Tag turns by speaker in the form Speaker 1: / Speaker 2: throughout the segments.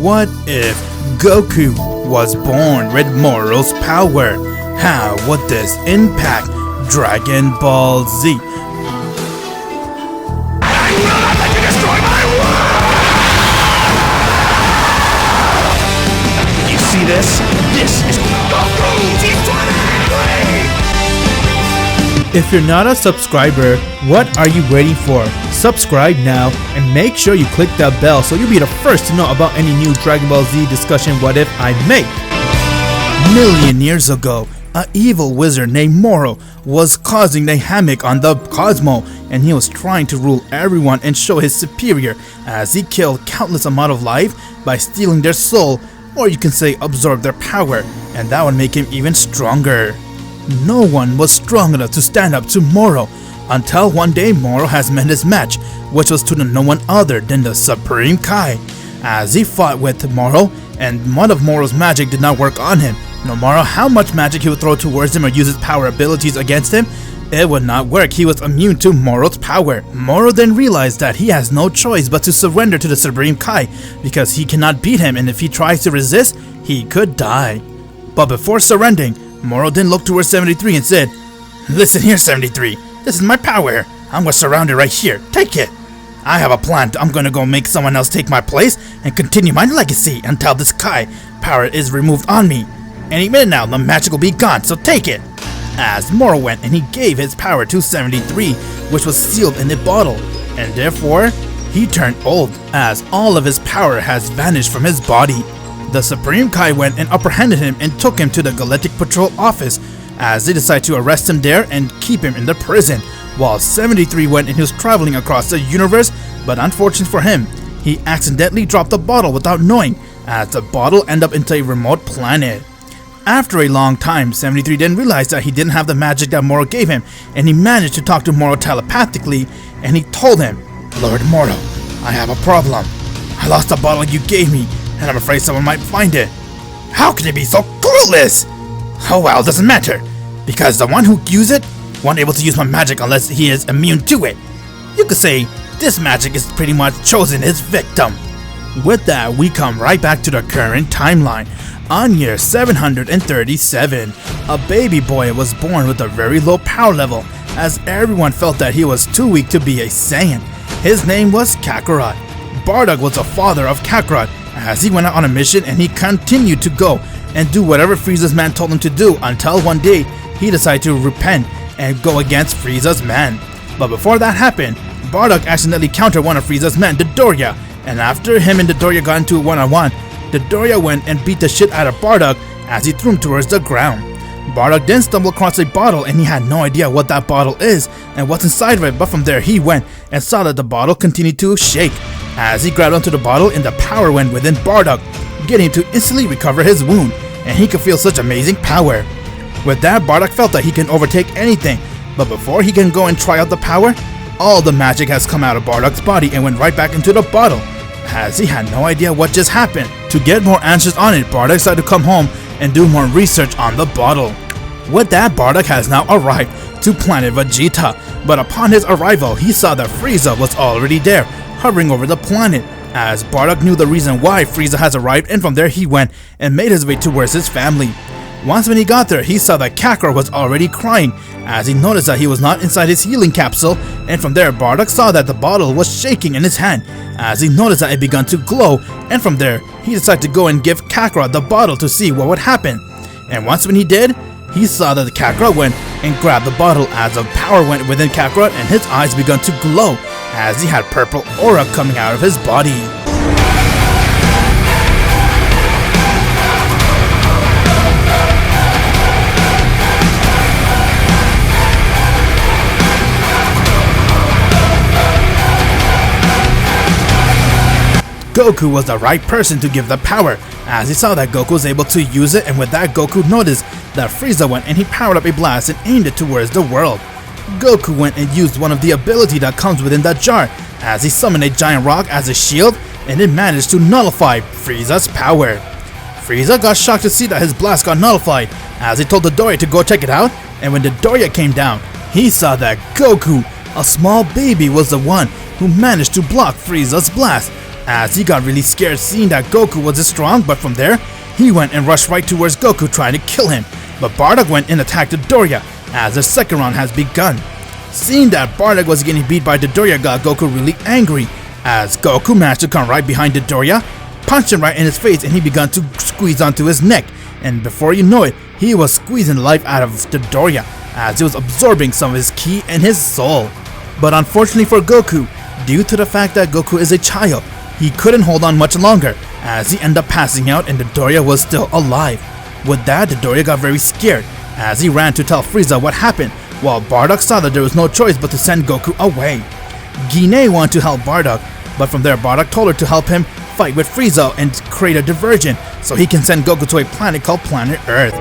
Speaker 1: What if Goku was born with Moro's power? How would this impact Dragon Ball Z?
Speaker 2: I will not let you destroy my world! You see this? This is GOKU T20!
Speaker 1: If you're not a subscriber, what are you waiting for? Subscribe now and make sure you click that bell so you'll be the first to know about any new Dragon Ball Z discussion what if I make. Million years ago, an evil wizard named MORO was causing a havoc on the cosmos, and he was trying to rule everyone and show his superior as he killed countless amount of life by stealing their soul, or you can say absorb their power, and that would make him even stronger. No one was strong enough to stand up to MORO until one day MORO has met his match, which was to no one other than the Supreme Kai. As he fought with MORO, and one of MORO's magic did not work on him. No matter how much magic he would throw towards him or use his power abilities against him, it would not work. He was immune to MORO's power. MORO then realized that he has no choice but to surrender to the Supreme Kai because he cannot beat him, and if he tries to resist, he could die. But before surrendering, MORO then looked towards 73 and said, "Listen here, 73, this is my power. I'm gonna surround it right here. Take it. I have a plan. I'm gonna go make someone else take my place and continue my legacy until this Kai power is removed on me. Any minute now, the magic will be gone, so take it." As MORO went and he gave his power to 73, which was sealed in a bottle, and therefore, he turned old, as all of his power has vanished from his body. The Supreme Kai went and apprehended him and took him to the Galactic Patrol office, as they decided to arrest him there and keep him in the prison, while 73 went and he was traveling across the universe, but unfortunate for him, he accidentally dropped the bottle without knowing, as the bottle ended up into a remote planet. After a long time, 73 then realized that he didn't have the magic that MORO gave him, and he managed to talk to MORO telepathically, and he told him, "Lord MORO, I have a problem. I lost the bottle you gave me, and I'm afraid someone might find it." "How can you be so clueless?" "Oh well, it doesn't matter, because the one who used it won't able to use my magic unless he is immune to it. You could say this magic is pretty much chosen its victim." With that, we come right back to the current timeline. On year 737, a baby boy was born with a very low power level, as everyone felt that he was too weak to be a Saiyan. His name was Kakarot. Bardock was the father of Kakarot, as he went out on a mission and he continued to go and do whatever Frieza's man told him to do until one day he decided to repent and go against Frieza's man. But before that happened, Bardock accidentally countered one of Frieza's men, Dodoria, and after him and Dodoria got into a one-on-one, Dodoria went and beat the shit out of Bardock as he threw him towards the ground. Bardock then stumbled across a bottle and he had no idea what that bottle is and what's inside of it, but from there he went and saw that the bottle continued to shake. As he grabbed onto the bottle and the power went within Bardock, getting him to instantly recover his wound, and he could feel such amazing power. With that, Bardock felt that he can overtake anything, but before he can go and try out the power, all the magic has come out of Bardock's body and went right back into the bottle, as he had no idea what just happened. To get more answers on it, Bardock decided to come home and do more research on the bottle. With that, Bardock has now arrived to planet Vegeta, but upon his arrival, he saw that Frieza was already there, hovering over the planet, as Bardock knew the reason why Frieza has arrived, and from there he went and made his way towards his family. Once when he got there, he saw that Kakarot was already crying, as he noticed that he was not inside his healing capsule, and from there Bardock saw that the bottle was shaking in his hand, as he noticed that it began to glow, and from there he decided to go and give Kakarot the bottle to see what would happen. And once when he did, he saw that the Kakarot went and grabbed the bottle, as the power went within Kakarot and his eyes began to glow, as he had purple aura coming out of his body. Goku was the right person to give the power, as he saw that Goku was able to use it, and with that Goku noticed that Frieza went and he powered up a blast and aimed it towards the world. Goku went and used one of the ability that comes within that jar, as he summoned a giant rock as a shield, and it managed to nullify Frieza's power. Frieza got shocked to see that his blast got nullified, as he told Dodoria to go check it out, and when Dodoria came down, he saw that Goku, a small baby, was the one who managed to block Frieza's blast, as he got really scared seeing that Goku wasn't strong, but from there, he went and rushed right towards Goku trying to kill him. But Bardock went and attacked Dodoria as the second round has begun. Seeing that Bardock was getting beat by Dodoria got Goku really angry, as Goku managed to come right behind Dodoria, punched him right in his face, and he began to squeeze onto his neck. And before you know it, he was squeezing the life out of Dodoria as he was absorbing some of his ki and his soul. But unfortunately for Goku, due to the fact that Goku is a child, he couldn't hold on much longer as he ended up passing out and Dodoria was still alive. With that, Dodoria got very scared as he ran to tell Frieza what happened, while Bardock saw that there was no choice but to send Goku away. Guinea wanted to help Bardock, but from there Bardock told her to help him fight with Frieza and create a diversion so he can send Goku to a planet called Planet Earth.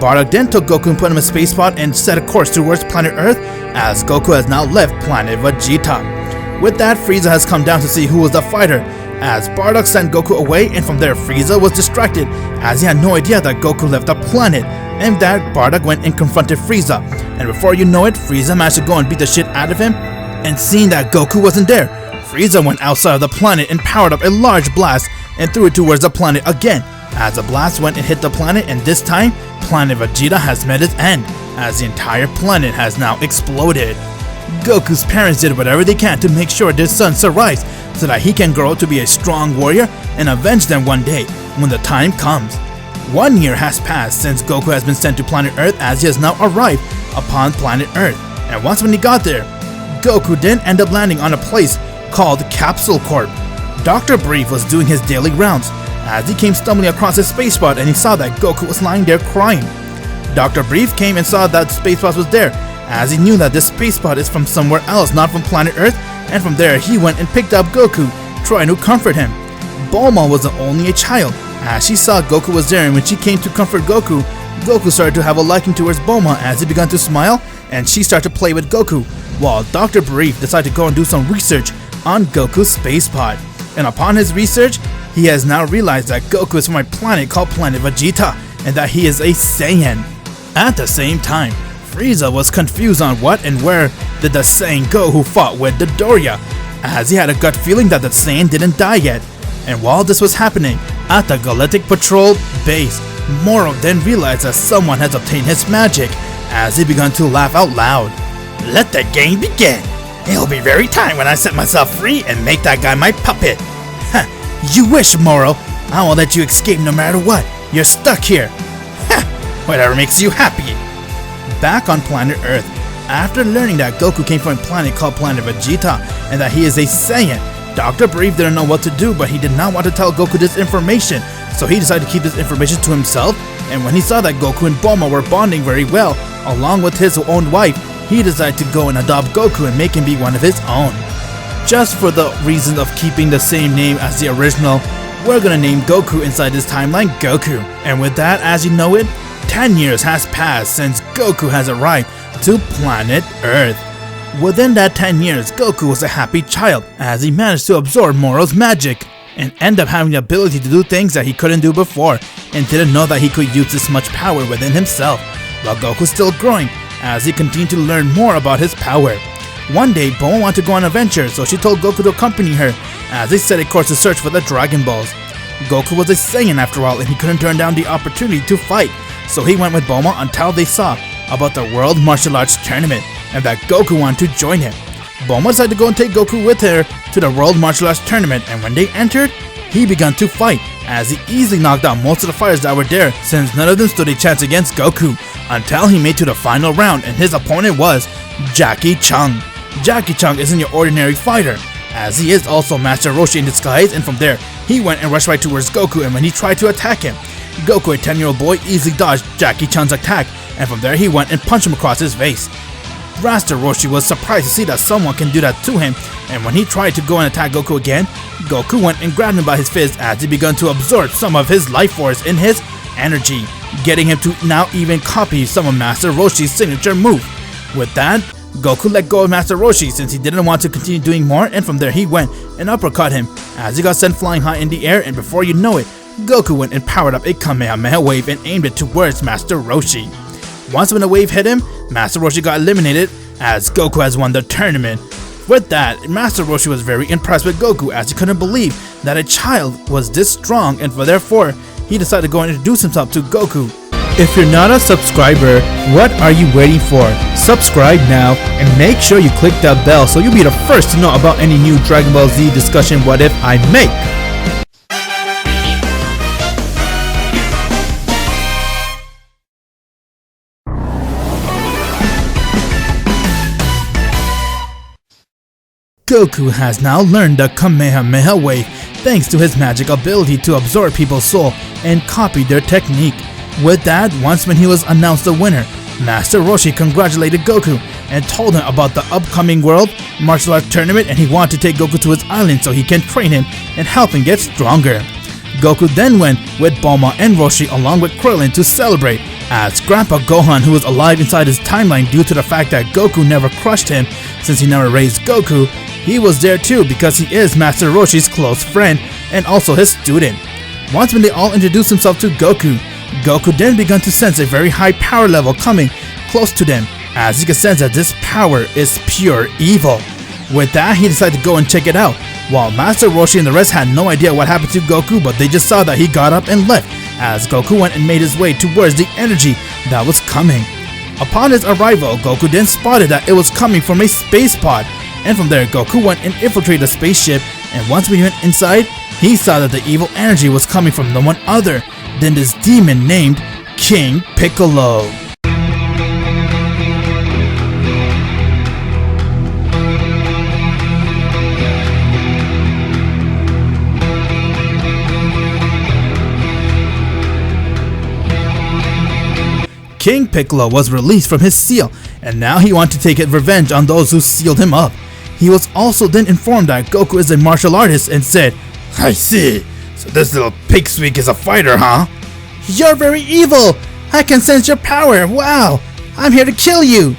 Speaker 1: Bardock then took Goku and put him in a space pod and set a course towards Planet Earth as Goku has now left Planet Vegeta. With that, Frieza has come down to see who was the fighter as Bardock sent Goku away, and from there Frieza was distracted as he had no idea that Goku left the planet, and that Bardock went and confronted Frieza, and before you know it, Frieza managed to go and beat the shit out of him, and seeing that Goku wasn't there, Frieza went outside of the planet and powered up a large blast and threw it towards the planet again, as the blast went and hit the planet, and this time, Planet Vegeta has met its end, as the entire planet has now exploded. Goku's parents did whatever they can to make sure their son survives so that he can grow to be a strong warrior and avenge them one day when the time comes. 1 year has passed since Goku has been sent to Planet Earth as he has now arrived upon Planet Earth, and once when he got there, Goku then ended up landing on a place called Capsule Corp. Dr. Brief was doing his daily rounds as he came stumbling across his space pod and he saw that Goku was lying there crying. Dr. Brief came and saw that space pod was there as he knew that this space pod is from somewhere else, not from Planet Earth, and from there he went and picked up Goku, trying to comfort him. Bulma was only a child as she saw Goku was there, and when she came to comfort Goku, Goku started to have a liking towards Bulma as he began to smile and she started to play with Goku, while Dr. Brief decided to go and do some research on Goku's space pod. And upon his research, he has now realized that Goku is from a planet called Planet Vegeta and that he is a Saiyan. At the same time, Frieza was confused on what and where did the Saiyan go who fought with Dodoria, as he had a gut feeling that the Saiyan didn't die yet. And while this was happening, at the Galactic Patrol base, MORO then realized that someone has obtained his magic, as he began to laugh out loud.
Speaker 2: Let the game begin. It'll be very time when I set myself free and make that guy my puppet.
Speaker 1: Ha! You wish, MORO. I won't let you escape no matter what. You're stuck here.
Speaker 2: Ha! Whatever makes you happy.
Speaker 1: Back on Planet Earth, after learning that Goku came from a planet called Planet Vegeta and that he is a Saiyan, Dr. Brief didn't know what to do, but he did not want to tell Goku this information, so he decided to keep this information to himself. And when he saw that Goku and Bulma were bonding very well, along with his own wife, he decided to go and adopt Goku and make him be one of his own. Just for the reason of keeping the same name as the original, we're gonna name Goku inside this timeline Goku. And with that, as you know it, 10 years has passed since Goku has arrived to Planet Earth. Within that 10 years, Goku was a happy child as he managed to absorb Moro's magic and end up having the ability to do things that he couldn't do before and didn't know that he could use this much power within himself. But Goku's still growing as he continued to learn more about his power. One day, Bulma wanted to go on an adventure, so she told Goku to accompany her as they set a course to search for the Dragon Balls. Goku was a Saiyan after all and he couldn't turn down the opportunity to fight, so he went with Bulma until they saw about the World Martial Arts Tournament and that Goku wanted to join him. Bulma decided to go and take Goku with her to the World Martial Arts Tournament, and when they entered, he began to fight as he easily knocked out most of the fighters that were there since none of them stood a chance against Goku until he made to the final round and his opponent was Jackie Chung. Jackie Chung isn't your ordinary fighter as he is also Master Roshi in disguise, and from there he went and rushed right towards Goku, and when he tried to attack him, Goku, a 10-year-old boy, easily dodged Jackie Chun's attack, and from there he went and punched him across his face. Master Roshi was surprised to see that someone can do that to him, and when he tried to go and attack Goku again, Goku went and grabbed him by his fist as he began to absorb some of his life force in his energy, getting him to now even copy some of Master Roshi's signature move. With that, Goku let go of Master Roshi since he didn't want to continue doing more, and from there he went and uppercut him as he got sent flying high in the air, and before you know it, Goku went and powered up a Kamehameha wave and aimed it towards Master Roshi. Once when the wave hit him, Master Roshi got eliminated as Goku has won the tournament. With that, Master Roshi was very impressed with Goku as he couldn't believe that a child was this strong, and therefore he decided to go and introduce himself to Goku. If you're not a subscriber, what are you waiting for? Subscribe now and make sure you click that bell so you'll be the first to know about any new Dragon Ball Z discussion what if I make. Goku has now learned the Kamehameha wave thanks to his magic ability to absorb people's soul and copy their technique. With that, once when he was announced the winner, Master Roshi congratulated Goku and told him about the upcoming World Martial Arts Tournament, and he wanted to take Goku to his island so he can train him and help him get stronger. Goku then went with Bulma and Roshi along with Krillin to celebrate, as Grandpa Gohan, who was alive inside his timeline due to the fact that Goku never crushed him since he never raised Goku, he was there too because he is Master Roshi's close friend and also his student. Once when they all introduced themselves to Goku, Goku then began to sense a very high power level coming close to them, as he could sense that this power is pure evil. With that, he decided to go and check it out, while Master Roshi and the rest had no idea what happened to Goku, but they just saw that he got up and left, as Goku went and made his way towards the energy that was coming. Upon his arrival, Goku then spotted that it was coming from a space pod, and from there Goku went and infiltrated the spaceship, and once we went inside, he saw that the evil energy was coming from no one other than this demon named King Piccolo. King Piccolo was released from his seal, and now he wanted to take revenge on those who sealed him up. He was also then informed that Goku is a martial artist and said,
Speaker 2: I see. So this little pipsqueak is a fighter, huh?
Speaker 1: "You're very evil! I can sense your power! Wow! I'm here to kill you!"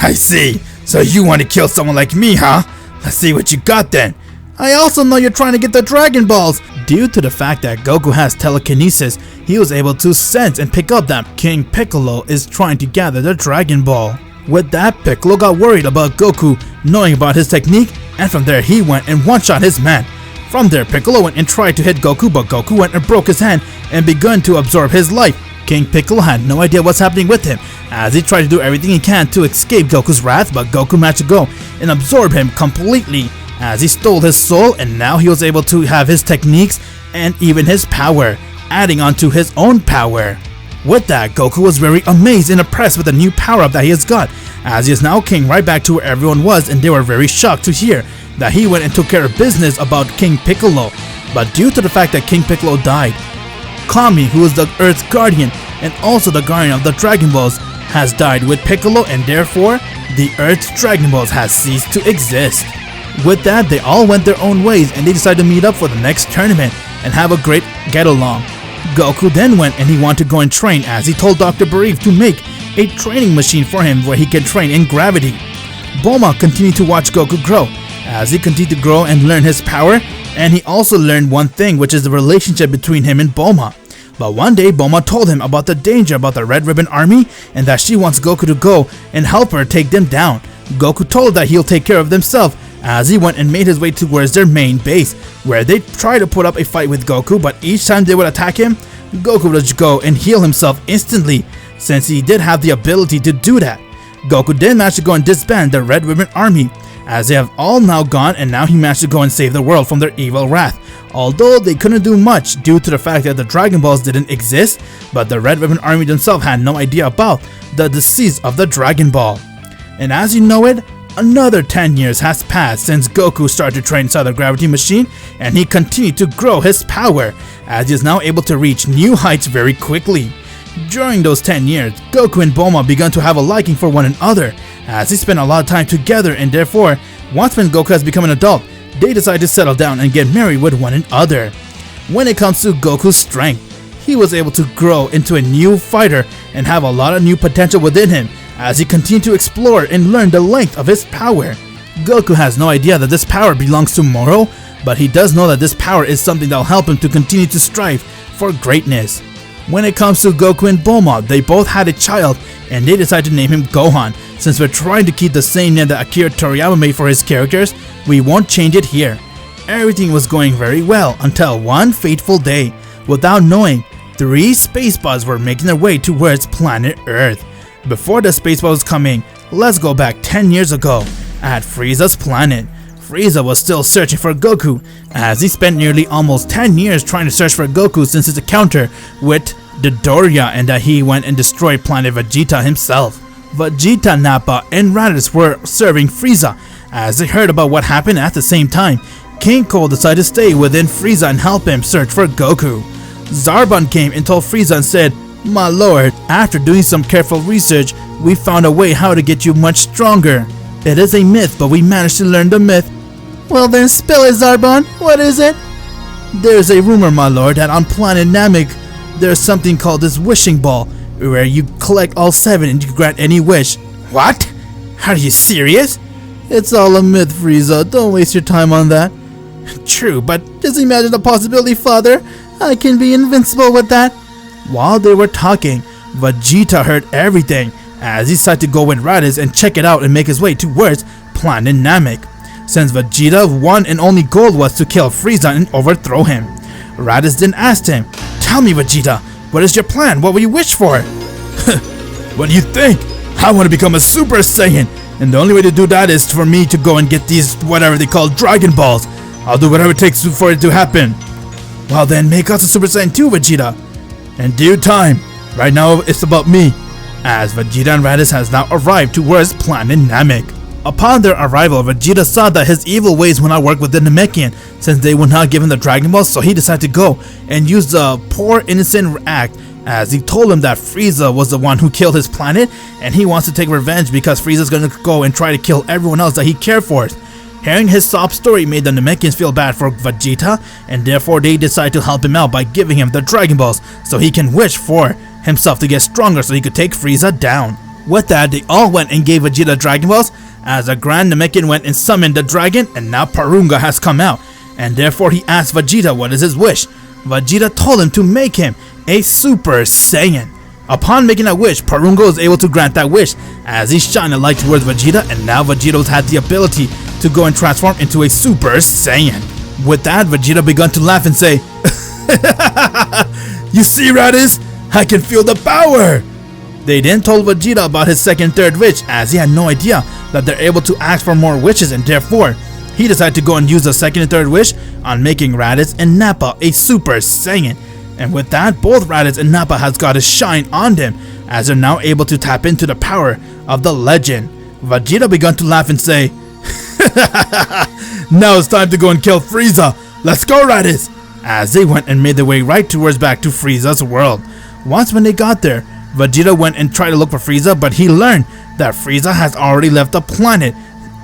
Speaker 2: I see. So you want to kill someone like me, huh? Let's see what you got then.
Speaker 1: "I also know you're trying to get the Dragon Balls!" Due to the fact that Goku has telekinesis, he was able to sense and pick up that King Piccolo is trying to gather the Dragon Ball. With that, Piccolo got worried about Goku knowing about his technique, and from there he went and one-shot his man. From there, Piccolo went and tried to hit Goku, but Goku went and broke his hand and begun to absorb his life. King Piccolo had no idea what's happening with him, as he tried to do everything he can to escape Goku's wrath, but Goku managed to go and absorb him completely, as he stole his soul, and now he was able to have his techniques and even his power, adding on to his own power. With that, Goku was very amazed and impressed with the new power-up that he has got, as he is now king right back to where everyone was, and they were very shocked to hear that he went and took care of business about King Piccolo. But due to the fact that King Piccolo died, Kami, who is the Earth's guardian and also the guardian of the Dragon Balls, has died with Piccolo, and therefore the Earth's Dragon Balls has ceased to exist. With that, they all went their own ways, and they decided to meet up for the next tournament and have a great get-along. Goku then went and he wanted to go and train, as he told Dr. Bereave to make a training machine for him where he can train in gravity. Bulma continued to watch Goku grow, as he continued to grow and learn his power, and he also learned one thing, which is the relationship between him and Bulma. But one day, Bulma told him about the danger about the Red Ribbon Army, and that she wants Goku to go and help her take them down. Goku told her that he'll take care of themselves, as he went and made his way towards their main base, where they tried to put up a fight with Goku, but each time they would attack him, Goku would just go and heal himself instantly, since he did have the ability to do that. Goku then managed to go and disband the Red Ribbon Army, as they have all now gone, and now he managed to go and save the world from their evil wrath. Although they couldn't do much due to the fact that the Dragon Balls didn't exist, but the Red Ribbon Army themselves had no idea about the decease of the Dragon Ball. And as you know it, another 10 years has passed since Goku started to train inside the gravity machine, and he continued to grow his power, as he is now able to reach new heights very quickly. During those 10 years, Goku and Bulma began to have a liking for one another, as they spent a lot of time together, and therefore, once when Goku has become an adult, they decide to settle down and get married with one another. When it comes to Goku's strength, he was able to grow into a new fighter and have a lot of new potential within him, as he continued to explore and learn the length of his power. Goku has no idea that this power belongs to MORO, but he does know that this power is something that will help him to continue to strive for greatness. When it comes to Goku and Bulma, they both had a child and they decided to name him Gohan. Since we're trying to keep the same name that Akira Toriyama made for his characters, we won't change it here. Everything was going very well until one fateful day. Without knowing, 3 spaceballs were making their way towards planet Earth. Before the spaceball was coming, let's go back 10 years ago at Frieza's planet. Frieza was still searching for Goku, as he spent nearly almost 10 years trying to search for Goku since his encounter with Dodoria, and that he went and destroyed planet Vegeta himself. Vegeta, Nappa, and Raditz were serving Frieza. As they heard about what happened at the same time, King Cole decided to stay within Frieza and help him search for Goku. Zarbon came and told Frieza and said, "My lord, after doing some careful research, we found a way how to get you much stronger. It is a myth, but we managed to learn the myth." "Well then spill it, Zarbon. What is it?" "There's a rumor, my lord, that on planet Namek, there's something called this wishing ball, where you collect all 7 and you grant any wish."
Speaker 2: What? Are you serious?
Speaker 1: "It's all a myth, Frieza. Don't waste your time on that."
Speaker 2: True, but
Speaker 1: "Just imagine the possibility, father. I can be invincible with that." While they were talking, Vegeta heard everything, as he decided to go with Raditz and check it out and make his way towards planet Namek. Since Vegeta's one and only goal was to kill Frieza and overthrow him, Raditz then asked him, "Tell me, Vegeta, what is your plan? What will you wish for?"
Speaker 2: what do you think? I want to become a Super Saiyan, and the only way to do that is for me to go and get these whatever they call Dragon Balls. I'll do whatever it takes for it to happen.
Speaker 1: "Well then, make us a Super Saiyan too, Vegeta."
Speaker 2: "In due time. Right now, it's about me."
Speaker 1: As Vegeta and Raditz has now arrived towards planet Namek. Upon their arrival, Vegeta saw that his evil ways would not work with the Namekian, since they would not give him the Dragon Balls, so he decided to go and use the poor innocent act, as he told him that Frieza was the one who killed his planet, and he wants to take revenge because Frieza's gonna go and try to kill everyone else that he cared for. Hearing his sob story made the Namekians feel bad for Vegeta, and therefore they decided to help him out by giving him the Dragon Balls so he can wish for himself to get stronger so he could take Frieza down. With that, they all went and gave Vegeta Dragon Balls, as the Grand Namekian went and summoned the dragon, and now Porunga has come out, and therefore he asked Vegeta what is his wish. Vegeta told him to make him a Super Saiyan. Upon making that wish, Porunga was able to grant that wish, as he shined a light towards Vegeta, and now Vegeta had the ability to go and transform into a Super Saiyan. With that, Vegeta began to laugh and say,
Speaker 2: "You see, Raditz? I can feel the power!"
Speaker 1: They then told Vegeta about his second and third wish, as he had no idea that they're able to ask for more wishes, and therefore he decided to go and use the second and third wish on making Raditz and Nappa a Super Saiyan. And with that, both Raditz and Nappa has got a shine on them, as they're now able to tap into the power of the legend. Vegeta began to laugh and say,
Speaker 2: "Now it's time to go and kill Frieza. Let's go, Raditz!"
Speaker 1: As they went and made their way right towards back to Frieza's world. Once when they got there, Vegeta went and tried to look for Frieza, but he learned that Frieza has already left the planet.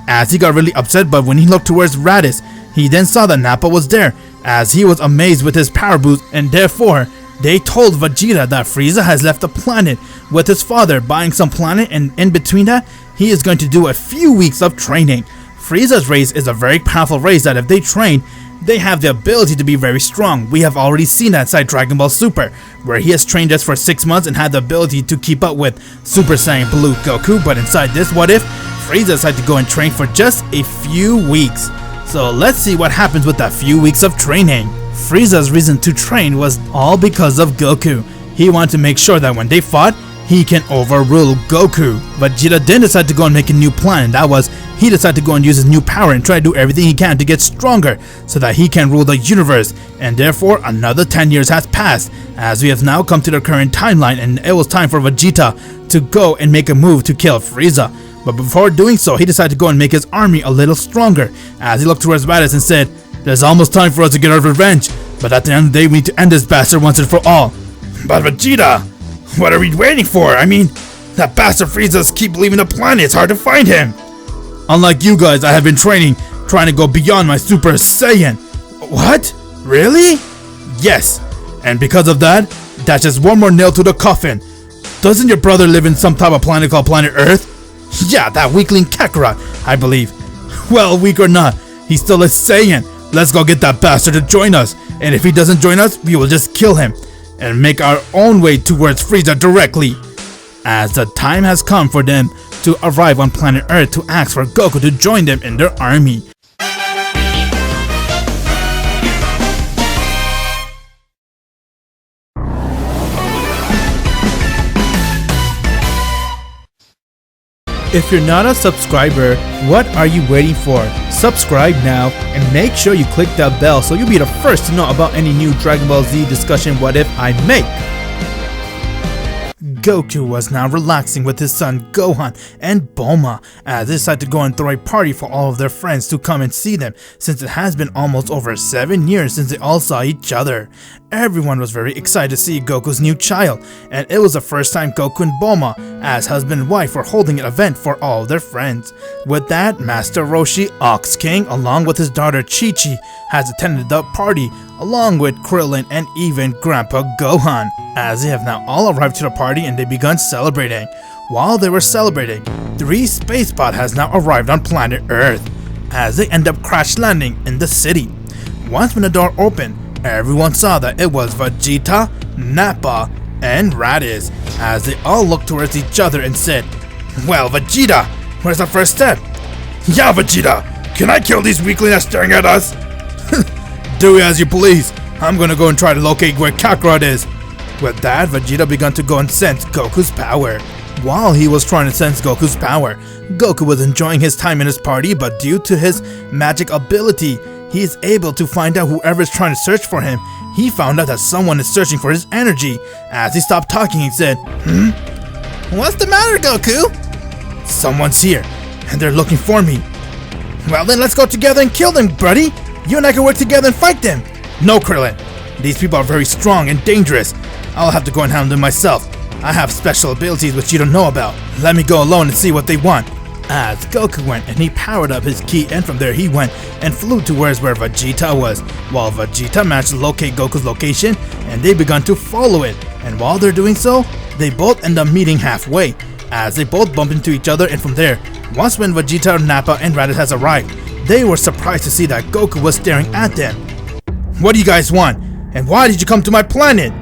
Speaker 1: As he got really upset, but when he looked towards Raditz, he then saw that Nappa was there, as he was amazed with his power boost, and therefore they told Vegeta that Frieza has left the planet with his father buying some planet, and in between that, he is going to do a few weeks of training. Frieza's race is a very powerful race that if they train, they have the ability to be very strong. We have already seen that inside Dragon Ball Super, where he has trained us for 6 months and had the ability to keep up with Super Saiyan Blue Goku, but inside this What If, Frieza decided to go and train for just a few weeks. So let's see what happens with that few weeks of training. Frieza's reason to train was all because of Goku. He wanted to make sure that when they fought, he can overrule Goku. Vegeta then decided to go and make a new plan, and that was he decided to go and use his new power and try to do everything he can to get stronger so that he can rule the universe. And therefore another 10 years has passed, as we have now come to the current timeline, and it was time for Vegeta to go and make a move to kill Frieza. But before doing so, he decided to go and make his army a little stronger, as he looked towards Raditz and said, "There's almost time for us to get our revenge, but at the end of the day we need to end this bastard once and for all."
Speaker 2: "But Vegeta, what are we waiting for? I mean, that bastard Frieza's keep leaving the planet. It's hard to find him."
Speaker 1: "Unlike you guys, I have been training, trying to go beyond my Super Saiyan."
Speaker 2: "What? Really?"
Speaker 1: "Yes, and because of that, that's just one more nail to the coffin. Doesn't your brother live in some type of planet called planet Earth?"
Speaker 2: "Yeah, that weakling Kakarot, I believe."
Speaker 1: "Well, weak or not, he's still a Saiyan. Let's go get that bastard to join us, and if he doesn't join us, we will just kill him."
Speaker 2: and make our own way towards Frieza directly, as the time has come for them to arrive on planet Earth to ask for Goku to join them in their army.
Speaker 1: If you're not a subscriber, what are you waiting for? Subscribe now and make sure you click that bell so you'll be the first to know about any new Dragon Ball Z discussion what if I make.
Speaker 2: Goku was now relaxing with his son Gohan and Bulma as they decided to go and throw a party for all of their friends to come and see them, since it has been almost over 7 years since they all saw each other. Everyone was very excited to see Goku's new child, and it was the first time Goku and Bulma, as husband and wife, were holding an event for all of their friends. With that, Master Roshi Ox King, along with his daughter Chi-Chi, has attended the party, along with Krillin and even Grandpa Gohan, as they have now all arrived to the party and they begun celebrating. While they were celebrating, 3 space bots has now arrived on planet Earth, as they end up crash landing in the city. Once when the door opened, everyone saw that it was Vegeta, Nappa, and Raditz, as they all looked towards each other and said, "Well, Vegeta, where's our first step?"
Speaker 3: "Yeah, Vegeta, can I kill these weaklings that's staring at us?"
Speaker 2: "Do as you please. I'm gonna go and try to locate where Kakarot is." With that, Vegeta began to go and sense Goku's power. While he was trying to sense Goku's power, Goku was enjoying his time in his party, but due to his magic ability, he is able to find out whoever is trying to search for him. He found out that someone is searching for his energy. As he stopped talking, he said, "What's the matter, Goku?" "Someone's here, and they're looking for me." "Well then, let's go together and kill them, buddy. You and I can work together and fight them." "No, Krillin. These people are very strong and dangerous. I'll have to go and handle them myself. I have special abilities which you don't know about. Let me go alone and see what they want." As Goku went and he powered up his ki, and from there he went and flew towards where Vegeta was, while Vegeta managed to locate Goku's location and they began to follow it. And while they're doing so, they both end up meeting halfway, as they both bump into each other, and from there, once when Vegeta, Nappa, and Raditz has arrived, they were surprised to see that Goku was staring at them. "What do you guys want? And why did you come to my planet?"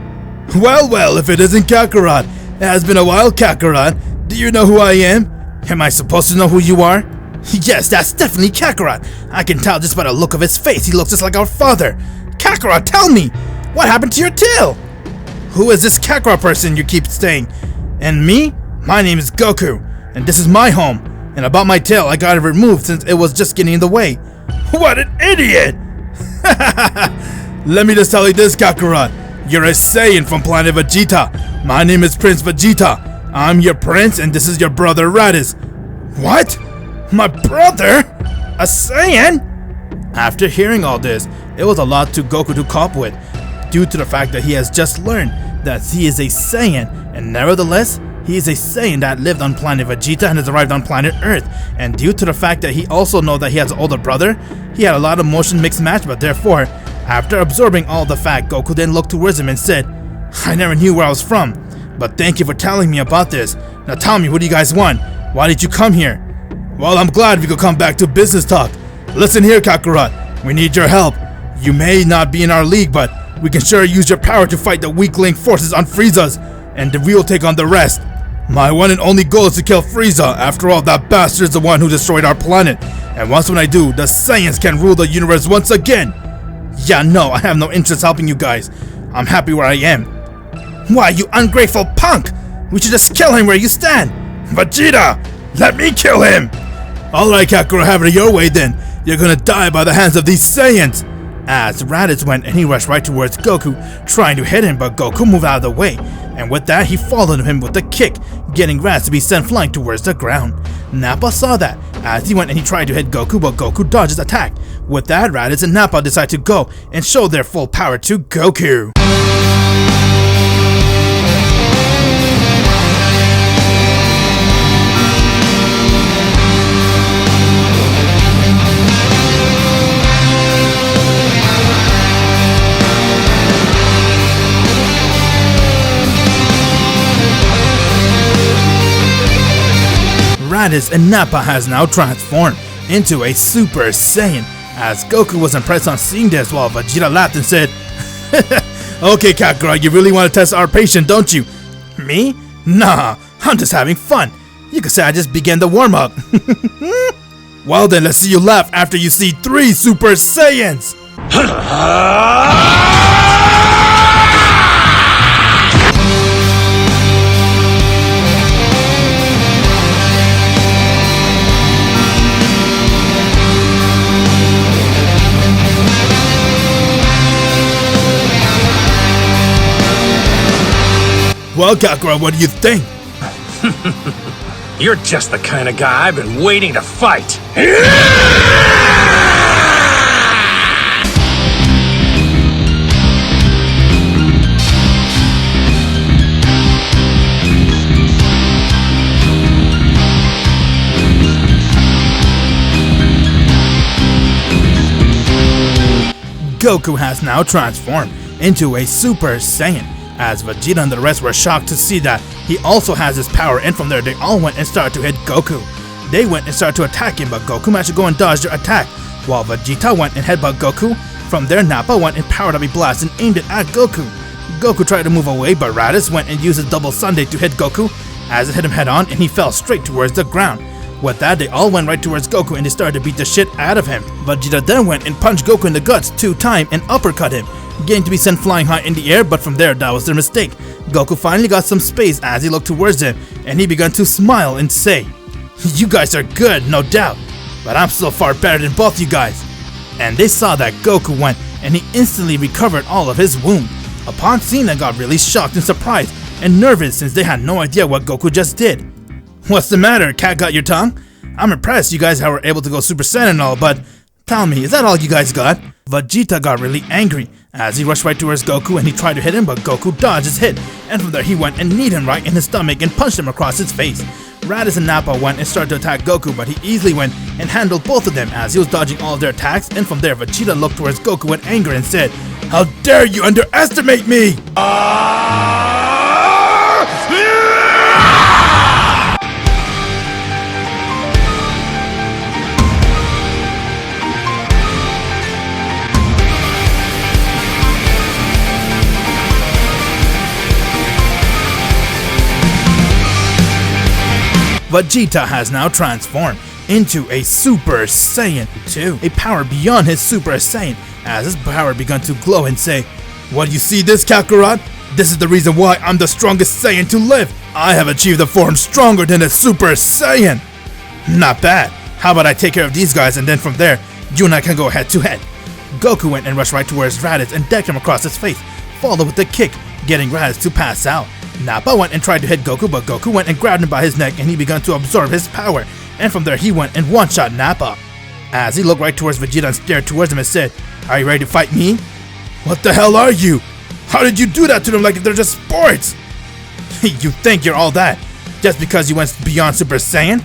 Speaker 3: Well, if it isn't Kakarot. It has been a while, Kakarot. Do you know who I am?"
Speaker 2: "Am I supposed to know who you are?" "Yes, that's definitely Kakarot. I can tell just by the look of his face. He looks just like our father." "Kakarot, tell me, what happened to your tail?" "Who is this Kakarot person you keep saying?" "And me? My name is Goku, and this is my home. And about my tail, I got it removed since it was just getting in the way."
Speaker 3: "What an idiot!" "Let me just tell you this, Kakarot. You're a Saiyan from planet Vegeta. My name is Prince Vegeta. I'm your prince, and this is your brother Raditz."
Speaker 2: "What? My brother? A Saiyan?" After hearing all this, it was a lot to Goku to cope with, due to the fact that he has just learned that he is a Saiyan, and nevertheless, he is a Saiyan that lived on planet Vegeta and has arrived on planet Earth. And due to the fact that he also knows that he has an older brother, he had a lot of emotion mixed match, but therefore, after absorbing all the fact, Goku then looked towards him and said, "I never knew where I was from, but thank you for telling me about this. Now tell me, what do you guys want? Why did you come here?"
Speaker 3: "Well, I'm glad we could come back to business talk. Listen here, Kakarot. We need your help. You may not be in our league, but we can sure use your power to fight the weakling forces on Frieza's, and we will take on the rest. My one and only goal is to kill Frieza. After all, that bastard is the one who destroyed our planet. And once when I do, the Saiyans can rule the universe once again."
Speaker 2: "Yeah, no, I have no interest helping you guys. I'm happy where I am." "Why, you ungrateful punk! We should just kill him where you stand."
Speaker 3: "Vegeta, let me kill him!"
Speaker 2: "Alright, Kakarot, have it your way then. You're gonna die by the hands of these Saiyans." As Raditz went and he rushed right towards Goku, trying to hit him, but Goku moved out of the way. And with that, he followed him with a kick, getting Raditz to be sent flying towards the ground. Nappa saw that, as he went and he tried to hit Goku, but Goku dodged his attack. With that, Raditz and Nappa decide to go and show their full power to Goku. Raditz and Nappa has now transformed into a Super Saiyan. As Goku was impressed on seeing this, while Vegeta laughed and said,
Speaker 3: Okay, Kakarot, you really want to test our patience, don't you? Me? Nah, I'm just having fun. You could say I just began the warm-up. Well then, let's see you laugh after you see 3 Super Saiyans! Well, Kakarot, what do you think?
Speaker 4: You're just the kind of guy I've been waiting to fight.
Speaker 3: Goku has now transformed into a Super Saiyan, as Vegeta and the rest were shocked to see that he also has his power, and from there they all went and started to hit Goku. They went and started to attack him, but Goku managed to go and dodge their attack, while Vegeta went and headbutt Goku. From there, Nappa went and powered up a blast and aimed it at Goku. Goku tried to move away, but Raditz went and used his double Sunday to hit Goku, as it hit him head on and he fell straight towards the ground. With that, they all went right towards Goku and they started to beat the shit out of him. Vegeta then went and punched Goku in the guts 2 times and uppercut him, getting to be sent flying high in the air, but from there, that was their mistake. Goku finally got some space as he looked towards him, and he began to smile and say, "You guys are good, no doubt, but I'm still far better than both you guys." And they saw that Goku went, and he instantly recovered all of his wound. Upon seeing that, got really shocked and surprised and nervous since they had no idea what Goku just did. "What's the matter, cat got your tongue? I'm impressed you guys were able to go Super Saiyan and all, but tell me, is that all you guys got?" Vegeta got really angry as he rushed right towards Goku and he tried to hit him, but Goku dodged his hit, and from there he went and kneed him right in his stomach and punched him across his face. Raditz and Nappa went and started to attack Goku, but he easily went and handled both of them as he was dodging all of their attacks, and from there Vegeta looked towards Goku in anger and said, "How dare you underestimate me!" Vegeta has now transformed into a Super Saiyan 2, a power beyond his Super Saiyan, as his power began to glow and say, "What, you see this, Kakarot? This is the reason why I'm the strongest Saiyan to live. I have achieved a form stronger than a Super Saiyan." "Not bad. How about I take care of these guys, and then from there, you and I can go head to head." Goku went and rushed right towards Raditz and decked him across his face, followed with a kick, getting Raditz to pass out. Nappa went and tried to hit Goku, but Goku went and grabbed him by his neck and he began to absorb his power, and from there he went and one-shot Nappa. As he looked right towards Vegeta and stared towards him and said, "Are you ready to fight me?" "What the hell are you? How did you do that to them like if they're just sports?" "You think you're all that just because you went beyond Super Saiyan?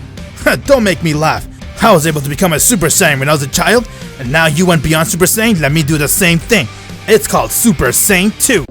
Speaker 3: Don't make me laugh. I was able to become a Super Saiyan when I was a child, and now you went beyond Super Saiyan. Let me do the same thing. It's called Super Saiyan 2.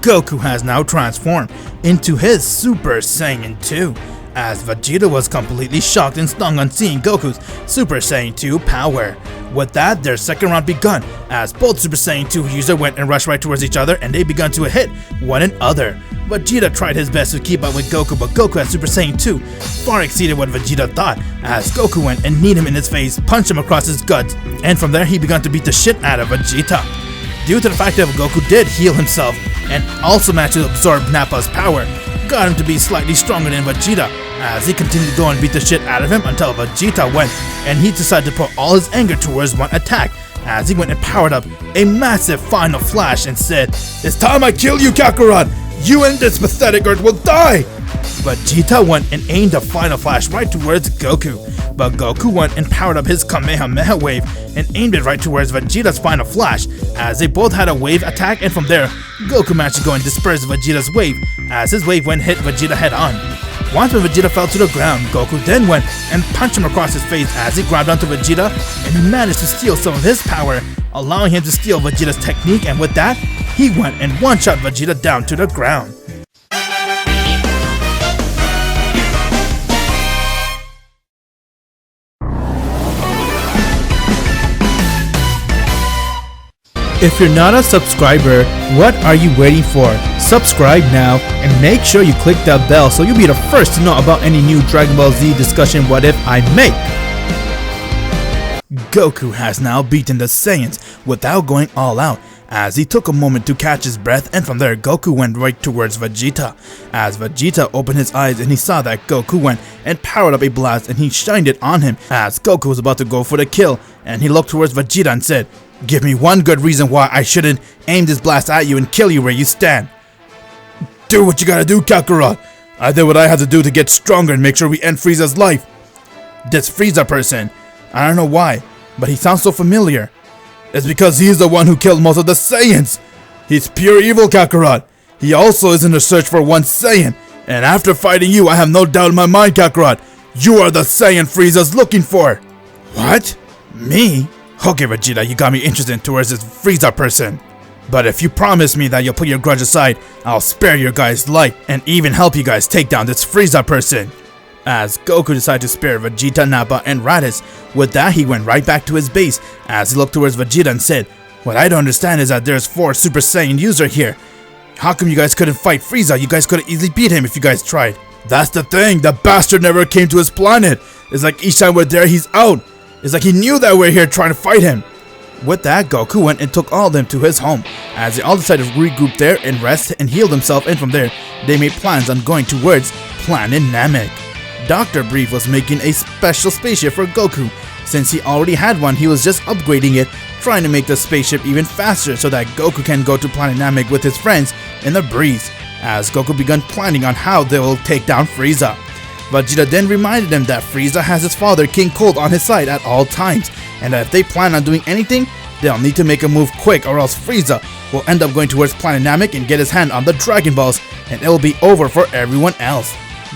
Speaker 3: Goku has now transformed into his Super Saiyan 2, as Vegeta was completely shocked and stung on seeing Goku's Super Saiyan 2 power. With that, their second round begun, as both Super Saiyan 2 users went and rushed right towards each other and they began to hit one another. Vegeta tried his best to keep up with Goku, but Goku as Super Saiyan 2 far exceeded what Vegeta thought, as Goku went and kneed him in his face, punched him across his guts, and from there he began to beat the shit out of Vegeta. Due to the fact that Goku did heal himself and also managed to absorb Nappa's power, got him to be slightly stronger than Vegeta, as he continued to go and beat the shit out of him until Vegeta went and he decided to put all his anger towards one attack, as he went and powered up a massive final flash and said, "It's time I kill you, Kakarot! You and this pathetic Earth will die!" Vegeta went and aimed a final flash right towards Goku, but Goku went and powered up his Kamehameha wave and aimed it right towards Vegeta's final flash, as they both had a wave attack, and from there, Goku managed to go and disperse Vegeta's wave, as his wave went hit Vegeta head on.
Speaker 2: Once when Vegeta fell to the ground, Goku then went and punched him across his face as he grabbed onto Vegeta, and he managed to steal some of his power, allowing him to steal Vegeta's technique, and with that, he went and one-shot Vegeta down to the ground.
Speaker 1: If you're not a subscriber, what are you waiting for? Subscribe now and make sure you click that bell so you'll be the first to know about any new Dragon Ball Z discussion what if I make.
Speaker 2: Goku has now beaten the Saiyans without going all out, as he took a moment to catch his breath, and from there Goku went right towards Vegeta. As Vegeta opened his eyes and he saw that Goku went and powered up a blast and he shined it on him as Goku was about to go for the kill, and he looked towards Vegeta and said, "Give me one good reason why I shouldn't aim this blast at you and kill you where you stand."
Speaker 3: Do what you gotta do, Kakarot. I did what I had to do to get stronger and make sure we end Frieza's life.
Speaker 2: This Frieza person, I don't know why, but he sounds so familiar.
Speaker 3: It's because he's the one who killed most of the Saiyans. He's pure evil, Kakarot. He also is in the search for one Saiyan. And after fighting you, I have no doubt in my mind, Kakarot, you are the Saiyan Frieza's looking for.
Speaker 2: What? Me? Okay, Vegeta, you got me interested towards this Frieza person. But if you promise me that you'll put your grudge aside, I'll spare your guys' life and even help you guys take down this Frieza person. As Goku decided to spare Vegeta, Nappa, and Raditz, with that he went right back to his base as he looked towards Vegeta and said, "What I don't understand is that there's 4 Super Saiyan users here. How come you guys couldn't fight Frieza? You guys could have easily beat him if you guys tried."
Speaker 3: That's the thing, the bastard never came to his planet. It's like each time we're there, he's out. It's like he knew that we're here trying to fight him.
Speaker 2: With that, Goku went and took all of them to his home, as they all decided to regroup there and rest and heal themselves, and from there, they made plans on going towards Planet Namek. Dr. Brief was making a special spaceship for Goku. Since he already had one, he was just upgrading it, trying to make the spaceship even faster so that Goku can go to Planet Namek with his friends in the breeze, as Goku began planning on how they will take down Frieza. Vegeta then reminded them that Frieza has his father King Cold on his side at all times, and that if they plan on doing anything, they'll need to make a move quick or else Frieza will end up going towards Planet Namek and get his hand on the Dragon Balls, and it will be over for everyone else.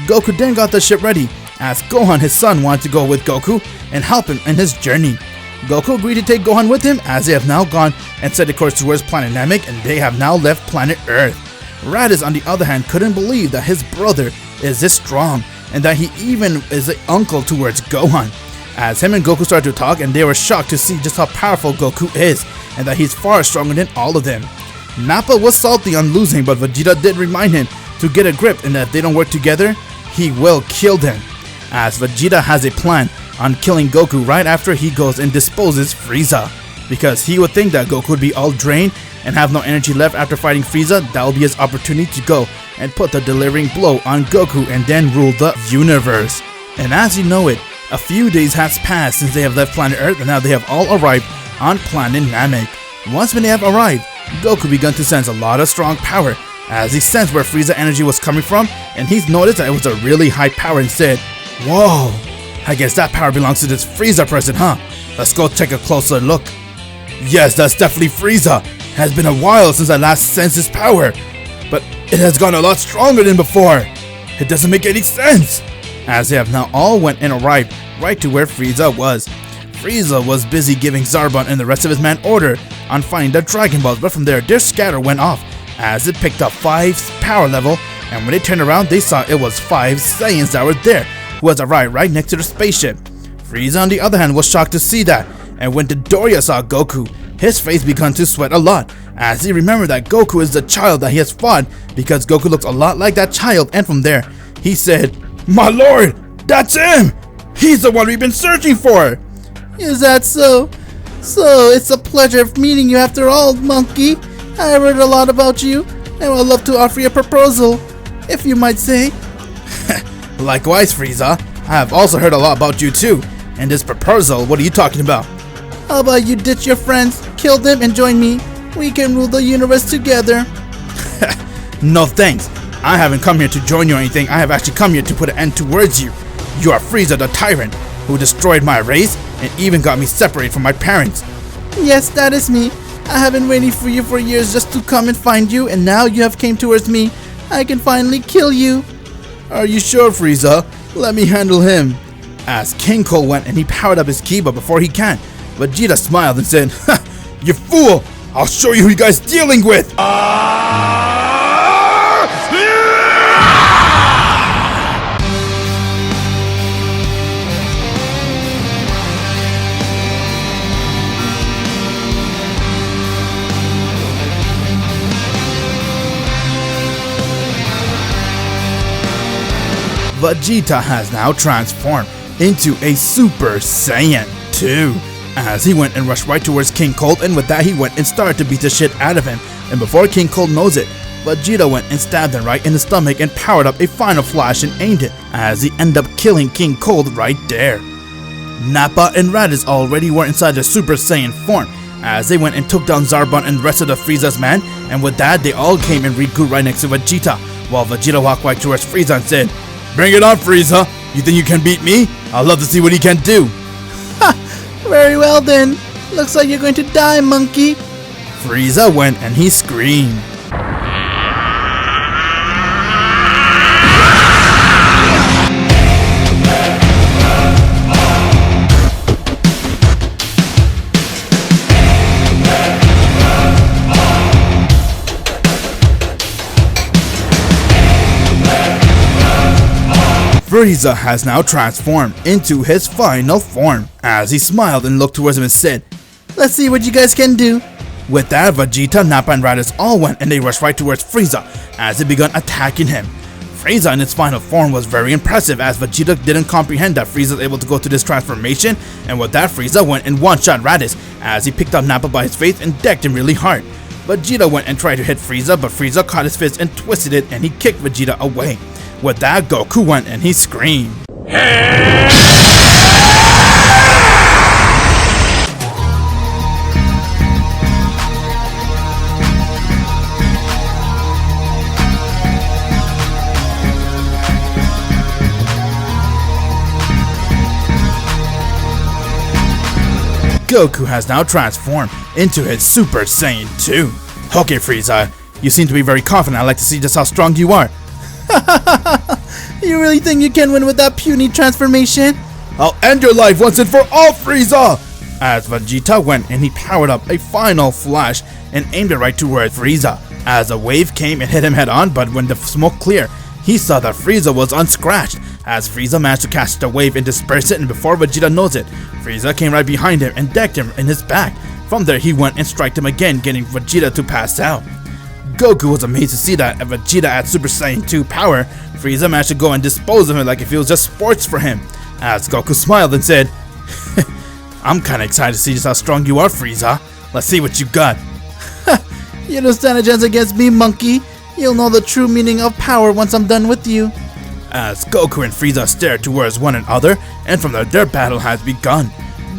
Speaker 2: Goku then got the ship ready, as Gohan, his son, wanted to go with Goku and help him in his journey. Goku agreed to take Gohan with him, as they have now gone and set a course towards Planet Namek, and they have now left planet Earth. Raditz, on the other hand, couldn't believe that his brother is this strong, and that he even is an uncle towards Gohan. As him and Goku started to talk, and they were shocked to see just how powerful Goku is, and that he's far stronger than all of them. Nappa was salty on losing, but Vegeta did remind him to get a grip, and that if they don't work together, he will kill them. As Vegeta has a plan on killing Goku right after he goes and disposes Frieza, because he would think that Goku would be all drained and have no energy left after fighting Frieza. That will be his opportunity to go and put the delivering blow on Goku and then rule the universe. And as you know it, a few days has passed since they have left planet Earth, and now they have all arrived on Planet Namek. Once when they have arrived, Goku began to sense a lot of strong power, as he sensed where Frieza energy was coming from, and he's noticed that it was a really high power and said, "Whoa, I guess that power belongs to this Frieza person, huh? Let's go take a closer look."
Speaker 3: Yes, that's definitely Frieza. It has been a while since I last sensed his power, but it has gone a lot stronger than before. It doesn't make any sense.
Speaker 2: As they have now all went and arrived right to where Frieza was. Frieza was busy giving Zarbon and the rest of his men order on finding the Dragon Balls, but from there their scatter went off as it picked up 5's power level, and when they turned around they saw it was 5 Saiyans that were there, who has arrived right next to the spaceship. Frieza, on the other hand, was shocked to see that, and when Doria saw Goku, his face began to sweat a lot, as he remembered that Goku is the child that he has fought, because Goku looks a lot like that child, and from there he said,
Speaker 3: "My lord, that's him! He's the one we've been searching for!"
Speaker 5: "Is that so? So it's a pleasure meeting you after all, monkey. I heard a lot about you, and would love to offer you a proposal, if you might say."
Speaker 2: "Likewise, Frieza. I have also heard a lot about you too. And this proposal, what are you talking about?"
Speaker 5: "How about you ditch your friends, kill them, and join me? We can rule the universe together."
Speaker 2: "No thanks. I haven't come here to join you or anything. I have actually come here to put an end towards you. You are Frieza the Tyrant, who destroyed my race and even got me separated from my parents."
Speaker 5: "Yes, that is me. I have been waiting for you for years just to come and find you, and now you have came towards me. I can finally kill you."
Speaker 2: Are you sure, Frieza? Let me handle him. As King Cold went and he powered up his ki, but before he can, Vegeta smiled and said, "Ha! You fool! I'll show you who you guys dealing with!" Vegeta has now transformed into a Super Saiyan 2. As he went and rushed right towards King Cold, and with that he went and started to beat the shit out of him. And before King Cold knows it, Vegeta went and stabbed him right in the stomach and powered up a final flash and aimed it, as he ended up killing King Cold right there. Nappa and Raditz already were inside the Super Saiyan form, as they went and took down Zarbon and the rest of the Frieza's men, and with that they all came and regrouped right next to Vegeta, while Vegeta walked right towards Frieza and said, "Bring it on, Frieza! You think you can beat me? I'd love to see what he can do!"
Speaker 5: Ha! Very well then. Looks like you're going to die, monkey.
Speaker 2: Frieza went and he screamed. Frieza has now transformed into his final form, as he smiled and looked towards him and said,
Speaker 5: Let's see what you guys can do.
Speaker 2: With that, Vegeta, Nappa and Raditz all went and they rushed right towards Frieza as they began attacking him. Frieza in its final form was very impressive, as Vegeta didn't comprehend that Frieza was able to go through this transformation, and with that Frieza went and one-shot Raditz as he picked up Nappa by his face and decked him really hard. Vegeta went and tried to hit Frieza, but Frieza caught his fist and twisted it and he kicked Vegeta away. With that, Goku went and he screamed. Goku has now transformed into his Super Saiyan 2. Okay, Frieza, you seem to be very confident. I'd like to see just how strong you are.
Speaker 5: You really think you can win with that puny transformation?
Speaker 2: I'll end your life once and for all, Frieza! As Vegeta went and he powered up a final flash and aimed it right towards Frieza. As a wave came and hit him head on, but when the smoke cleared, he saw that Frieza was unscratched. As Frieza managed to catch the wave and disperse it, and before Vegeta knows it, Frieza came right behind him and decked him in his back. From there he went and struck him again, getting Vegeta to pass out. Goku was amazed to see that Vegeta at Super Saiyan 2 power, Frieza managed to go and dispose of him like if it was just sports for him. As Goku smiled and said, I'm kinda excited to see just how strong you are, Frieza. Let's see what you got.
Speaker 5: You don't stand a chance against me, monkey. You'll know the true meaning of power once I'm done with you.
Speaker 2: As Goku and Frieza stared towards one another, and from there their battle has begun.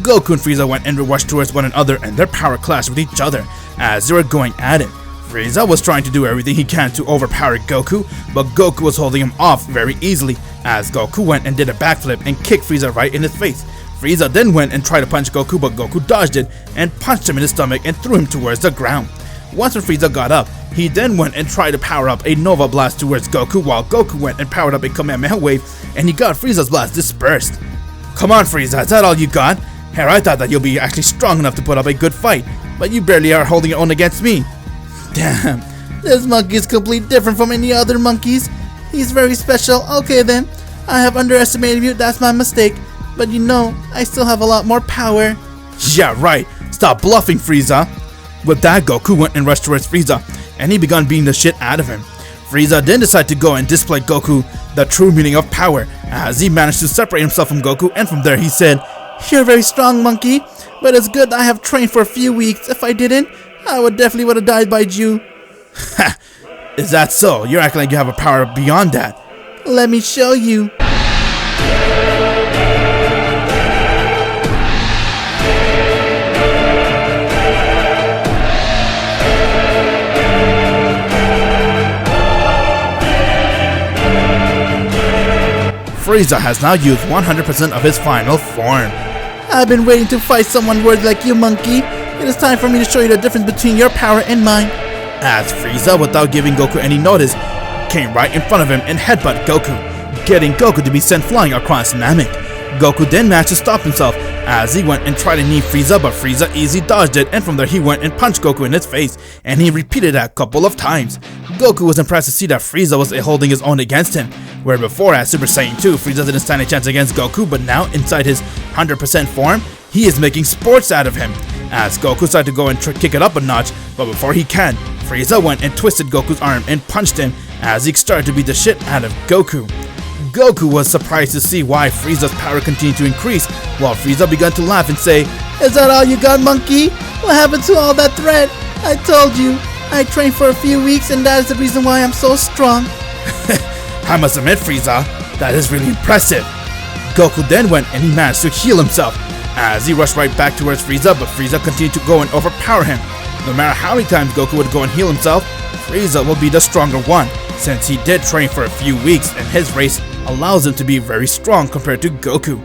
Speaker 2: Goku and Frieza went and rushed towards one another, and their power clashed with each other as they were going at it. Frieza was trying to do everything he can to overpower Goku, but Goku was holding him off very easily, as Goku went and did a backflip and kicked Frieza right in his face. Frieza then went and tried to punch Goku, but Goku dodged it and punched him in the stomach and threw him towards the ground. Once when Frieza got up, he then went and tried to power up a Nova Blast towards Goku, while Goku went and powered up a Kamehameha Wave, and he got Frieza's blast dispersed. Come on, Frieza, is that all you got? Here, I thought that you'll be actually strong enough to put up a good fight, but you barely are holding your own against me.
Speaker 5: Damn, this monkey is completely different from any other monkeys. He's very special. Okay then, I have underestimated you, that's my mistake. But you know, I still have a lot more power.
Speaker 2: Yeah, right. Stop bluffing, Frieza. With that, Goku went and rushed towards Frieza, and he began beating the shit out of him. Frieza then decided to go and display Goku the true meaning of power, as he managed to separate himself from Goku, and from there he said,
Speaker 5: You're very strong, monkey, but it's good I have trained for a few weeks. If I didn't, I would have died by you.
Speaker 2: Ha! Is that so? You're acting like you have a power beyond that.
Speaker 5: Let me show you.
Speaker 2: Frieza has now used 100% of his final form.
Speaker 5: I've been waiting to fight someone worthy like you, monkey. It is time for me to show you the difference between your power and mine.
Speaker 2: As Frieza, without giving Goku any notice, came right in front of him and headbutted Goku.
Speaker 1: getting Goku to be sent flying across Namek. Goku then managed to stop himself as he went and tried to knee Frieza, but Frieza easily dodged it, and from there he went and punched Goku in his face, and he repeated that a couple of times. Goku was impressed to see that Frieza was holding his own against him, where before as Super Saiyan 2, Frieza didn't stand a chance against Goku, but now inside his 100% form, he is making sports out of him. As Goku started to go and kick it up a notch, but before he can, Frieza went and twisted Goku's arm and punched him as he started to beat the shit out of Goku. Goku was surprised to see why Frieza's power continued to increase, while Frieza began to laugh and say,
Speaker 5: Is that all you got, monkey? What happened to all that threat? I told you, I trained for a few weeks and that is the reason why I'm so strong.
Speaker 1: I must admit, Frieza, that is really impressive. Goku then went and he managed to heal himself, as he rushed right back towards Frieza, but Frieza continued to go and overpower him. No matter how many times Goku would go and heal himself, Frieza will be the stronger one, since he did train for a few weeks and his race allows him to be very strong compared to Goku.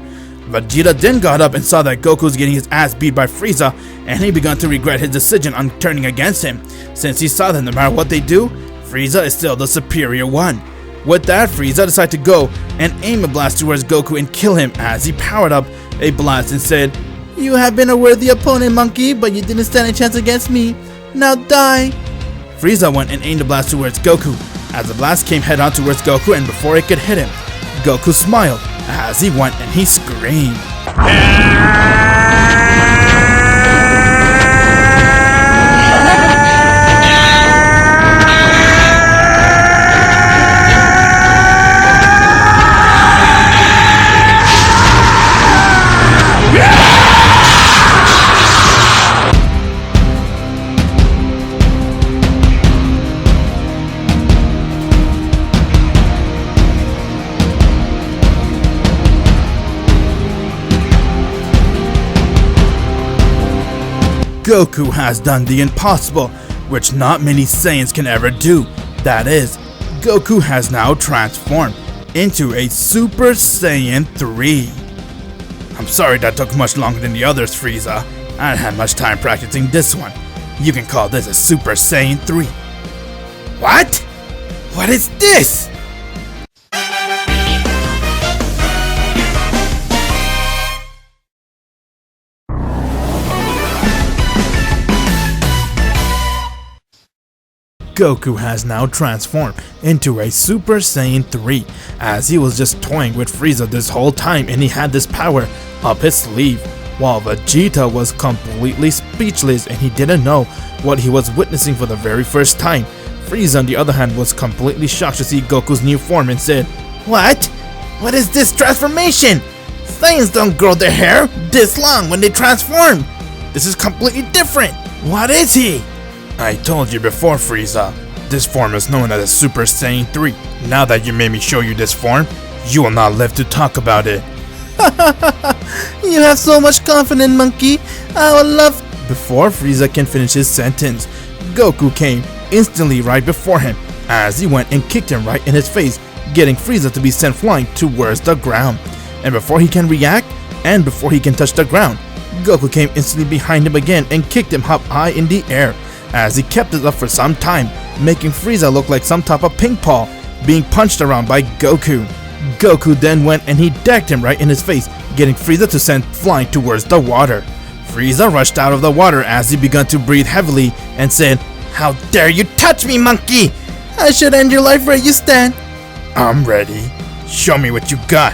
Speaker 1: Vegeta then got up and saw that Goku was getting his ass beat by Frieza, and he began to regret his decision on turning against him, since he saw that no matter what they do, Frieza is still the superior one. With that, Frieza decided to go and aim a blast towards Goku and kill him as he powered up a blast and said,
Speaker 5: You have been a worthy opponent, monkey, but you didn't stand a chance against me. Now die.
Speaker 1: Frieza went and aimed a blast towards Goku, as the blast came head on towards Goku, and before it could hit him, Goku smiled as he went and he screamed. Goku has done the impossible, which not many Saiyans can ever do. That is, Goku has now transformed into a Super Saiyan 3. I'm sorry that took much longer than the others, Frieza. I hadn't had much time practicing this one. You can call this a Super Saiyan 3. What? What is this? Goku has now transformed into a Super Saiyan 3, as he was just toying with Frieza this whole time and he had this power up his sleeve, while Vegeta was completely speechless and he didn't know what he was witnessing for the very first time. Frieza, on the other hand, was completely shocked to see Goku's new form and said, What? What is this transformation? Saiyans don't grow their hair this long when they transform. This is completely different. What is he? I told you before, Frieza. This form is known as a Super Saiyan 3. Now that you made me show you this form, you will not live to talk about it.
Speaker 5: You have so much confidence, monkey. I would love...
Speaker 1: Before Frieza can finish his sentence, Goku came instantly right before him as he went and kicked him right in his face, getting Frieza to be sent flying towards the ground. And before he can react, and before he can touch the ground, Goku came instantly behind him again and kicked him up high in the air, as he kept it up for some time, making Frieza look like some type of ping pong being punched around by Goku. Goku then went and he decked him right in his face, getting Frieza to send flying towards the water. Frieza rushed out of the water as he began to breathe heavily and said, How dare you touch me, monkey!
Speaker 5: I should end your life where you stand.
Speaker 1: I'm ready. Show me what you got.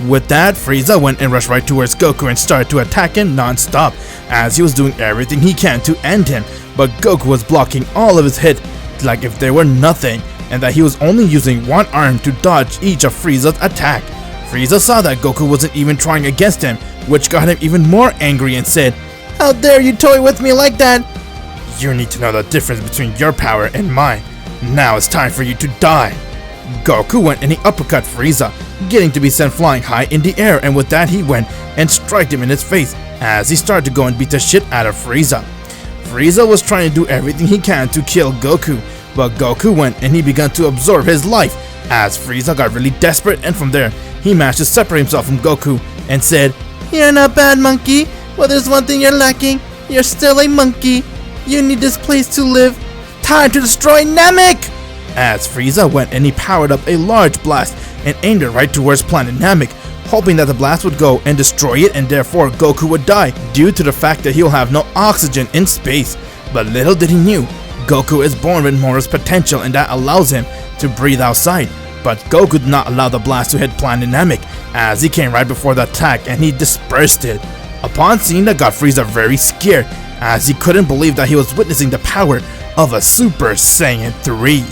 Speaker 1: With that, Frieza went and rushed right towards Goku and started to attack him non-stop, as he was doing everything he can to end him, but Goku was blocking all of his hits like if they were nothing, and that he was only using one arm to dodge each of Frieza's attack. Frieza saw that Goku wasn't even trying against him, which got him even more angry and said,
Speaker 5: How dare you toy with me like that?
Speaker 1: You need to know the difference between your power and mine. Now it's time for you to die. Goku went and he uppercut Frieza, getting to be sent flying high in the air, and with that he went and struck him in his face as he started to go and beat the shit out of Frieza. Frieza was trying to do everything he can to kill Goku, but Goku went and he began to absorb his life as Frieza got really desperate, and from there he managed to separate himself from Goku and said,
Speaker 5: You're not bad, monkey, but there's one thing you're lacking. You're still a monkey. You need this place to live. Time to destroy Namek!
Speaker 2: as Frieza went and he powered up a large blast and aimed it right towards Planet Namek, hoping that the blast would go and destroy it and therefore Goku would die due to the fact that he'll have no oxygen in space. But little did he knew, Goku is born with Moro's potential and that allows him to breathe outside. But Goku did not allow the blast to hit Planet Namek, as he came right before the attack and he dispersed it. Upon seeing that, got Frieza very scared, as he couldn't believe that he was witnessing the power of a Super Saiyan 3.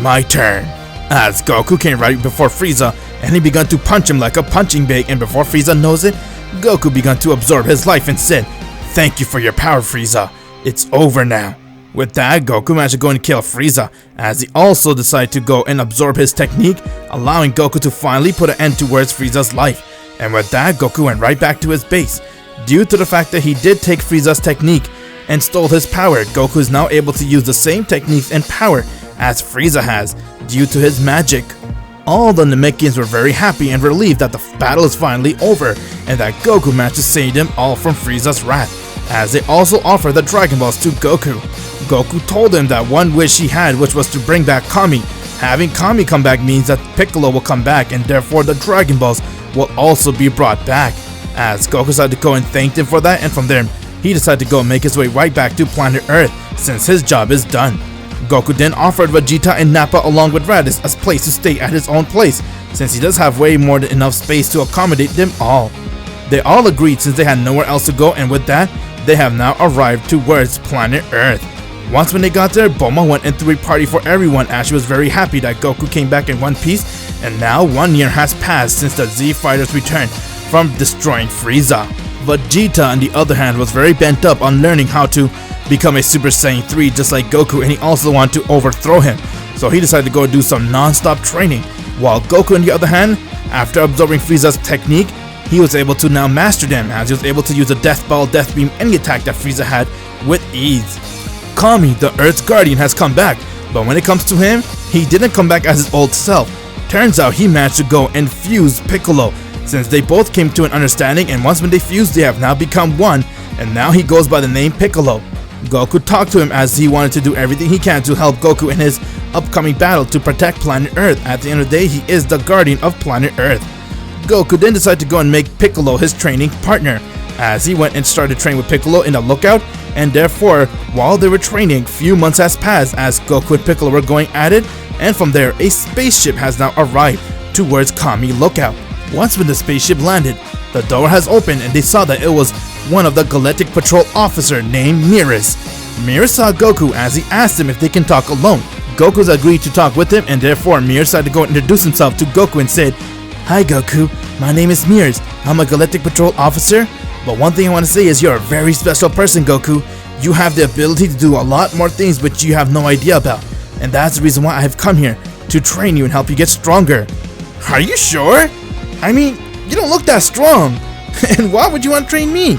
Speaker 2: My turn. As Goku came right before Frieza and he began to punch him like a punching bag, and before Frieza knows it, Goku began to absorb his life and said, "Thank you for your power, Frieza. It's over now." With that, Goku managed to go and kill Frieza, as he also decided to go and absorb his technique, allowing Goku to finally put an end towards Frieza's life. And with that, Goku went right back to his base. Due to the fact that he did take Frieza's technique and stole his power, Goku is now able to use the same techniques and power as Frieza has, due to his magic. All the Namekians were very happy and relieved that the battle is finally over, and that Goku managed to save them all from Frieza's wrath, as they also offered the Dragon Balls to Goku. Goku told him that one wish he had, which was to bring back Kami. Having Kami come back means that Piccolo will come back, and therefore the Dragon Balls will also be brought back. As Goku decided to go and thanked him for that, and from there he decided to go and make his way right back to planet Earth, since his job is done. Goku then offered Vegeta and Nappa along with Raditz a place to stay at his own place, since he does have way more than enough space to accommodate them all. They all agreed since they had nowhere else to go, and with that, they have now arrived towards planet Earth. Once when they got there, Bulma went and threw a party for everyone, as she was very happy that Goku came back in one piece, and now 1 year has passed since the Z Fighters returned from destroying Frieza. Vegeta, on the other hand, was very bent up on learning how to become a Super Saiyan 3 just like Goku, and he also wanted to overthrow him, so he decided to go do some non-stop training. While Goku, on the other hand, after absorbing Frieza's technique, he was able to now master them, as he was able to use a Death Ball, Death Beam, any attack that Frieza had with ease. Kami, the Earth's Guardian, has come back, but when it comes to him, he didn't come back as his old self. Turns out he managed to go and fuse Piccolo, since they both came to an understanding, and once when they fused, they have now become one, and now he goes by the name Piccolo. Goku talked to him as he wanted to do everything he can to help Goku in his upcoming battle to protect planet Earth. At the end of the day, he is the guardian of planet Earth. Goku then decided to go and make Piccolo his training partner, as he went and started training with Piccolo in the lookout, and therefore, while they were training, few months has passed as Goku and Piccolo were going at it, and from there, a spaceship has now arrived towards Kami Lookout. Once when the spaceship landed, the door has opened and they saw that it was one of the Galactic Patrol officer named Miras. Miras saw Goku as he asked him if they can talk alone. Goku's agreed to talk with him, and therefore Miras decided to go and introduce himself to Goku and said, "Hi Goku, my name is Miras. I'm a Galactic Patrol officer, but one thing I want to say is you're a very special person, Goku. You have the ability to do a lot more things which you have no idea about, and that's the reason why I have come here, to train you and help you get stronger." "Are you sure? I mean, you don't look that strong. And why would you want to train me?"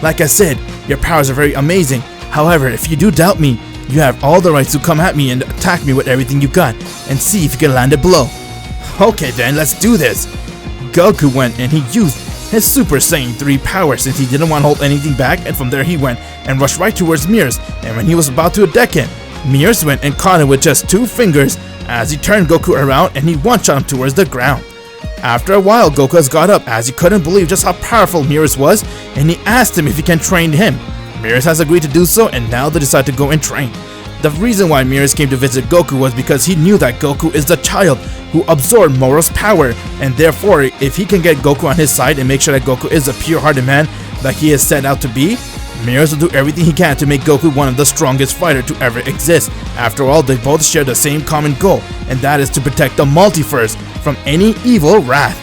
Speaker 2: "Like I said, your powers are very amazing. However, if you do doubt me, you have all the rights to come at me and attack me with everything you got, and see if you can land a blow." "Okay then, let's do this." Goku went and he used his Super Saiyan 3 power, since he didn't want to hold anything back, and from there he went and rushed right towards Miras, and when he was about to attack him, Miras went and caught him with just 2 fingers as he turned Goku around and he one-shot him towards the ground. After a while, Goku has got up as he couldn't believe just how powerful Miras was, and he asked him if he can train him. Miras has agreed to do so, and now they decide to go and train. The reason why Miras came to visit Goku was because he knew that Goku is the child who absorbed Moro's power, and therefore if he can get Goku on his side and make sure that Goku is a pure-hearted man that he is set out to be, Miras will do everything he can to make Goku one of the strongest fighters to ever exist. After all, they both share the same common goal, and that is to protect the multiverse from any evil wrath.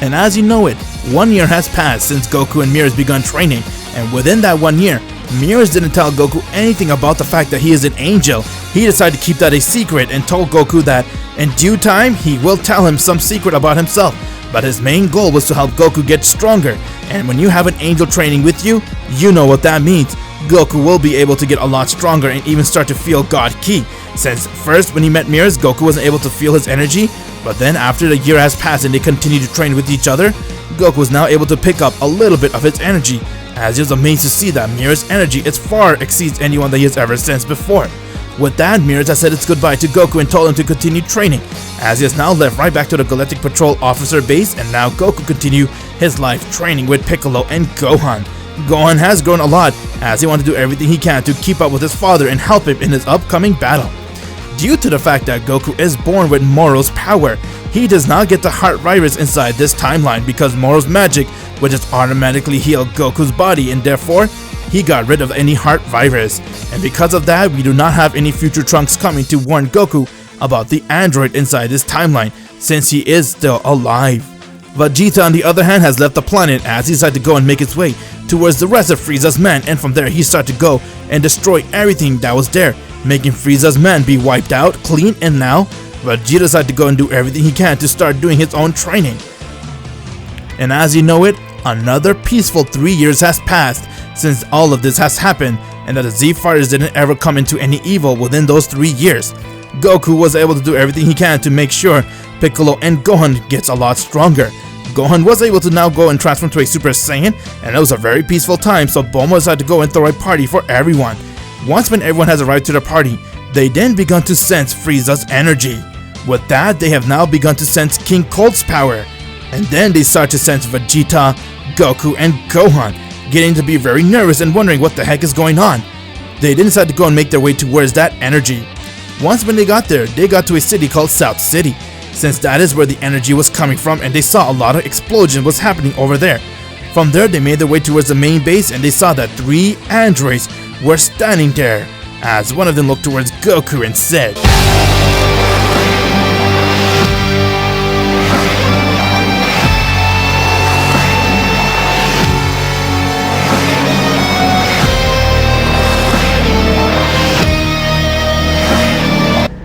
Speaker 2: And as you know it, 1 year has passed since Goku and Miras begun training, and within that 1 year, Miras didn't tell Goku anything about the fact that he is an angel. He decided to keep that a secret and told Goku that in due time he will tell him some secret about himself. But his main goal was to help Goku get stronger, and when you have an angel training with you, you know what that means. Goku will be able to get a lot stronger and even start to feel God Ki. Since first when he met Miras, Goku wasn't able to feel his energy, but then after the year has passed and they continued to train with each other, Goku was now able to pick up a little bit of his energy, as he was amazed to see that Miras' energy far exceeds anyone that he has ever sensed before. With that, Mirrors has said its goodbye to Goku and told him to continue training, as he has now left right back to the Galactic Patrol Officer base, and now Goku continue his life training with Piccolo and Gohan. Gohan has grown a lot, as he wants to do everything he can to keep up with his father and help him in his upcoming battle. Due to the fact that Goku is born with Moro's power, he does not get the heart virus inside this timeline because Moro's magic would just automatically heal Goku's body, and therefore he got rid of any heart virus. And because of that, we do not have any future Trunks coming to warn Goku about the android inside this timeline, since he is still alive. Vegeta, on the other hand, has left the planet as he decided to go and make his way towards the rest of Frieza's men, and from there he started to go and destroy everything that was there, making Frieza's men be wiped out, clean, and now Vegeta decided to go and do everything he can to start doing his own training. And as you know it, another peaceful 3 years has passed since all of this has happened, and that the Z Fighters didn't ever come into any evil within those 3 years. Goku was able to do everything he can to make sure Piccolo and Gohan gets a lot stronger. Gohan was able to now go and transform to a Super Saiyan, and it was a very peaceful time, so Bulma decided to go and throw a party for everyone. Once when everyone has arrived to the party, they then begun to sense Frieza's energy. With that, they have now begun to sense King Cold's power, and then they start to sense Vegeta, Goku, and Gohan, getting to be very nervous and wondering what the heck is going on. They then decided to go and make their way towards that energy. Once when they got there, they got to a city called South City, since that is where the energy was coming from, and they saw a lot of explosion was happening over there. From there, they made their way towards the main base, and they saw that 3 androids were standing there, as one of them looked towards Goku and said,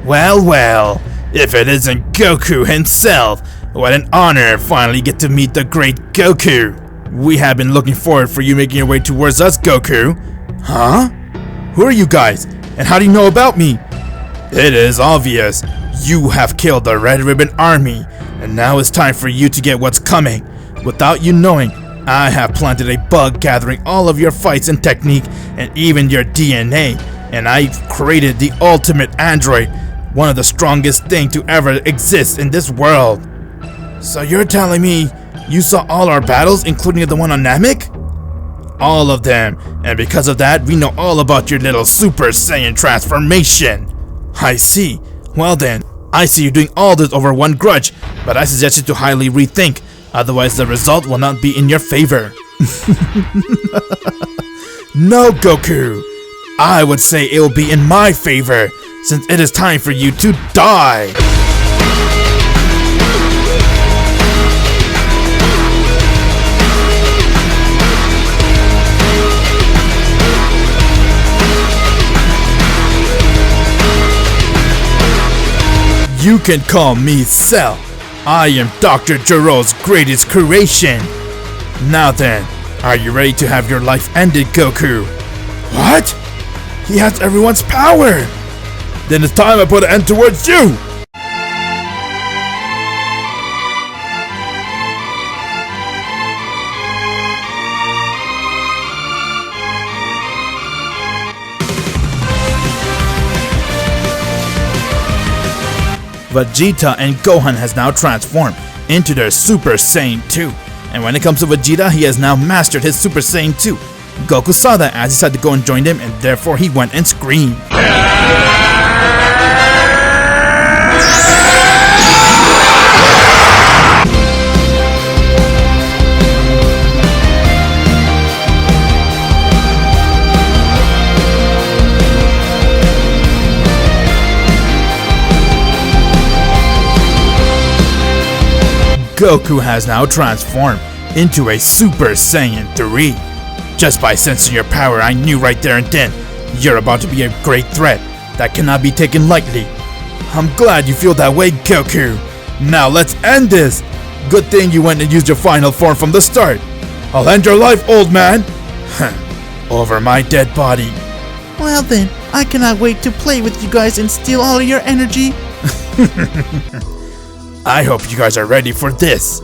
Speaker 2: "Well, well, if it isn't Goku himself, what an honor finally get to meet the great Goku. We have been looking forward for you making your way towards us, Goku." "Huh? Who are you guys, and how do you know about me?" "It is obvious. You have killed the Red Ribbon Army, and now it's time for you to get what's coming. Without you knowing, I have planted a bug gathering all of your fights and technique, and even your DNA, and I've created the ultimate android, one of the strongest things to ever exist in this world." "So you're telling me you saw all our battles, including the one on Namek?" "All of them, and because of that, we know all about your little Super Saiyan transformation." "I see. Well then, I see you doing all this over one grudge, but I suggest you to highly rethink, otherwise the result will not be in your favor." "No, Goku. I would say it will be in my favor, since it is time for you to die." "You can call me Cell. I am Dr. Gero's greatest creation. Now then, are you ready to have your life ended, Goku?" "What? He has everyone's power!" "Then it's time I put an end towards you!" Vegeta and Gohan has now transformed into their Super Saiyan 2. And when it comes to Vegeta, he has now mastered his Super Saiyan 2. Goku saw that as he decided to go and join them, and therefore he went and screamed. Goku has now transformed into a Super Saiyan 3. Just by sensing your power, I knew right there and then, you're about to be a great threat that cannot be taken lightly. I'm glad you feel that way, Goku. Now let's end this. Good thing you went and used your final form from the start. I'll end your life, old man. Over my dead body.
Speaker 5: Well then, I cannot wait to play with you guys and steal all of your energy.
Speaker 2: I hope you guys are ready for this.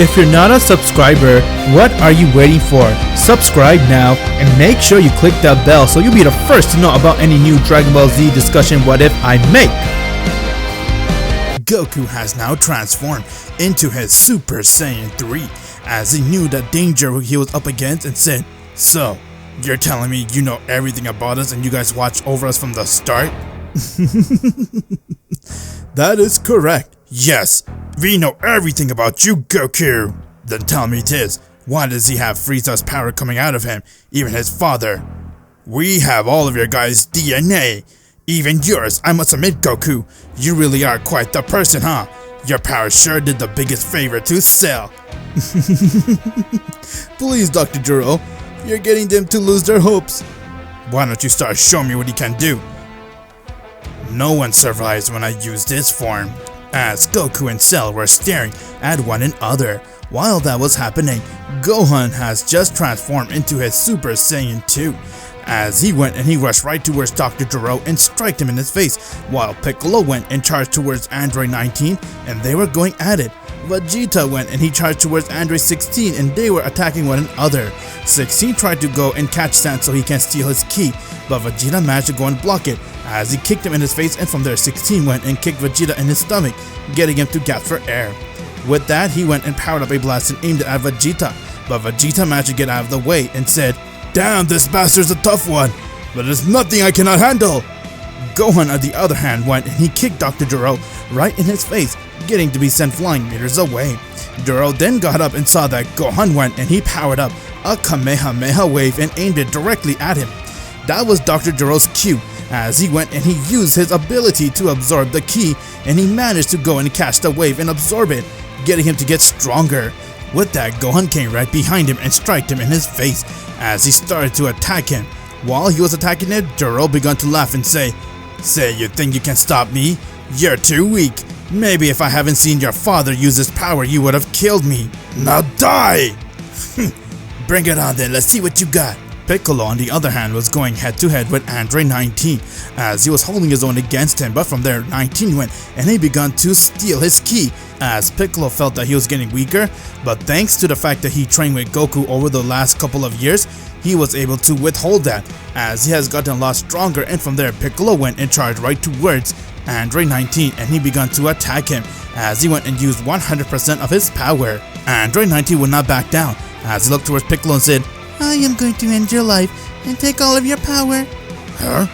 Speaker 1: If you're not a subscriber, what are you waiting for? Subscribe now and make sure you click that bell so you'll be the first to know about any new Dragon Ball Z discussion what if I make.
Speaker 3: Goku has now transformed into his Super Saiyan 3 as he knew the danger he was up against and said, "So, you're telling me you know everything about us and you guys watched over us from the start?" That is correct. Yes, we know everything about you, Goku. Then tell me this, why does he have Frieza's power coming out of him, even his father? We have all of your guys' DNA. Even yours, I must admit, Goku, you really are quite the person, huh? Your power sure did the biggest favor to Cell. Please, Dr. Gero, you're getting them to lose their hopes. Why don't you start showing me what he can do? No one survives when I use this form. As Goku and Cell were staring at one another. While that was happening, Gohan has just transformed into his Super Saiyan 2. As he went and he rushed right towards Dr. Gero and struck him in his face, while Piccolo went and charged towards Android 19 and they were going at it. Vegeta went and he charged towards Android 16 and they were attacking one another. 16 tried to go and catch Sand so he can steal his ki, but Vegeta managed to go and block it as he kicked him in his face, and from there 16 went and kicked Vegeta in his stomach, getting him to gasp for air. With that, he went and powered up a blast and aimed it at Vegeta, but Vegeta managed to get out of the way and said, "Damn, this bastard's a tough one, but there's nothing I cannot handle." Gohan, on the other hand, went and he kicked Dr. Gero right in his face, getting to be sent flying meters away. Gero then got up and saw that Gohan went and he powered up a Kamehameha wave and aimed it directly at him. That was Dr. Gero's cue, as he went and he used his ability to absorb the ki, and he managed to go and catch the wave and absorb it, getting him to get stronger. With that, Gohan came right behind him and struck him in his face as he started to attack him. While he was attacking it, Gero began to laugh and say, "You think you can stop me? You're too weak. Maybe if I haven't seen your father use his power, you would have killed me. Now die!" "Bring it on then, let's see what you got." Piccolo, on the other hand, was going head to head with Android 19 as he was holding his own against him, but from there 19 went and he began to steal his ki as Piccolo felt that he was getting weaker, but thanks to the fact that he trained with Goku over the last couple of years, he was able to withhold that as he has gotten a lot stronger, and from there Piccolo went and charged right towards Android 19 and he began to attack him as he went and used 100% of his power. Android 19 would not back down as he looked towards Piccolo and said,
Speaker 5: I am going to end your life and take all of your power.
Speaker 3: "Huh?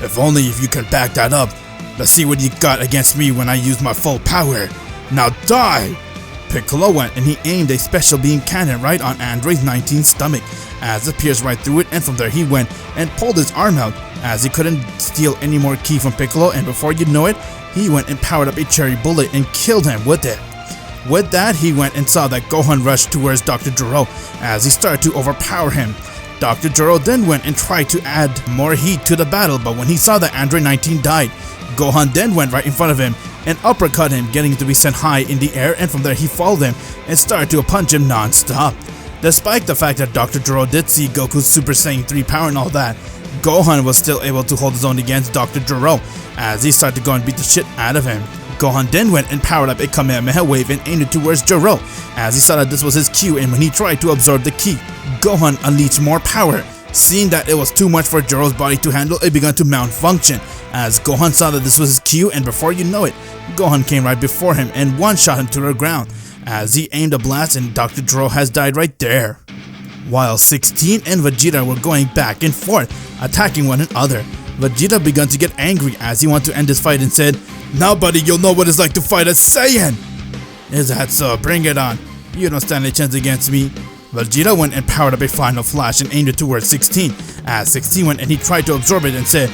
Speaker 3: If only if you can back that up. Let's see what you got against me when I use my full power. Now die!" Piccolo went and he aimed a special beam cannon right on Android 19's stomach as it pierced right through it, and from there he went and pulled his arm out as he couldn't steal any more ki from Piccolo, and before you know it, he went and powered up a cherry bullet and killed him with it. With that, he went and saw that Gohan rushed towards Dr. Gero as he started to overpower him. Dr. Gero then went and tried to add more heat to the battle, but when he saw that Android 19 died, Gohan then went right in front of him and uppercut him, getting him to be sent high in the air, and from there he followed him and started to punch him non-stop. Despite the fact that Dr. Gero did see Goku's Super Saiyan 3 power and all that, Gohan was still able to hold his own against Dr. Gero as he started to go and beat the shit out of him. Gohan then went and powered up a Kamehameha wave and aimed it towards Gero as he saw that this was his cue, and when he tried to absorb the ki, Gohan unleashed more power. Seeing that it was too much for Gero's body to handle, it began to malfunction as Gohan saw that this was his cue, and before you know it, Gohan came right before him and one-shot him to the ground as he aimed a blast, and Dr. Gero has died right there. While 16 and Vegeta were going back and forth, attacking one another, Vegeta began to get angry as he wanted to end this fight and said, "Now buddy, you'll know what it's like to fight a Saiyan!" "Is that so? Bring it on. You don't stand a chance against me." Vegeta went and powered up a final flash and aimed it towards 16 as 16 went and he tried to absorb it and said,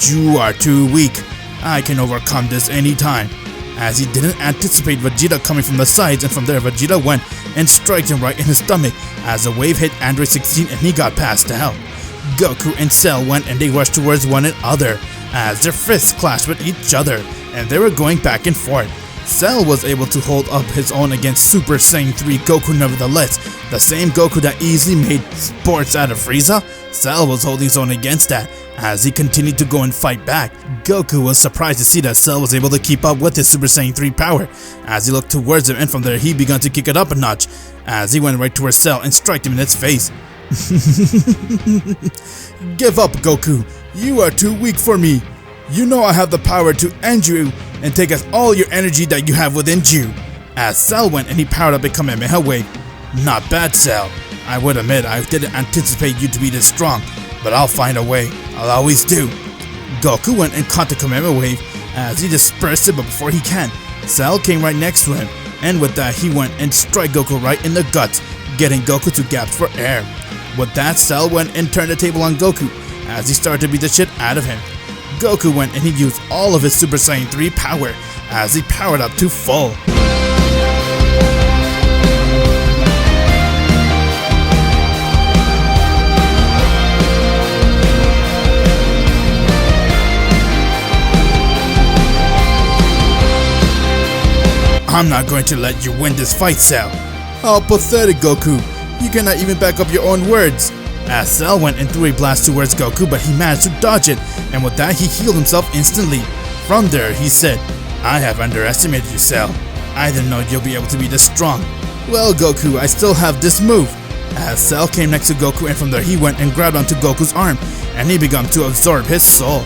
Speaker 3: "You are too weak. I can overcome this anytime." As he didn't anticipate Vegeta coming from the sides, and from there Vegeta went and struck him right in his stomach as a wave hit Android 16 and he got passed out. Goku and Cell went and they rushed towards one another as their fists clashed with each other and they were going back and forth. Cell was able to hold up his own against Super Saiyan 3 Goku nevertheless. The same Goku that easily made sports out of Frieza, Cell was holding his own against that
Speaker 2: As he continued to go and fight back, Goku was surprised to see that Cell was able to keep up with his Super Saiyan 3 power. As he looked towards him, and from there he began to kick it up a notch, as he went right towards Cell and struck him in its face. Give up, Goku. You are too weak for me. You know I have the power to end you and take us all your energy that you have within you. As Cell went and he powered up a Kamehameha wave. Not bad, Cell. I would admit I didn't anticipate you to be this strong, but I'll find a way. I'll always do. Goku went and caught the Kamehameha wave as he dispersed it, but before he can, Cell came right next to him, and with that he went and struck Goku right in the guts, getting Goku to gasp for air. With that, Cell went and turned the table on Goku as he started to beat the shit out of him. Goku went and he used all of his Super Saiyan 3 power as he powered up to full. I'm not going to let you win this fight, Cell. How pathetic, Goku. You cannot even back up your own words. As Cell went and threw a blast towards Goku, but he managed to dodge it, and with that he healed himself instantly. From there he said, I have underestimated you, Cell. I didn't know you'll be able to be this strong. Well, Goku, I still have this move. As Cell came next to Goku, and from there he went and grabbed onto Goku's arm, and he began to absorb his soul.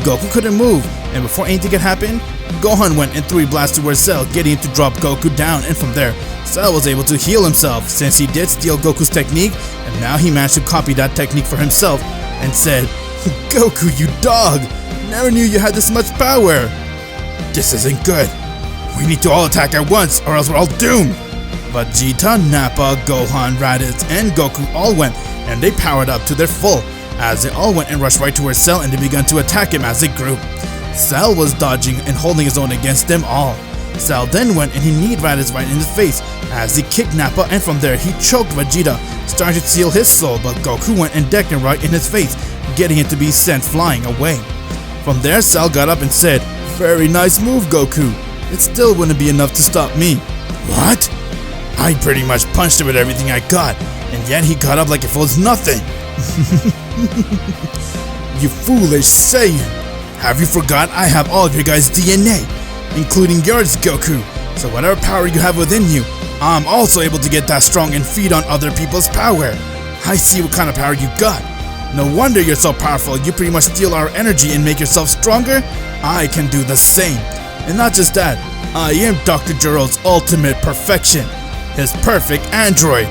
Speaker 2: Goku couldn't move, and before anything could happen, Gohan went and threw a blast towards Cell, getting him to drop Goku down, and from there, Cell was able to heal himself since he did steal Goku's technique, and now he managed to copy that technique for himself, and said, Goku, you dog! Never knew you had this much power! This isn't good. We need to all attack at once, or else we're all doomed! Vegeta, Nappa, Gohan, Raditz, and Goku all went, and they powered up to their full, as they all went and rushed right towards Cell, and they began to attack him as a group. Cell was dodging and holding his own against them all. Cell then went and he kneed Raditz right in the face as he kicked Nappa, and from there he choked Vegeta, starting to steal his soul, but Goku went and decked him right in his face, getting him to be sent flying away. From there, Cell got up and said, Very nice move, Goku. It still wouldn't be enough to stop me. What? I pretty much punched him with everything I got, and yet he got up like if it was nothing. You foolish Saiyan. Have you forgot I have all of your guys' DNA, including yours, Goku? So whatever power you have within you, I'm also able to get that strong and feed on other people's power. I see what kind of power you got. No wonder you're so powerful, you pretty much steal our energy and make yourself stronger? I can do the same. And not just that, I am Dr. Gero's ultimate perfection, his perfect android.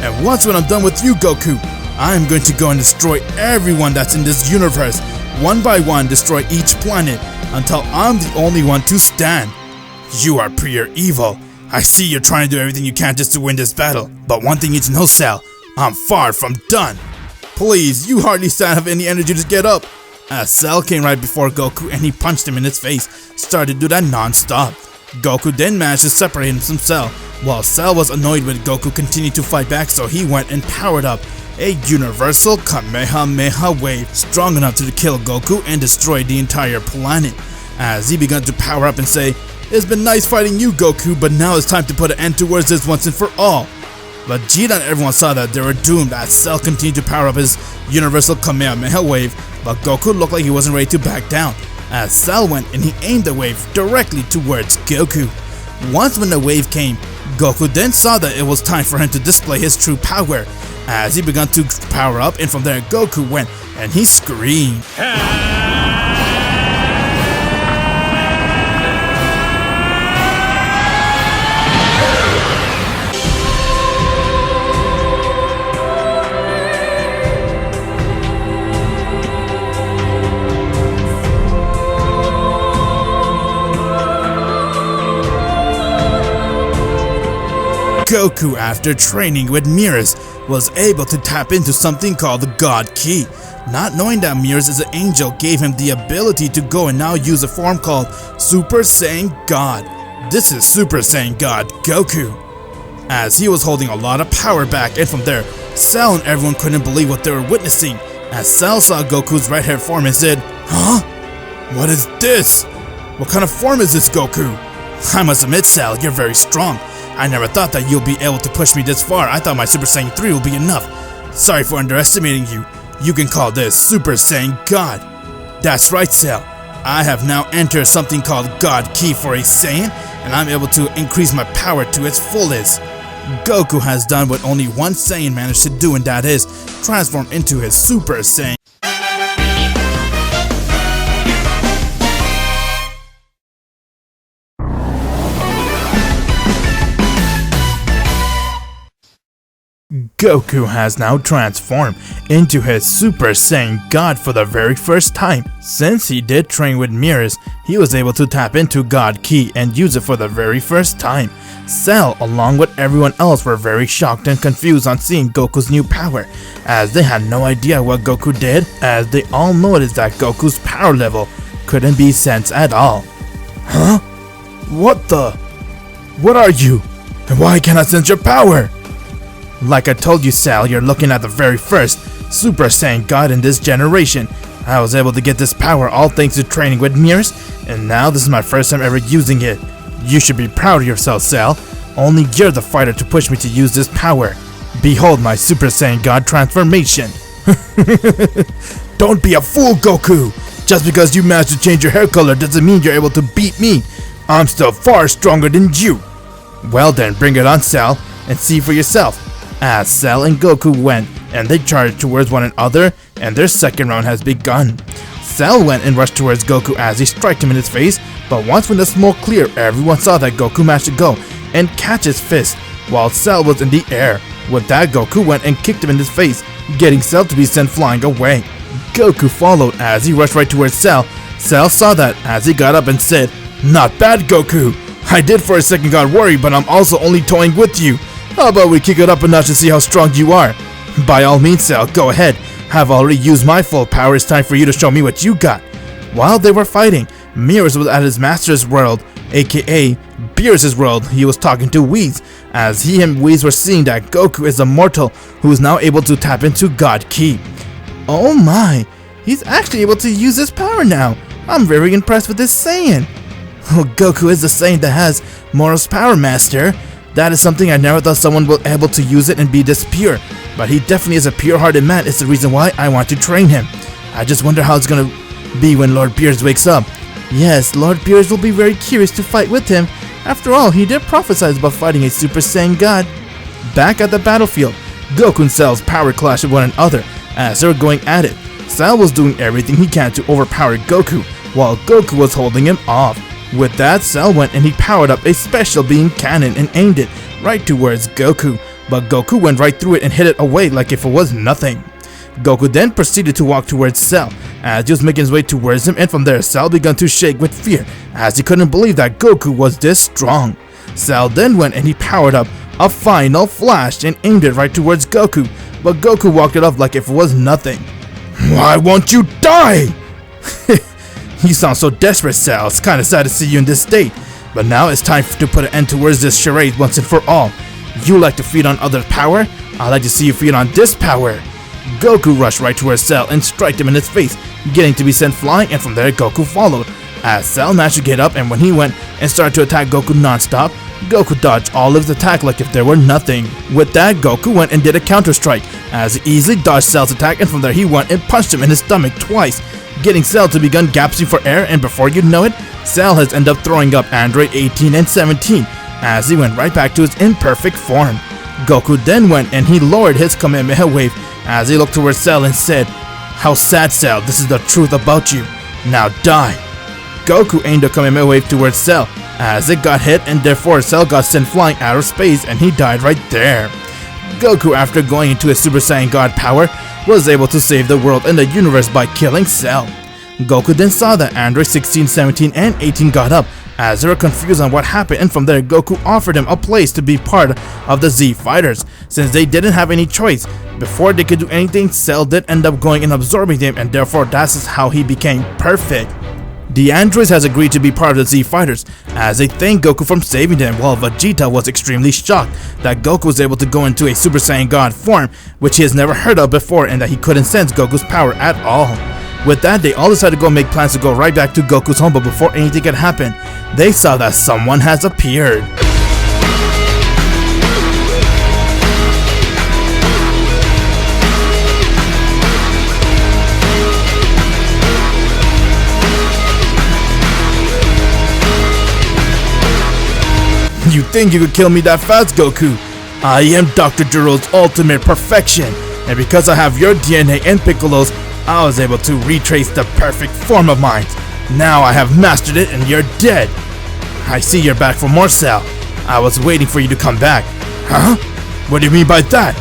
Speaker 2: And once when I'm done with you, Goku, I'm going to go and destroy everyone that's in this universe. One by one, destroy each planet until I'm the only one to stand. You are pure evil. I see you're trying to do everything you can just to win this battle. But one thing you need to know, Cell, I'm far from done. Please, you hardly have any energy to get up. As Cell came right before Goku and he punched him in his face, started to do that non-stop. Goku then managed to separate him from Cell, while Cell was annoyed with Goku continued to fight back, so he went and powered up a universal Kamehameha wave strong enough to kill Goku and destroy the entire planet. As he began to power up and say, It's been nice fighting you, Goku, but now it's time to put an end towards this once and for all. Vegeta and everyone saw that they were doomed as Cell continued to power up his universal Kamehameha wave, but Goku looked like he wasn't ready to back down, as Cell went and he aimed the wave directly towards Goku. Once when the wave came, Goku then saw that it was time for him to display his true power, as he began to power up, and from there Goku went and he screamed. Goku, after training with mirrors, was able to tap into something called the God Key. Not knowing that Mirrors is an angel gave him the ability to go and now use a form called Super Saiyan God. This is Super Saiyan God Goku. As he was holding a lot of power back, and from there, Cell and everyone couldn't believe what they were witnessing, as Cell saw Goku's red-haired form and said, Huh? What is this? What kind of form is this, Goku? I must admit, Cell, you're very strong. I never thought that you'll be able to push me this far. I thought my Super Saiyan 3 will be enough. Sorry for underestimating you.
Speaker 3: You can call this Super Saiyan God. That's right, Cell. I have now entered something called God Ki for a Saiyan, and I'm able to increase my power to its fullest. Goku has done what only one Saiyan managed to do, and that is transform into his Super Saiyan.
Speaker 2: Goku has now transformed into his Super Saiyan God for the very first time. Since he did train with mirrors, he was able to tap into God Ki and use it for the very first time. Cell, along with everyone else, were very shocked and confused on seeing Goku's new power, as they had no idea what Goku did, as they all noticed that Goku's power level couldn't be sensed at all.
Speaker 3: Huh? What the? What are you? And why can't I sense your power?
Speaker 2: Like I told you, Sal, you're looking at the very first Super Saiyan God in this generation. I was able to get this power all thanks to training with mirrors, and now this is my first time ever using it. You should be proud of yourself, Sal. Only you're the fighter to push me to use this power. Behold my Super Saiyan God transformation.
Speaker 3: Don't be a fool, Goku! Just because you managed to change your hair color doesn't mean you're able to beat me. I'm still far stronger than you.
Speaker 2: Well then, bring it on, Sal, and see for yourself. As Cell and Goku went, and they charged towards one another, and their second round has begun. Cell went and rushed towards Goku as he struck him in his face, but once when the smoke cleared, everyone saw that Goku managed to go and catch his fist, while Cell was in the air. With that, Goku went and kicked him in his face, getting Cell to be sent flying away. Goku followed as he rushed right towards Cell. Cell saw that as he got up and said,
Speaker 3: "Not bad, Goku. I did for a second got worried, but I'm also only toying with you. How about we kick it up a notch to see how strong you are?"
Speaker 2: "By all means, Cell, go ahead. I've already used my full power. It's time for you to show me what you got." While they were fighting, Mirrors was at his master's world, aka Beerus' world. He was talking to Whis, as he and Whis were seeing that Goku is a mortal who is now able to tap into God Ki. Oh my, he's actually able to use his power now. I'm very impressed with this Saiyan. Oh, Goku is the Saiyan that has Moro's power, Master. That is something I never thought someone was able to use it and be this pure. But he definitely is a pure-hearted man. It's the reason why I want to train him. I just wonder how it's gonna be when Lord Beerus wakes up. Yes, Lord Beerus will be very curious to fight with him. After all, he did prophesy about fighting a Super Saiyan God. Back at the battlefield, Goku and Cell's power clashed with one another as they were going at it. Cell was doing everything he can to overpower Goku, while Goku was holding him off. With that, Cell went and he powered up a special beam cannon and aimed it right towards Goku, but Goku went right through it and hit it away like if it was nothing. Goku then proceeded to walk towards Cell as he was making his way towards him, and from there Cell began to shake with fear as he couldn't believe that Goku was this strong. Cell then went and he powered up a final flash and aimed it right towards Goku, but Goku walked it off like if it was nothing.
Speaker 3: "Why won't you die?"
Speaker 2: You sound so desperate, Cell. It's kinda sad to see you in this state. But now it's time to put an end towards this charade once and for all. You like to feed on other power? I'd like to see you feed on this power. Goku rushed right towards Cell and struck him in his face, getting to be sent flying, and from there Goku followed. As Cell managed to get up, and when he went and started to attack Goku non-stop, Goku dodged all of his attack like if there were nothing. With that, Goku went and did a counter-strike, as he easily dodged Cell's attack, and from there he went and punched him in his stomach twice, getting Cell to begin gasping for air, and before you know it, Cell has ended up throwing up Android 18 and 17, as he went right back to his imperfect form. Goku then went and he lowered his Kamehameha wave, as he looked towards Cell and said, "How sad, Cell, this is the truth about you. Now die." Goku aimed a Kamehameha wave towards Cell, as it got hit, and therefore Cell got sent flying out of space and he died right there. Goku, after going into his Super Saiyan God power, was able to save the world and the universe by killing Cell. Goku then saw that Android 16, 17, and 18 got up, as they were confused on what happened, and from there Goku offered him a place to be part of the Z Fighters, since they didn't have any choice. Before they could do anything, Cell did end up going and absorbing them, and therefore that's how he became perfect. The androids has agreed to be part of the Z Fighters, as they thank Goku for saving them, while Vegeta was extremely shocked that Goku was able to go into a Super Saiyan God form, which he has never heard of before, and that he couldn't sense Goku's power at all. With that, they all decided to go make plans to go right back to Goku's home, but before anything could happen, they saw that someone has appeared.
Speaker 3: you think you could kill me that fast, Goku? I am Dr. Jiro's ultimate perfection, and because I have your DNA and Piccolo's, I was able to retrace the perfect form of mine. Now I have mastered it and you're dead. I see you're back for more, Cell. I was waiting for you to come back. Huh? What do you mean by that?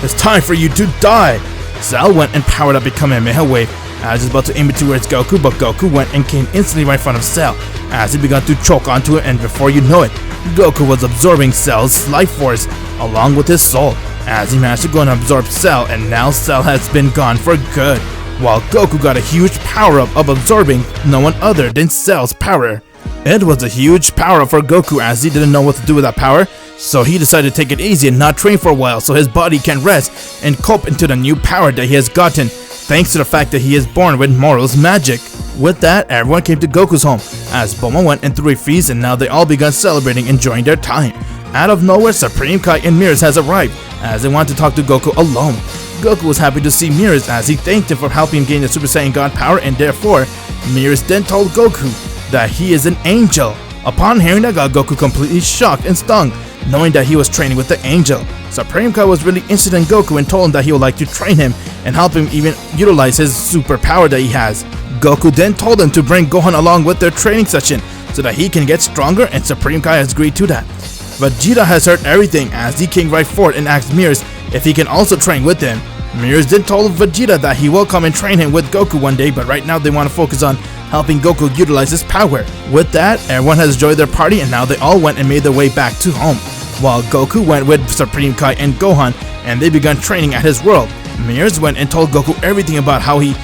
Speaker 3: It's time for you to die. Cell went and powered up a Kamehameha wave as he was about to aim it towards Goku, but Goku went and came instantly right in front of Cell as he began to choke onto it, and before you know it, Goku was absorbing Cell's life force along with his soul as he managed to go and absorb Cell, and now Cell has been gone for good, while Goku got a huge power-up of absorbing no one other than Cell's power. It was a huge power-up for Goku as he didn't know what to do with that power, so he decided to take it easy and not train for a while so his body can rest and cope into the new power that he has gotten, thanks to the fact that he is born with Moro's magic. With that, everyone came to Goku's home as Bulma went and threw a feast, and now they all began celebrating, enjoying their time. Out of nowhere, Supreme Kai and Mirrors has arrived as they want to talk to Goku alone. Goku was happy to see Mirrors as he thanked him for helping him gain the Super Saiyan God power, and therefore, Mirrors then told Goku that he is an angel. Upon hearing that, got Goku completely shocked and stung, knowing that he was training with the angel. Supreme Kai was really interested in Goku and told him that he would like to train him and help him even utilize his superpower that he has. Goku then told him to bring Gohan along with their training session so that he can get stronger, and Supreme Kai has agreed to that. Vegeta has heard everything as he came right forward and asked Mirrors if he can also train with him. Mirrors then told Vegeta that he will come and train him with Goku one day, but right now they want to focus on helping Goku utilize his power. With that, everyone has enjoyed their party, and now they all went and made their way back to home, while Goku went with Supreme Kai and Gohan, and they began training at his world. Mirrors went and told Goku everything about how he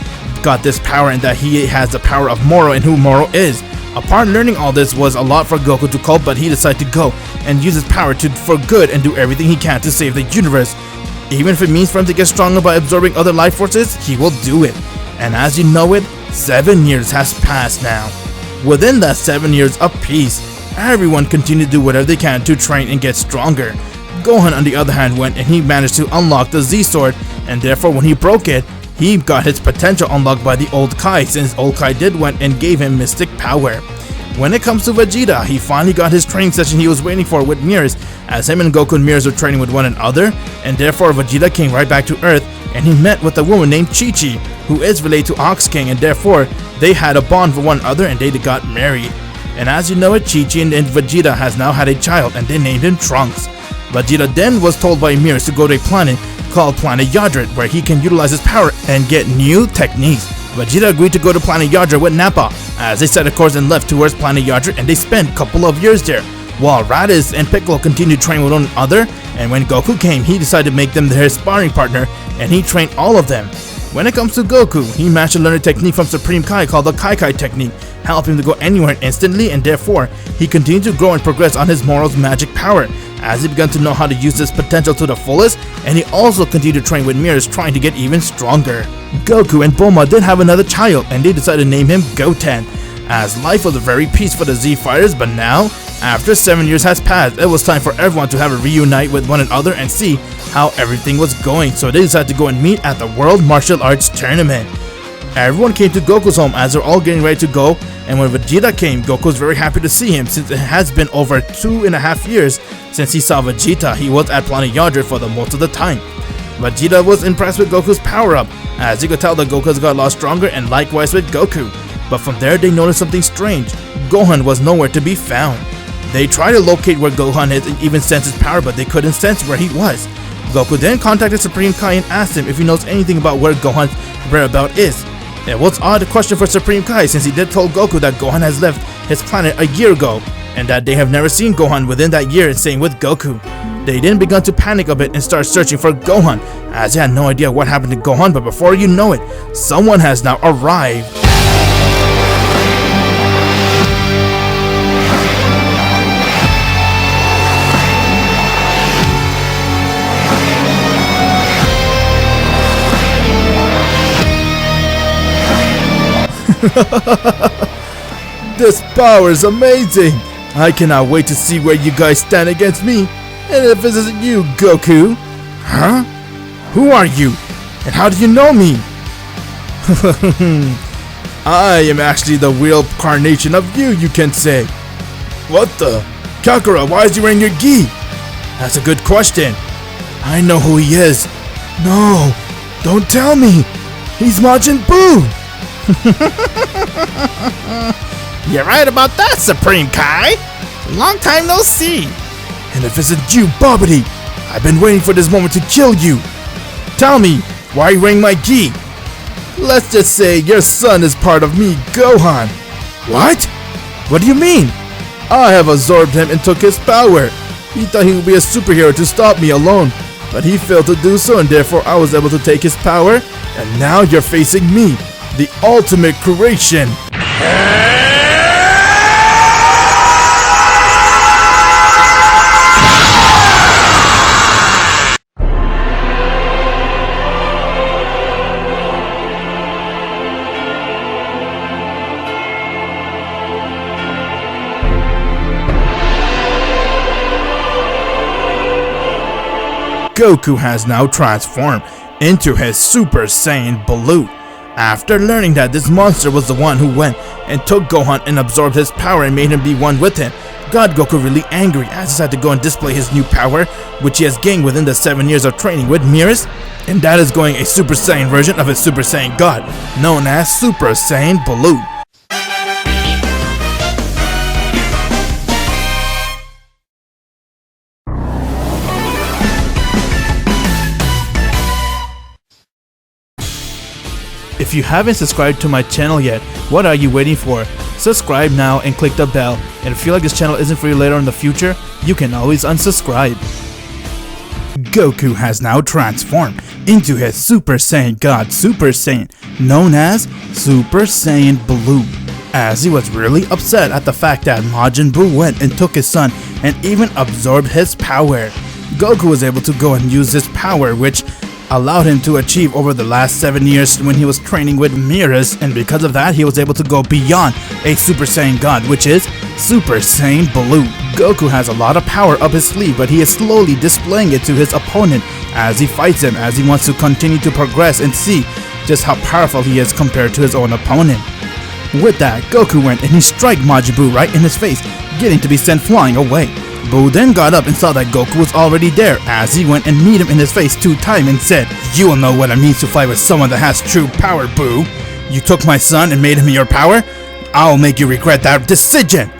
Speaker 3: got this power and that he has the power of Moro and who Moro is. Upon learning all this was a lot for Goku to cope, but he decided to go and use his power for good and do everything he can to save the universe. Even if it means for him to get stronger by absorbing other life forces, he will do it. And as you know it, 7 years has passed now. Within that 7 years of peace, everyone continued to do whatever they can to train and get stronger. Gohan, on the other hand, went and he managed to unlock the Z-Sword, and therefore when he broke it, he got his potential unlocked by the old Kai, since old Kai did went and gave him mystic power. When it comes to Vegeta, he finally got his training session he was waiting for with Mirrors, as him and Goku and Mirrors were training with one another, and therefore Vegeta came right back to Earth and he met with a woman named Chi-Chi, who is related to Ox King, and therefore they had a bond for one another and they got married. And as you know it, Chi-Chi and Vegeta has now had a child and they named him Trunks. Vegeta then was told by Mirrors to go to a planet called Planet Yadrit, where he can utilize his power and get new techniques. Vegeta agreed to go to Planet Yadrit with Nappa, as they set a course and left towards Planet Yadrit, and they spent a couple of years there, while Raditz and Piccolo continued to train with one another, and when Goku came, he decided to make them their sparring partner, and he trained all of them. When it comes to Goku, he managed to learn a technique from Supreme Kai called the Kai Kai technique, helping him to go anywhere instantly, and therefore, he continued to grow and progress on his Moro's magic power, as he began to know how to use his potential to the fullest, and he also continued to train with Mirrors, trying to get even stronger. Goku and Bulma did have another child, and they decided to name him Goten, as life was very peaceful for the Z Fighters, but now, after 7 years has passed, it was time for everyone to have a reunite with one another and see how everything was going, so they decided to go and meet at the World Martial Arts Tournament. Everyone came to Goku's home as they're all getting ready to go, and when Vegeta came, Goku was very happy to see him, since it has been over 2.5 years since he saw Vegeta. He was at Planet Yadrit for the most of the time. Vegeta was impressed with Goku's power-up, as you could tell that Goku got a lot stronger, and likewise with Goku. But from there, they noticed something strange. Gohan was nowhere to be found. They tried to locate where Gohan is and even sense his power, but they couldn't sense where he was. Goku then contacted Supreme Kai and asked him if he knows anything about where Gohan's whereabouts is. It was an odd question for Supreme Kai, since he did tell Goku that Gohan has left his planet a year ago, and that they have never seen Gohan within that year, and same with Goku. They then began to panic a bit and start searching for Gohan, as they had no idea what happened to Gohan, but before you know it, someone has now arrived. This power is amazing! I cannot wait to see where you guys stand against me. And if this isn't you, Goku? Huh? Who are you? And how do you know me? I am actually the real incarnation of you can say. What the? Kakarot, why is he wearing your gi? That's a good question. I know who he is. No, don't tell me. He's Majin Buu.
Speaker 2: You're right about that, Supreme Kai. Long time no see.
Speaker 3: And if it's you, Bobbity, I've been waiting for this moment to kill you. Tell me, why are you wearing my gi? Let's just say your son is part of me, Gohan. What? What do you mean? I have absorbed him and took his power. He thought he would be a superhero to stop me alone, but he failed to do so, and therefore I was able to take his power, and now you're facing me, the ultimate creation. Goku has now transformed into his Super Saiyan Blue. After learning that this monster was the one who went and took Gohan and absorbed his power and made him be one with him, got Goku really angry as he had to go and display his new power, which he has gained within the 7 years of training with Mirrors, and that is going a Super Saiyan version of his Super Saiyan God, known as Super Saiyan Blue.
Speaker 1: If you haven't subscribed to my channel yet, what are you waiting for? Subscribe now and click the bell, and if you feel like this channel isn't for you later in the future, you can always unsubscribe. Goku has now transformed into his Super Saiyan God Super Saiyan, known as Super Saiyan Blue, as he was really upset at the fact that Majin Buu went and took his son and even absorbed his power. Goku was able to go and use his power, which allowed him to achieve over the last 7 years when he was training with Mirrors, and because of that he was able to go beyond a Super Saiyan God, which is Super Saiyan Blue. Goku has a lot of power up his sleeve, but he is slowly displaying it to his opponent as he fights him, as he wants to continue to progress and see just how powerful he is compared to his own opponent. With that, Goku went and he struck Majin Buu right in his face, getting to be sent flying away. Buu then got up and saw that Goku was already there, as he went and beat him in his face 2 times and said, "You will know what it means to fight with someone that has true power, Buu. You took my son and made him your power? I'll make you regret that decision."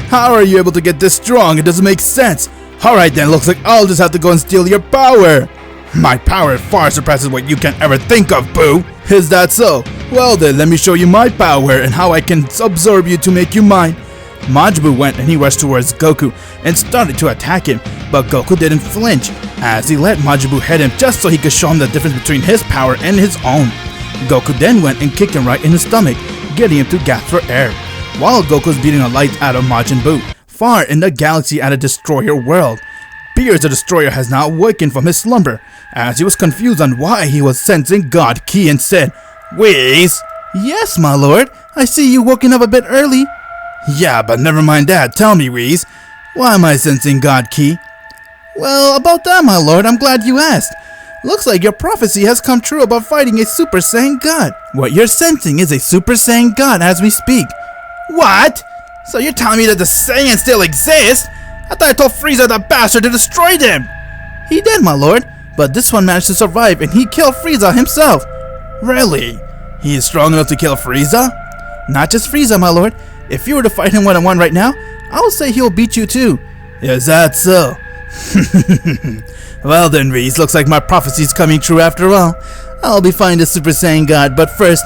Speaker 1: How are you able to get this strong? It doesn't make sense. Alright then, looks like I'll just have to go and steal your power. My power far surpasses what you can ever think of, Buu. Is that so? Well then, let me show you my power and how I can absorb you to make you mine. Majin Buu went and he rushed towards Goku and started to attack him, but Goku didn't flinch as he let Majin Buu hit him just so he could show him the difference between his power and his own. Goku then went and kicked him right in the stomach, getting him to gasp for air, while Goku was beating the lights out of Majin Buu, far in the galaxy at a destroyer world. Beerus the Destroyer has now awakened from his slumber, as he was confused on why he was sensing God Ki and said, "Whis?" "Yes, my lord, I see you woken up a bit early." "Yeah, but never mind that. Tell me, Whis, why am I sensing God Ki?" "Well, about that, my lord, I'm glad you asked. Looks like your prophecy has come true about fighting a Super Saiyan God. What you're sensing is a Super Saiyan God as we speak." "What? So you're telling me that the Saiyans still exist? I thought I told Frieza the bastard to destroy them." "He did, my lord, but this one managed to survive and he killed Frieza himself." "Really? He is strong enough to kill Frieza?" "Not just Frieza, my lord. If you were to fight him one-on-one right now, I would say he'll beat you too." "Is that so?" "Well then, Whis, looks like my prophecy's coming true after all. I'll be fighting the Super Saiyan God, but first,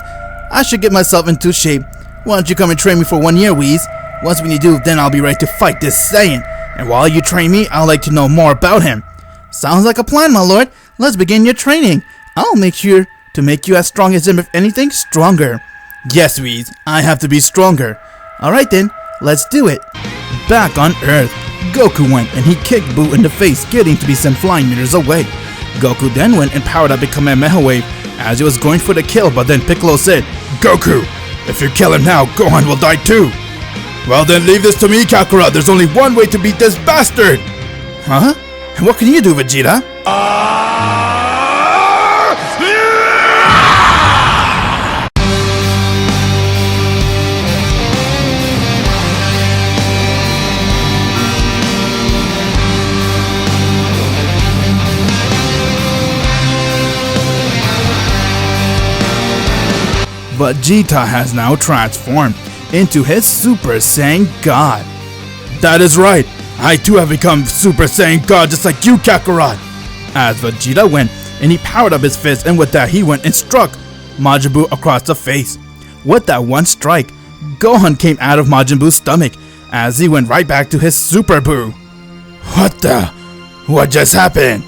Speaker 1: I should get myself into shape. Why don't you come and train me for 1 year, Whis? Once when you do, then I'll be ready to fight this Saiyan. And while you train me, I'd like to know more about him." "Sounds like a plan, my lord. Let's begin your training. I'll make sure to make you as strong as him, if anything, stronger." "Yes, Whis, I have to be stronger." "Alright then, let's do it." Back on Earth, Goku went and he kicked Buu in the face, getting to be sent flying meters away. Goku then went and powered up a Kamehameha wave as he was going for the kill, but then Piccolo said,
Speaker 3: "Goku, if you kill him now, Gohan will die too." "Well then, leave this to me, Kakarot. There's only one way to beat this bastard."
Speaker 1: "Huh? And what can you do, Vegeta?"
Speaker 2: Vegeta has now transformed into his Super Saiyan God. That is right, I too have become Super Saiyan God just like you, Kakarot. As Vegeta went and he powered up his fist, and with that he went and struck Majin Buu across the face. With that one strike, Gohan came out of Majin Buu's stomach as he went right back to his Super Buu. What just happened?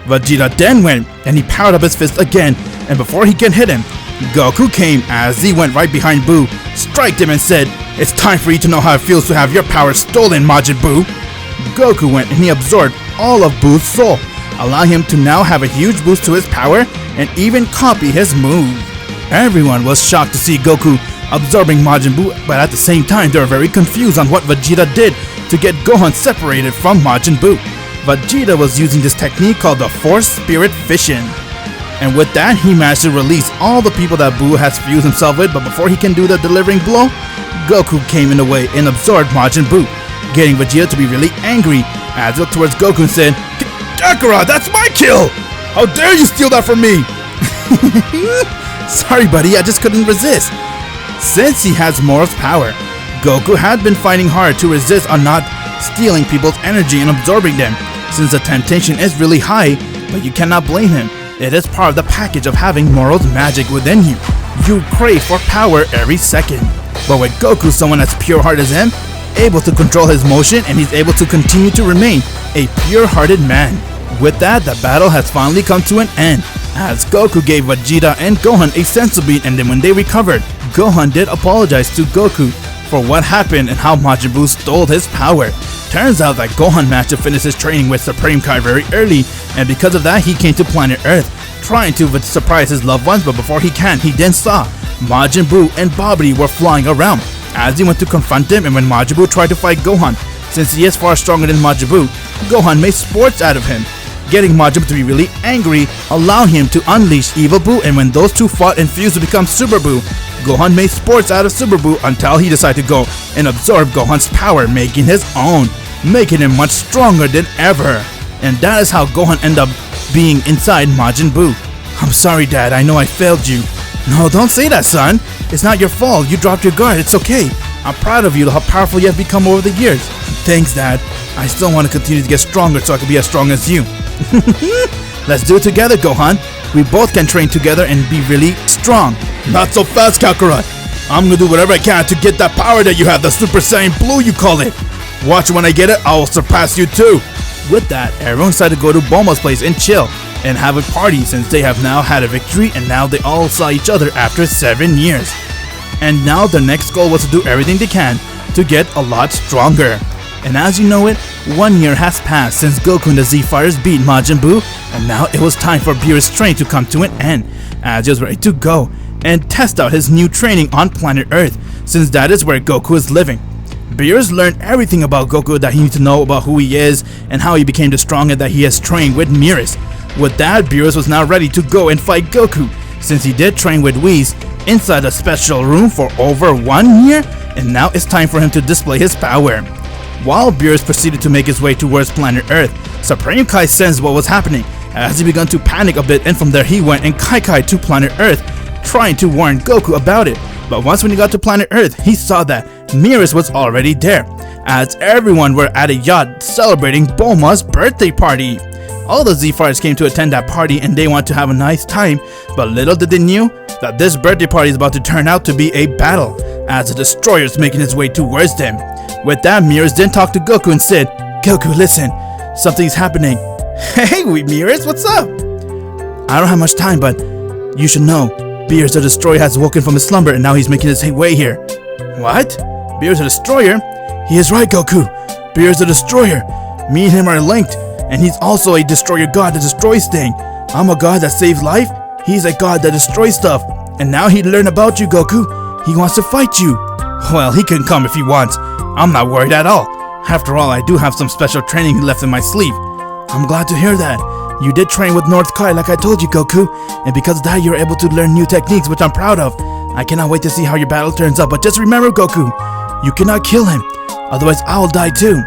Speaker 2: Vegeta then went and he powered up his fist again, and before he can hit him, Goku came as he went right behind Buu, striked him and said, "It's time for you to know how it feels to have your power stolen, Majin Buu." Goku went and he absorbed all of Buu's soul, allowing him to now have a huge boost to his power and even copy his move. Everyone was shocked to see Goku absorbing Majin Buu, but at the same time they were very confused on what Vegeta did to get Gohan separated from Majin Buu. Vegeta was using this technique called the Force Spirit Fission. And with that, he managed to release all the people that Buu has fused himself with, but before he can do the delivering blow, Goku came in the way and absorbed Majin Buu, getting Vegeta to be really angry as he looked towards Goku and said, "Kakarot, that's my kill! How dare you steal that from me?" "Sorry buddy, I just couldn't resist." Since he has Moro's power, Goku had been fighting hard to resist on not stealing people's energy and absorbing them, since the temptation is really high, but you cannot blame him. It is part of the package of having Moro's magic within you. You crave for power every second. But with Goku, someone as pure heart as him, able to control his motion, and he's able to continue to remain a pure-hearted man. With that, the battle has finally come to an end, as Goku gave Vegeta and Gohan a senzu bean, and then when they recovered, Gohan did apologize to Goku for what happened and how Majin Buu stole his power. Turns out that Gohan managed to finish his training with Supreme Kai very early, and because of that he came to planet Earth, trying to surprise his loved ones, but before he can, he then saw Majin Buu and Babidi were flying around. As he went to confront them, and when Majin Buu tried to fight Gohan, since he is far stronger than Majin Buu, Gohan made sports out of him, getting Majin Buu to be really angry, allowing him to unleash Evil Buu, and when those two fought and fused to become Super Buu, Gohan made sports out of Super Buu until he decided to go and absorb Gohan's power, making his own, making him much stronger than ever. And that is how Gohan ended up being inside Majin Buu. "I'm sorry Dad, I know I failed you." "No, don't say that son. It's not your fault. You dropped your guard, it's okay. I'm proud of you, how powerful you have become over the years." "Thanks Dad. I still want to continue to get stronger so I can be as strong as you." "Let's do it together Gohan. We both can train together and be really strong." "Not so fast Kakarot. I'm gonna do whatever I can to get that power that you have, the Super Saiyan Blue you call it. Watch when I get it, I will surpass you too." With that, everyone decided to go to Bulma's place and chill and have a party, since they have now had a victory and now they all saw each other after 7 years. And now their next goal was to do everything they can to get a lot stronger. And as you know it, 1 year has passed since Goku and the Z-Fighters beat Majin Buu, and now it was time for Beerus' training to come to an end, as he was ready to go and test out his new training on planet Earth, since that is where Goku is living. Beerus learned everything about Goku that he needs to know about who he is and how he became the strong and that he has trained with Beerus. With that, Beerus was now ready to go and fight Goku, since he did train with Whis inside a special room for over 1 year, and now it's time for him to display his power. While Beerus proceeded to make his way towards planet Earth, Supreme Kai sensed what was happening as he began to panic a bit, and from there he went and Kai to planet Earth, trying to warn Goku about it. But once when he got to planet Earth, he saw that Beerus was already there, as everyone were at a yacht celebrating Bulma's birthday party. All the Z-Fighters came to attend that party and they want to have a nice time, but little did they knew that this birthday party is about to turn out to be a battle, as the destroyer is making his way towards them. With that, Beerus then talked to Goku and said, "Goku, listen, something's happening." "Hey, Beerus, what's up?" "I don't have much time, but you should know, Beerus the Destroyer has woken from his slumber and now he's making his way here." "What? Beerus the Destroyer?" "He is right, Goku. Beerus the Destroyer. Me and him are linked, and he's also a destroyer god that destroys things. I'm a god that saves life. He's a god that destroys stuff. And now he learned about you, Goku. He wants to fight you." "Well, he can come if he wants. I'm not worried at all. After all, I do have some special training left in my sleeve." "I'm glad to hear that. You did train with North Kai like I told you, Goku, and because of that you're able to learn new techniques, which I'm proud of. I cannot wait to see how your battle turns out, but just remember, Goku, you cannot kill him, otherwise I will die too."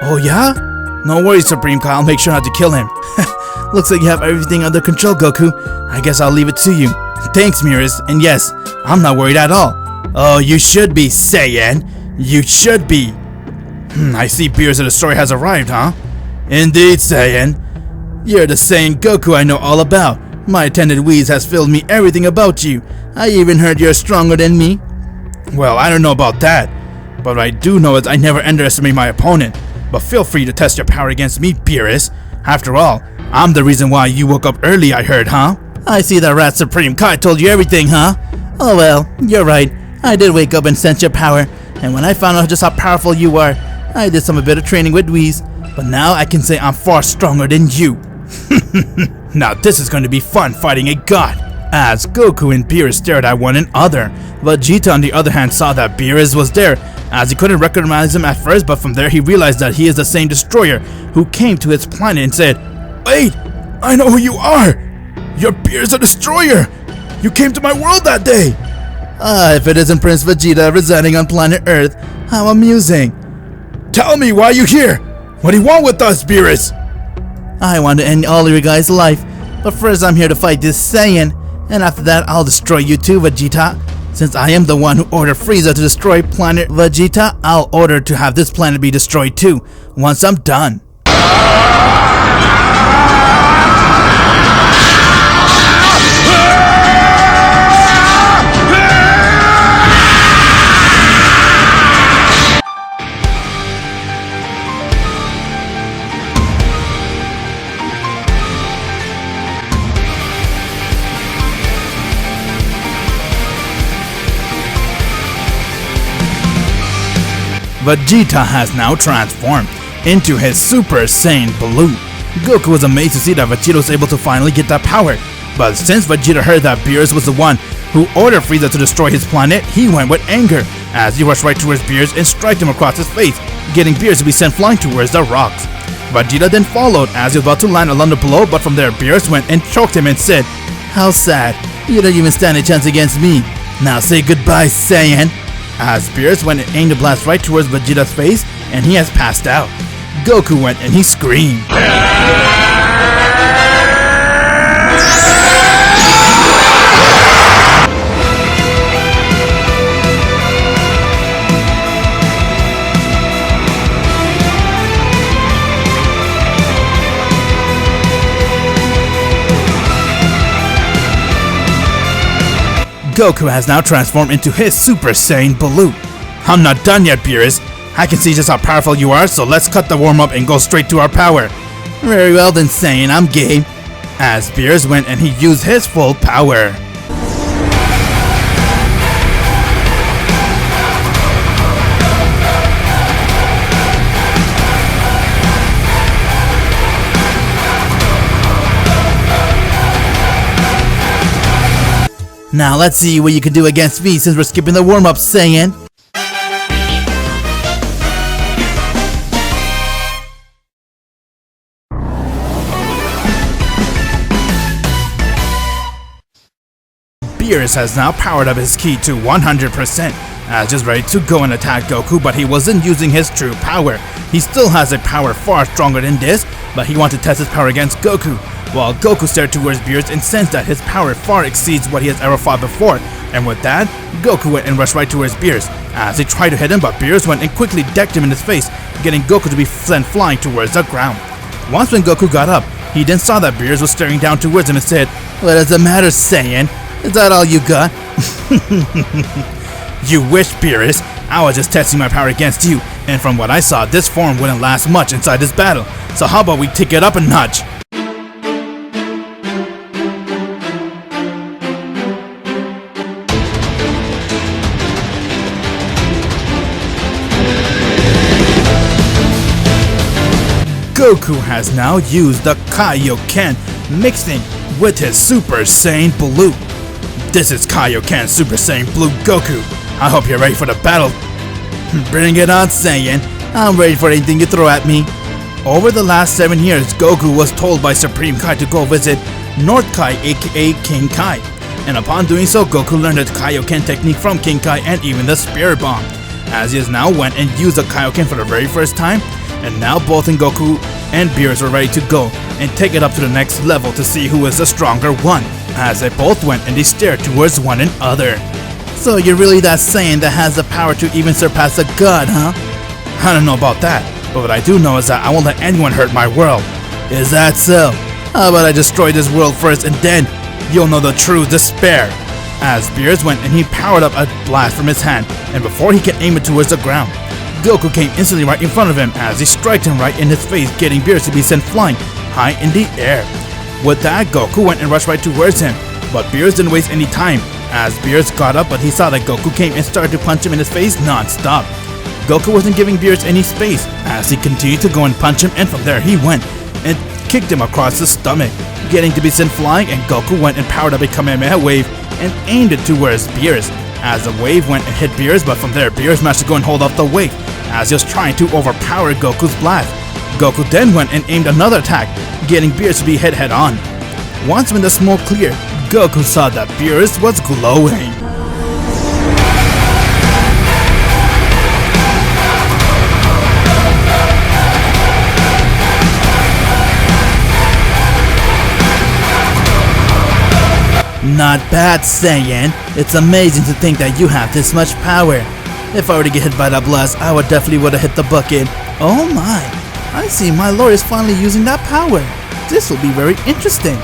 Speaker 2: "Oh yeah? No worries, Supreme Kai, I'll make sure not to kill him." "Looks like you have everything under control, Goku. I guess I'll leave it to you." Thanks, Beerus, and yes, I'm not worried at all. Oh, you should be, Saiyan. You should be. I see Beerus the Destroyer has arrived, huh? Indeed, Saiyan. You're the Saiyan Goku I know all about. My attendant Whis has filled me everything about you. I even heard you're stronger than me. Well, I don't know about that. But what I do know is I never underestimate my opponent. But feel free to test your power against me, Beerus. After all, I'm the reason why you woke up early, I heard, huh? I see the Rat Supreme Kai told you everything, huh? Oh well, you're right. I did wake up and sense your power. And when I found out just how powerful you are, I did some bit of training with Whis. But now I can say I'm far stronger than you. Now this is going to be fun fighting a god. As Goku and Beerus stared at one another, Vegeta on the other hand saw that Beerus was there, as he couldn't recognize him at first, but from there he realized that he is the same destroyer who came to his planet and said, "Wait, I know who you are! You're Beerus the Destroyer! You came to my world that day!" If it isn't Prince Vegeta residing on planet Earth, how amusing. Tell me why you here! What do you want with us, Beerus? I want to end all of your guys' life, but first I'm here to fight this Saiyan, and after that I'll destroy you too, Vegeta. Since I am the one who ordered Frieza to destroy planet Vegeta, I'll order to have this planet be destroyed too, once I'm done. Vegeta has now transformed into his Super Saiyan Blue. Goku was amazed to see that Vegeta was able to finally get that power, but since Vegeta heard that Beerus was the one who ordered Frieza to destroy his planet, he went with anger, as he rushed right towards Beerus and struck him across his face, getting Beerus to be sent flying towards the rocks. Vegeta then followed as he was about to land a the blow, but from there Beerus went and choked him and said, "How sad, you don't even stand a chance against me. Now say goodbye, Saiyan." As Beerus went and aimed a blast right towards Vegeta's face, and he has passed out. Goku went and he screamed. Goku has now transformed into his Super Saiyan Blue. I'm not done yet, Beerus. I can see just how powerful you are, so let's cut the warm-up and go straight to our power. Very well then, Saiyan, I'm game. As Beerus went and he used his full power. Now let's see what you can do against me since we're skipping the warm-up, Saiyan. Beerus has now powered up his ki to 100%, as just ready to go and attack Goku, but he wasn't using his true power. He still has a power far stronger than this, but he wanted to test his power against Goku. While Goku stared towards Beerus and sensed that his power far exceeds what he has ever fought before, and with that, Goku went and rushed right towards Beerus, as he tried to hit him, but Beerus went and quickly decked him in his face, getting Goku to be sent flying towards the ground. Once when Goku got up, he then saw that Beerus was staring down towards him and said, "What does it matter, Saiyan? Is that all you got?" You wish, Beerus. I was just testing my power against you, and from what I saw, this form wouldn't last much inside this battle, so how about we take it up a notch? Goku has now used the Kaioken, mixing with his Super Saiyan Blue. This is Kaioken Super Saiyan Blue Goku. I hope you're ready for the battle. Bring it on, Saiyan. I'm ready for anything you throw at me. Over the last 7 years, Goku was told by Supreme Kai to go visit North Kai, aka King Kai. And upon doing so, Goku learned the Kaioken technique from King Kai and even the Spirit Bomb. As he has now went and used the Kaioken for the very first time, and now both in Goku and Beerus are ready to go and take it up to the next level to see who is the stronger one. as they both went and they stared towards one another.
Speaker 5: So you're really that Saiyan that has the power to even surpass a god, huh?
Speaker 2: I don't know about that, but what I do know is that I won't let anyone hurt my world.
Speaker 5: Is that so?
Speaker 2: How about I destroy this world first and then you'll know the true despair. As Beerus went and he powered up a blast from his hand, and before he could aim it towards the ground, Goku came instantly right in front of him as he struck him right in his face, getting Beerus to be sent flying high in the air. With that, Goku went and rushed right towards him, but Beerus didn't waste any time as Beerus got up, but he saw that Goku came and started to punch him in his face non-stop. Goku wasn't giving Beerus any space as he continued to go and punch him, and from there he went and kicked him across the stomach, getting to be sent flying, and Goku went and powered up a Kamehameha wave and aimed it towards Beerus as the wave went and hit Beerus, but from there Beerus managed to go and hold off the wave as he was trying to overpower Goku's blast. Goku then went and aimed another attack, getting Beerus to be hit head on. Once when the smoke cleared, Goku saw that Beerus was glowing.
Speaker 5: Not bad, Saiyan. It's amazing to think that you have this much power. If I were to get hit by that blast, I would definitely have hit the bucket. Oh my, I see my lord is finally using that power. This will be very interesting.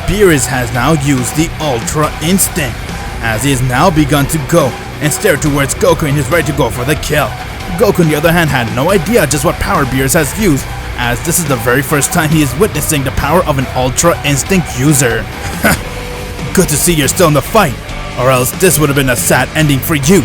Speaker 2: Beerus has now used the Ultra Instinct, as he has now begun to go and stare towards Goku and is ready to go for the kill. Goku on the other hand had no idea just what power Beerus has used, as this is the very first time he is witnessing the power of an Ultra Instinct user. Good to see you're still in the fight, or else this would have been a sad ending for you.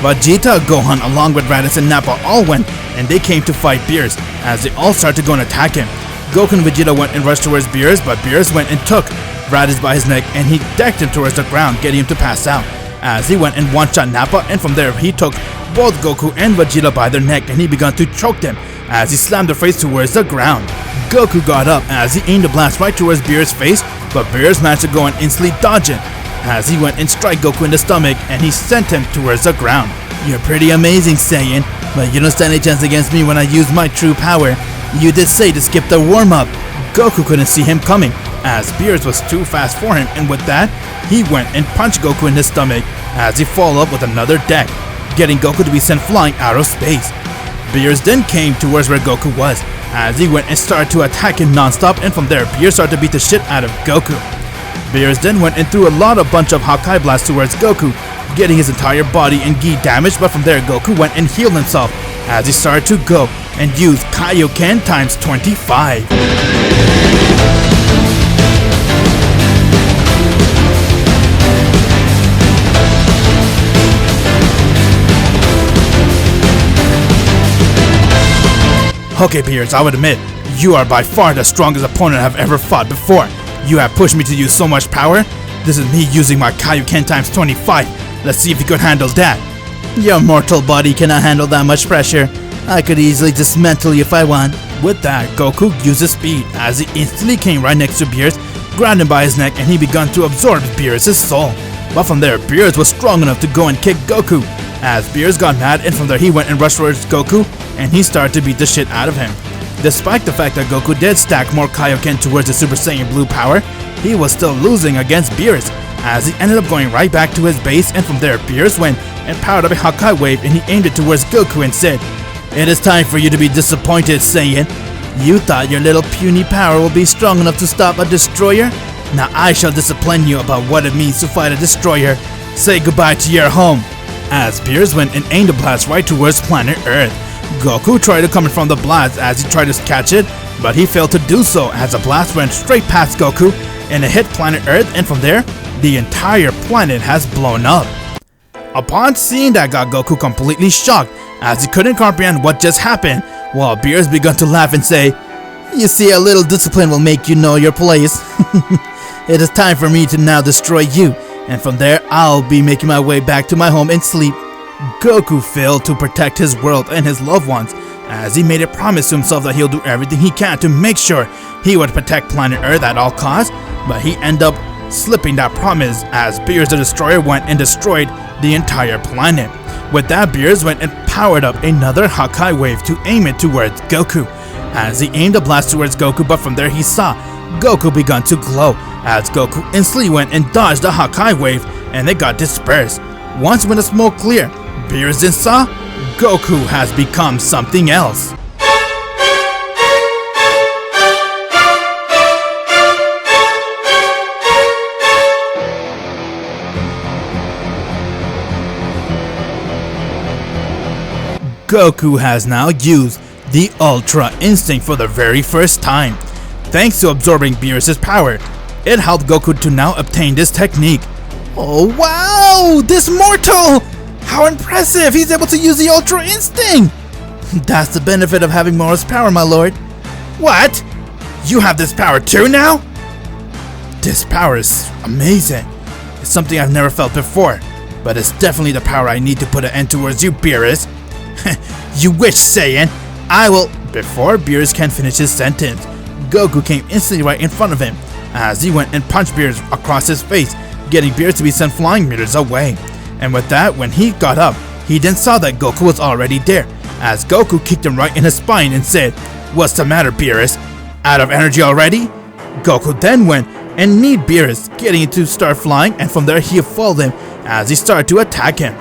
Speaker 2: Vegeta, Gohan along with Raditz and Nappa all went and they came to fight Beerus as they all started to go and attack him. Goku and Vegeta went and rushed towards Beerus, but Beerus went and took Raditz by his neck and he decked him towards the ground, getting him to pass out. As he went and one-shot Nappa, and from there he took both Goku and Vegeta by their neck and he began to choke them as he slammed their face towards the ground. Goku got up as he aimed a blast right towards Beerus' face, but Beerus managed to go and instantly dodge it as he went and strike Goku in the stomach and he sent him towards the ground.
Speaker 5: You're pretty amazing, Saiyan, but you don't stand a chance against me when I use my true power. You did say to skip the warm-up.
Speaker 2: Goku couldn't see him coming as Beerus was too fast for him, and with that, he went and punched Goku in his stomach as he followed up with another deck, getting Goku to be sent flying out of space. Beerus then came towards where Goku was as he went and started to attack him non-stop, and from there Beerus started to beat the shit out of Goku. Beerus then went and threw a bunch of Hakai blasts towards Goku, getting his entire body and gi damaged, but from there Goku went and healed himself as he started to go and use Kaioken times 25. Okay, Beerus, I would admit, you are by far the strongest opponent I've ever fought before. You have pushed me to use so much power. This is me using my Kaioken times 25. Let's see if you could handle that.
Speaker 5: Your mortal body cannot handle that much pressure. I could easily dismantle you if I want.
Speaker 2: With that, Goku used his speed as he instantly came right next to Beerus, grabbed him by his neck, and he began to absorb Beerus' soul. But from there, Beerus was strong enough to go and kick Goku. As Beerus got mad, and from there he went and rushed towards Goku, and he started to beat the shit out of him. Despite the fact that Goku did stack more Kaioken towards the Super Saiyan Blue power, he was still losing against Beerus, as he ended up going right back to his base, and from there Beerus went and powered up a Hakai wave and he aimed it towards Goku and said, "It is time for you to be disappointed, Saiyan. You thought your little puny power would be strong enough to stop a destroyer? Now I shall discipline you about what it means to fight a destroyer. Say goodbye to your home." As Beerus went and aimed a blast right towards planet Earth, Goku tried to come in from the blast as he tried to catch it, but he failed to do so as the blast went straight past Goku and it hit planet Earth, and from there, the entire planet has blown up. Upon seeing that got Goku completely shocked as he couldn't comprehend what just happened, while Beerus began to laugh and say,
Speaker 5: "You see, a little discipline will make you know your place. It is time for me to now destroy you, and from there I'll be making my way back to my home and sleep."
Speaker 2: Goku failed to protect his world and his loved ones, as he made a promise to himself that he'll do everything he can to make sure he would protect planet Earth at all costs, but he ended up slipping that promise as Beerus the Destroyer went and destroyed the entire planet. With that, Beerus went and powered up another Hakai wave to aim it towards Goku. As he aimed a blast towards Goku, but from there he saw Goku began to glow as Goku instantly went and dodged the Hakai wave and it got dispersed. Once when the smoke cleared, Beerus then saw Goku has become something else. Goku has now used the Ultra Instinct for the very first time. Thanks to absorbing Beerus' power, it helped Goku to now obtain this technique.
Speaker 5: Oh wow! This mortal! How impressive! He's able to use the Ultra Instinct! That's the benefit of having Moro's power, my lord.
Speaker 2: What? You have this power too now? This power is amazing. It's something I've never felt before, but it's definitely the power I need to put an end towards you, Beerus. You wish, Saiyan. I will. Before Beerus can finish his sentence, Goku came instantly right in front of him as he went and punched Beerus across his face, getting Beerus to be sent flying meters away. And with that, when he got up, he then saw that Goku was already there, as Goku kicked him right in his spine and said, "What's the matter, Beerus? Out of energy already?" Goku then went and kneed Beerus, getting him to start flying, and from there he followed him as he started to attack him.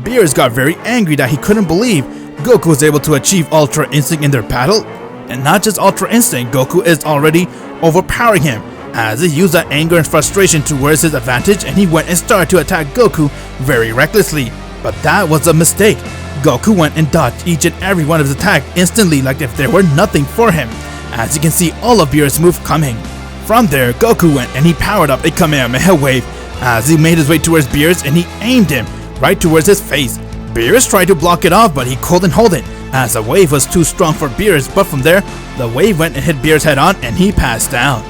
Speaker 2: Beerus got very angry that he couldn't believe Goku was able to achieve Ultra Instinct in their battle. And not just Ultra Instinct, Goku is already overpowering him, as he used that anger and frustration towards his advantage, and he went and started to attack Goku very recklessly. But that was a mistake. Goku went and dodged each and every one of his attacks instantly, like if there were nothing for him, as you can see all of Beerus' move coming. From there, Goku went and he powered up a Kamehameha wave as he made his way towards Beerus and he aimed him right towards his face. Beerus tried to block it off, but he couldn't hold it as the wave was too strong for Beerus, but from there, the wave went and hit Beerus head on and he passed down.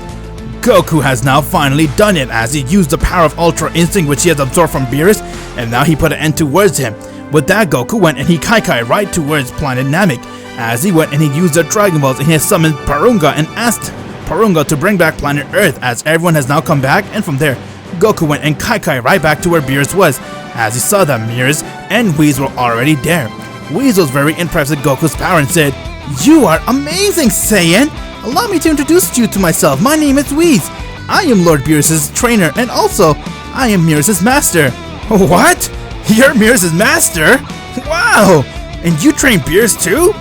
Speaker 2: Goku has now finally done it as he used the power of Ultra Instinct which he has absorbed from Beerus, and now he put an end towards him. With that, Goku went and he Kai right towards planet Namek as he went and he used the Dragon Balls and he has summoned Parunga and asked Parunga to bring back planet Earth, as everyone has now come back, and from there, Goku went and Kai right back to where Beerus was, as he saw that Beerus and Whis were already there. Whis was very impressed with Goku's power and said, "You are amazing, Saiyan! Allow me to introduce you to myself. My name is Whis. I am Lord Beerus' trainer, and also, I am Beerus' master." "What? You're Beerus' master? Wow! And you train Beerus too?"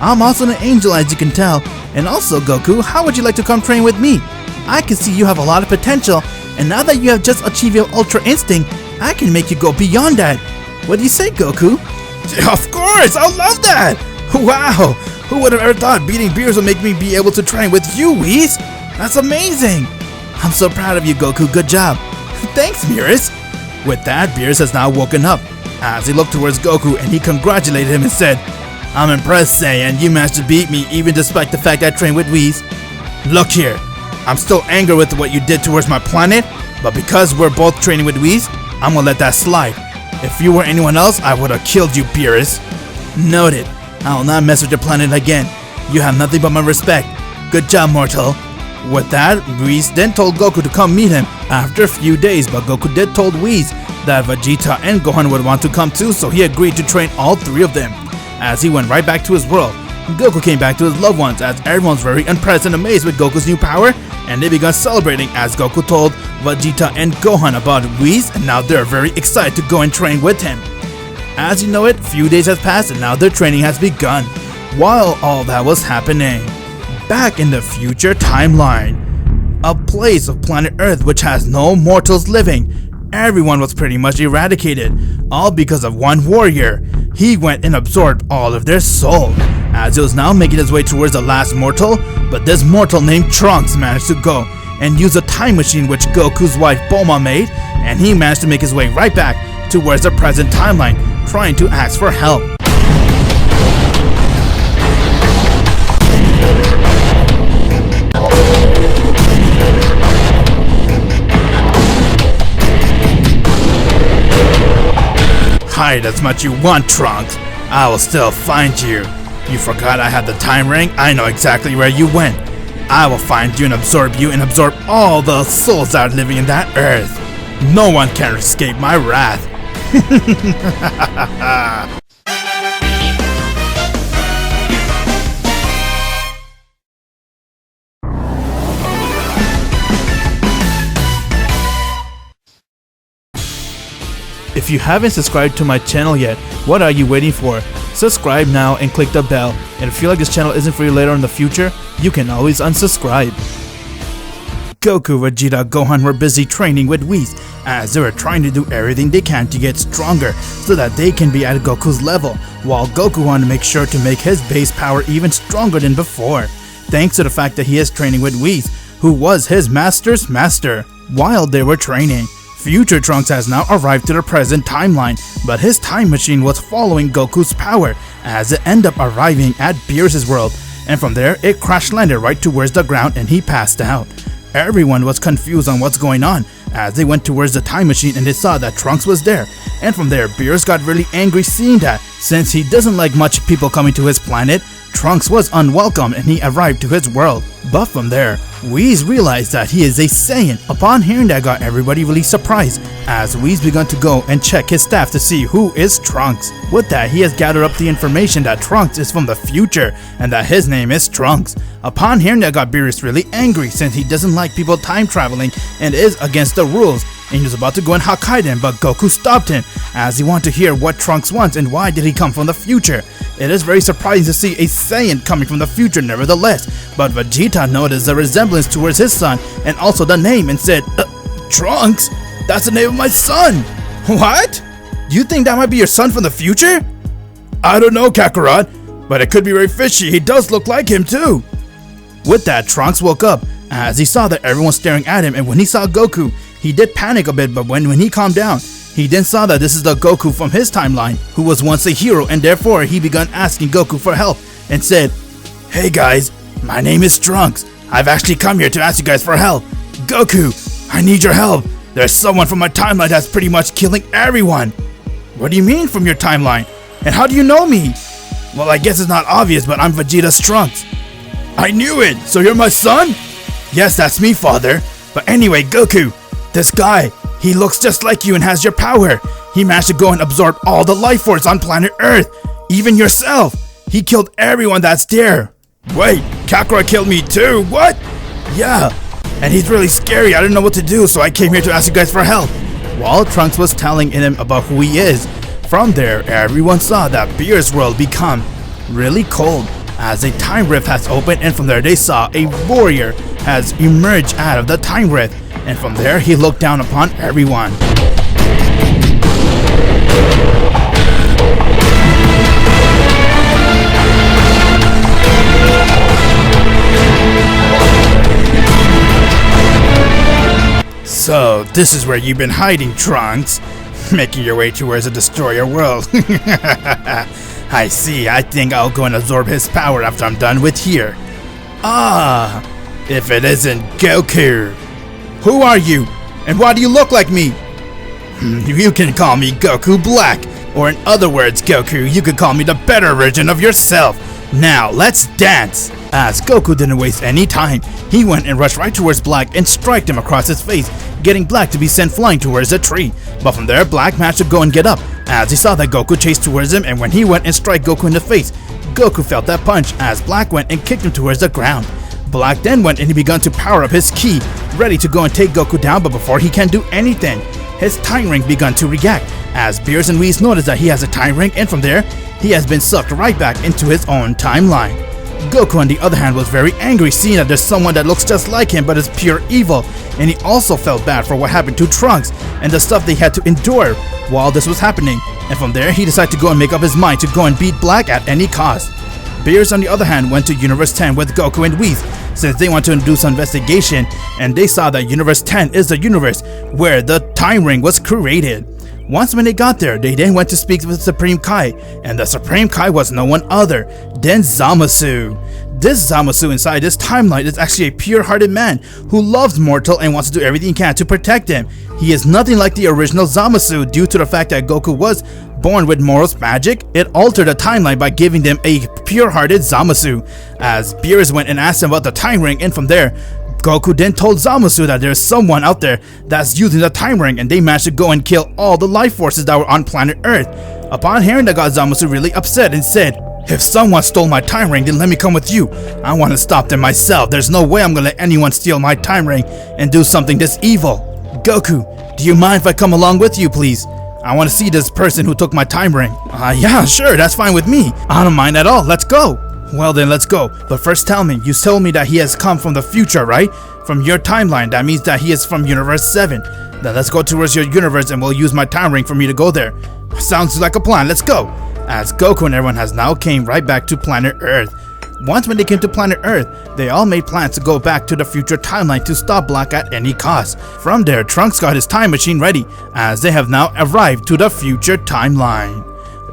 Speaker 2: I'm also an angel, as you can tell. And also, Goku, how would you like to come train with me? I can see you have a lot of potential, and now that you have just achieved your Ultra Instinct, I can make you go beyond that. What do you say, Goku? Of course! I love that! Wow! Who would have ever thought beating Beerus would make me be able to train with you, Whis? That's amazing! I'm so proud of you, Goku. Good job. Thanks, Beerus. With that, Beerus has now woken up, as he looked towards Goku and he congratulated him and said, "I'm impressed, Saiyan. You managed to beat me even despite the fact I trained with Whis. Look here, I'm still angry with what you did towards my planet, but because we're both training with Whis, I'm gonna let that slide. If you were anyone else, I would have killed you, Beerus." "Noted. I will not mess with your planet again. You have nothing but my respect. Good job, mortal." With that, Whis then told Goku to come meet him after a few days, but Goku did told Whis that Vegeta and Gohan would want to come too, so he agreed to train all three of them. As he went right back to his world, Goku came back to his loved ones, as everyone was very impressed and amazed with Goku's new power, and they began celebrating as Goku told Vegeta and Gohan about Whis, and now they're very excited to go and train with him. As you know it, few days has passed and now their training has begun. While all that was happening, back in the future timeline, a place of planet Earth which has no mortals living, everyone was pretty much eradicated, all because of one warrior. He went and absorbed all of their soul, as he was now making his way towards the last mortal, but this mortal named Trunks managed to go and use a time machine which Goku's wife Bulma made, and he managed to make his way right back towards the present timeline, trying to ask for help. Hide as much you want, Trunks. I will still find you. You forgot I had the time ring? I know exactly where you went. I will find you and absorb all the souls that are living in that earth. No one can escape my wrath.
Speaker 1: If you haven't subscribed to my channel yet, what are you waiting for? Subscribe now and click the bell. And if you feel like this channel isn't for you later in the future, you can always unsubscribe. Goku, Vegeta, Gohan were busy training with Whis, as they were trying to do everything they can to get stronger so that they can be at Goku's level, while Goku wanted to make sure to make his base power even stronger than before, thanks to the fact that he is training with Whis, who was his master's master. While they were training, future Trunks has now arrived to the present timeline, but his time machine was following Goku's power as it ended up arriving at Beerus' world, and from there it crash landed right towards the ground and he passed out. Everyone was confused on what's going on as they went towards the time machine and they saw that Trunks was there, and from there Beerus got really angry seeing that. Since he doesn't like much people coming to his planet, Trunks was unwelcome and he arrived to his world. But from there, Whis realized that he is a Saiyan. Upon hearing that, got everybody really surprised as Whis began to go and check his staff to see who is Trunks. With that, he has gathered up the information that Trunks is from the future and that his name is Trunks. Upon hearing that, got Beerus really angry since he doesn't like people time traveling and is against the rules, and he was about to go and Hokkaido, but Goku stopped him as he wanted to hear what Trunks wants and why did he come from the future. It is very surprising to see a Saiyan coming from the future nevertheless, but Vegeta noticed a resemblance towards his son and also the name and said, Trunks? That's the name of my son! What? Do you think that might be your son from the future?
Speaker 3: I don't know, Kakarot, but it could be very fishy. He does look like him too.
Speaker 1: With that, Trunks woke up as he saw that everyone staring at him, and when he saw Goku, he did panic a bit, but when he calmed down, he then saw that this is the Goku from his timeline, who was once a hero, and therefore he began asking Goku for help and said,
Speaker 3: Hey guys, my name is Trunks. I've actually come here to ask you guys for help. Goku, I need your help. There's someone from my timeline that's pretty much killing everyone.
Speaker 1: What do you mean from your timeline? And how do you know me?
Speaker 3: Well, I guess it's not obvious, but I'm Vegeta's Trunks. I knew it! So you're my son?
Speaker 1: Yes, that's me, father.
Speaker 3: But anyway, Goku, this guy, he looks just like you and has your power. He managed to go and absorb all the life force on planet Earth, even yourself. He killed everyone that's there. Wait, Kakarot killed me too? What? Yeah, and he's really scary. I didn't know what to do, so I came here to ask you guys for help.
Speaker 1: While Trunks was telling him about who he is, from there everyone saw that Beerus' world become really cold as a time rift has opened, and from there they saw a warrior has emerged out of the time rift, and from there he looked down upon everyone.
Speaker 3: So, this is where you've been hiding, Trunks. Making your way towards the Destroyer world. I see. I think I'll go and absorb his power after I'm done with here. Ah, if it isn't Goku.
Speaker 1: Who are you? And why do you look like me?
Speaker 3: You can call me Goku Black. Or in other words, Goku, you could call me the better version of yourself. Now, let's dance.
Speaker 1: As Goku didn't waste any time, he went and rushed right towards Black and struck him across his face, getting Black to be sent flying towards a tree. But from there, Black managed to go and get up, as he saw that Goku chased towards him, and when he went and struck Goku in the face, Goku felt that punch as Black went and kicked him towards the ground. Black then went and he began to power up his ki, ready to go and take Goku down, but before he can do anything, his time ring began to react, as Beerus and Whis noticed that he has a time ring, and from there, he has been sucked right back into his own timeline. Goku on the other hand was very angry seeing that there's someone that looks just like him but is pure evil, and he also felt bad for what happened to Trunks and the stuff they had to endure while this was happening, and from there he decided to go and make up his mind to go and beat Black at any cost. Beerus on the other hand went to Universe 10 with Goku and Whis since they wanted to do some investigation, and they saw that Universe 10 is the universe where the time ring was created. Once when they got there, they then went to speak with Supreme Kai, and the Supreme Kai was no one other than Zamasu. This Zamasu inside this timeline is actually a pure-hearted man who loves mortal and wants to do everything he can to protect him. He is nothing like the original Zamasu due to the fact that Goku was born with Moro's magic. It altered the timeline by giving them a pure-hearted Zamasu. As Beerus went and asked him about the time ring, and from there, Goku then told Zamasu that there's someone out there that's using the time ring, and they managed to go and kill all the life forces that were on planet Earth. Upon hearing that, got Zamasu really upset and said, "If someone stole my time ring, then let me come with you. I want to stop them myself. There's no way I'm gonna let anyone steal my time ring and do something this evil. Goku, do you mind if I come along with you, please?"
Speaker 2: I want to see this person who took my time ring. Yeah, sure, that's fine with me. I don't mind at all, let's go. Well then, let's go. But first tell me, you told me that he has come from the future, right? From your timeline, that means that he is from Universe 7. Then let's go towards your universe and we'll use my time ring for me to go there. Sounds like a plan, let's go. As Goku and everyone has now came right back to planet Earth. Once when they came to planet Earth, they all made plans to go back to the future timeline to stop Black at any cost. From there, Trunks got his time machine ready, as they have now arrived to the future timeline.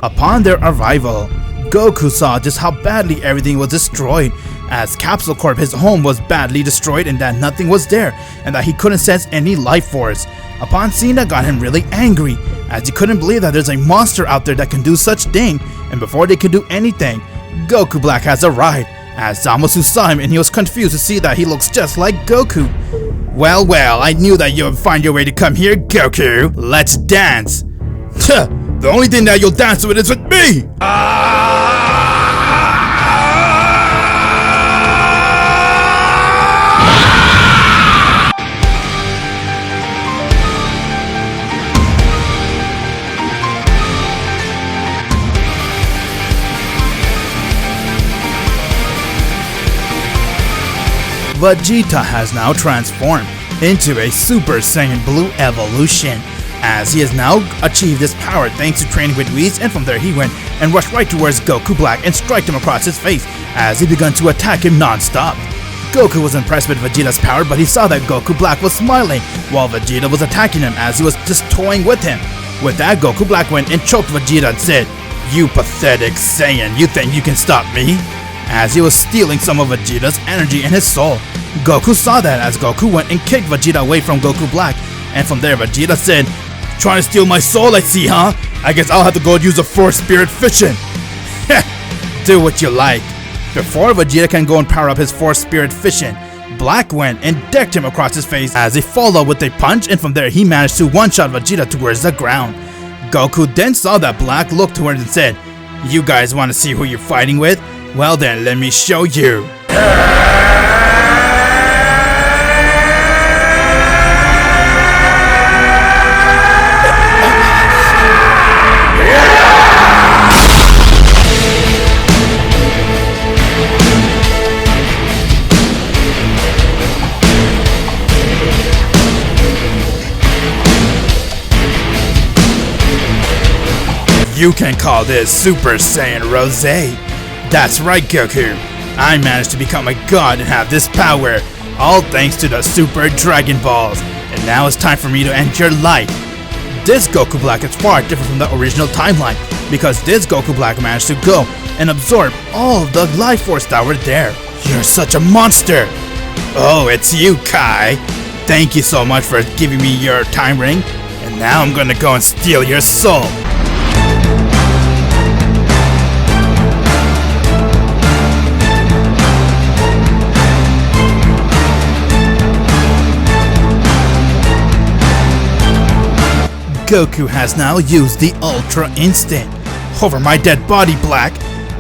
Speaker 2: Upon their arrival, Goku saw just how badly everything was destroyed, as Capsule Corp, his home, was badly destroyed and that nothing was there, and that he couldn't sense any life force. Upon seeing that, got him really angry, as he couldn't believe that there's a monster out there that can do such thing, and before they could do anything, Goku Black has arrived, as Zamasu saw him and he was confused to see that he looks just like Goku. Well, I knew that you would find your way to come here, Goku. Let's dance. The only thing that you'll dance with is with me! Vegeta has now transformed into a Super Saiyan Blue evolution, as he has now achieved this power thanks to training with Whis, and from there he went and rushed right towards Goku Black and struck him across his face as he began to attack him non-stop. Goku was impressed with Vegeta's power, but he saw that Goku Black was smiling while Vegeta was attacking him as he was just toying with him. With that, Goku Black went and choked Vegeta and said, "You pathetic Saiyan, you think you can stop me?" As he was stealing some of Vegeta's energy and his soul. Goku saw that as Goku went and kicked Vegeta away from Goku Black, and from there Vegeta said, "Trying to steal my soul, I see, huh? I guess I'll have to go and use a Force Spirit Fission." Do what you like. Before Vegeta can go and power up his Force Spirit Fission, Black went and decked him across his face as he followed with a punch, and from there he managed to one-shot Vegeta towards the ground. Goku then saw that Black looked towards and said, "You guys want to see who you're fighting with? Well then, let me show you." You can call this Super Saiyan Rosé. That's right, Goku. I managed to become a god and have this power, all thanks to the Super Dragon Balls. And now it's time for me to end your life. This Goku Black is far different from the original timeline, because this Goku Black managed to go and absorb all of the life force that were there. You're such a monster. Oh, it's you, Kai. Thank you so much for giving me your time ring. And now I'm gonna go and steal your soul. Goku has now used the Ultra Instinct over my dead body, Black,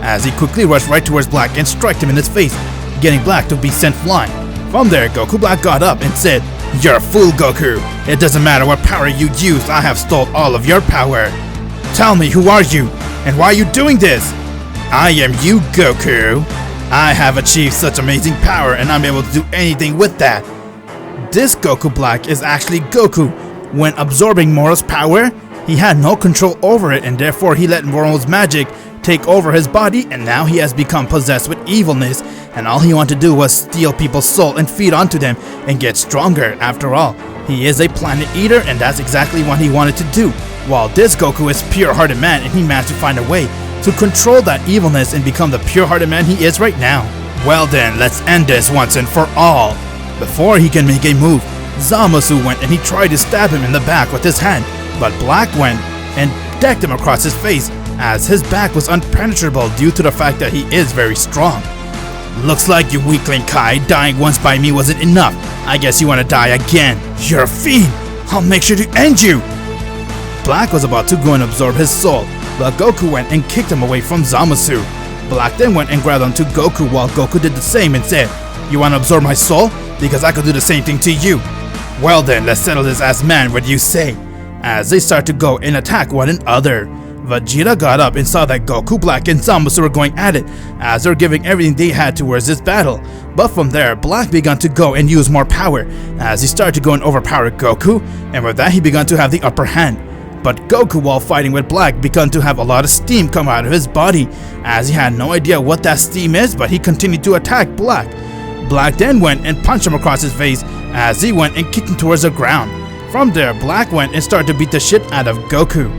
Speaker 2: as he quickly rushed right towards Black and struck him in his face, getting Black to be sent flying. From there, Goku Black got up and said, "You're a fool, Goku. It doesn't matter what power you use, I have stole all of your power. Tell me, who are you, and why are you doing this?" "I am you, Goku. I have achieved such amazing power and I'm able to do anything with that." This Goku Black is actually Goku. When absorbing Moro's power, he had no control over it, and therefore he let Moro's magic take over his body, and now he has become possessed with evilness, and all he wanted to do was steal people's soul and feed onto them and get stronger. After all, he is a planet eater, and that's exactly what he wanted to do. While this Goku is pure-hearted man, and he managed to find a way to control that evilness and become the pure-hearted man he is right now. Well then, let's end this once and for all. Before he can make a move, Zamasu went and he tried to stab him in the back with his hand, but Black went and decked him across his face, as his back was impenetrable due to the fact that he is very strong. "Looks like you weakling Kai, dying once by me wasn't enough. I guess you want to die again. You're a fiend. I'll make sure to end you." Black was about to go and absorb his soul, but Goku went and kicked him away from Zamasu. Black then went and grabbed onto Goku while Goku did the same and said, "You want to absorb my soul? Because I could do the same thing to you." "Well then, let's settle this as man, what do you say?" as they start to go and attack one another. Vegeta got up and saw that Goku, Black, and Zamasu were going at it as they were giving everything they had towards this battle. But from there, Black began to go and use more power as he started to go and overpower Goku, and with that he began to have the upper hand. But Goku, while fighting with Black, began to have a lot of steam come out of his body as he had no idea what that steam is, but he continued to attack Black. Black then went and punched him across his face as he went and kicked him towards the ground. From there, Black went and started to beat the shit out of Goku.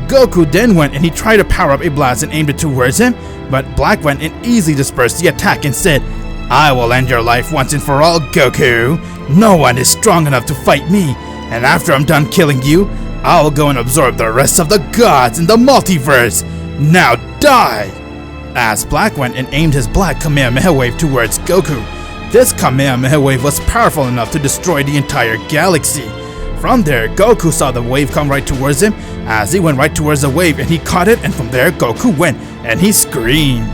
Speaker 2: Goku then went and he tried to power up a blast and aimed it towards him, but Black went and easily dispersed the attack and said, "I will end your life once and for all, Goku. No one is strong enough to fight me, and after I'm done killing you, I'll go and absorb the rest of the gods in the multiverse. Now die!" As Black went and aimed his black Kamehameha wave towards Goku. This Kamehameha wave was powerful enough to destroy the entire galaxy. From there, Goku saw the wave come right towards him as he went right towards the wave and he caught it, and from there Goku went and he screamed.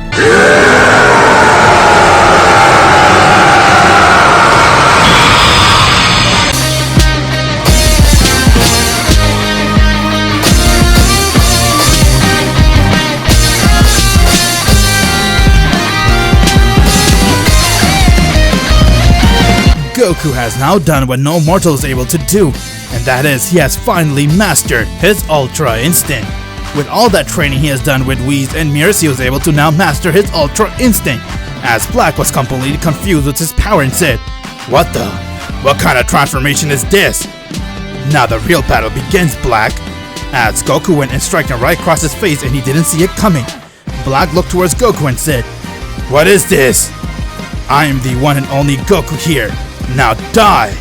Speaker 2: Goku has now done what no mortal is able to do, and that is he has finally mastered his Ultra Instinct. With all that training he has done with Whis and Mirrors, he was able to now master his Ultra Instinct, as Black was completely confused with his power and said, "What the? What kind of transformation is this?" Now the real battle begins, Black, as Goku went and struck him right across his face and he didn't see it coming. Black looked towards Goku and said, "What is this? I am the one and only Goku here. Now die!"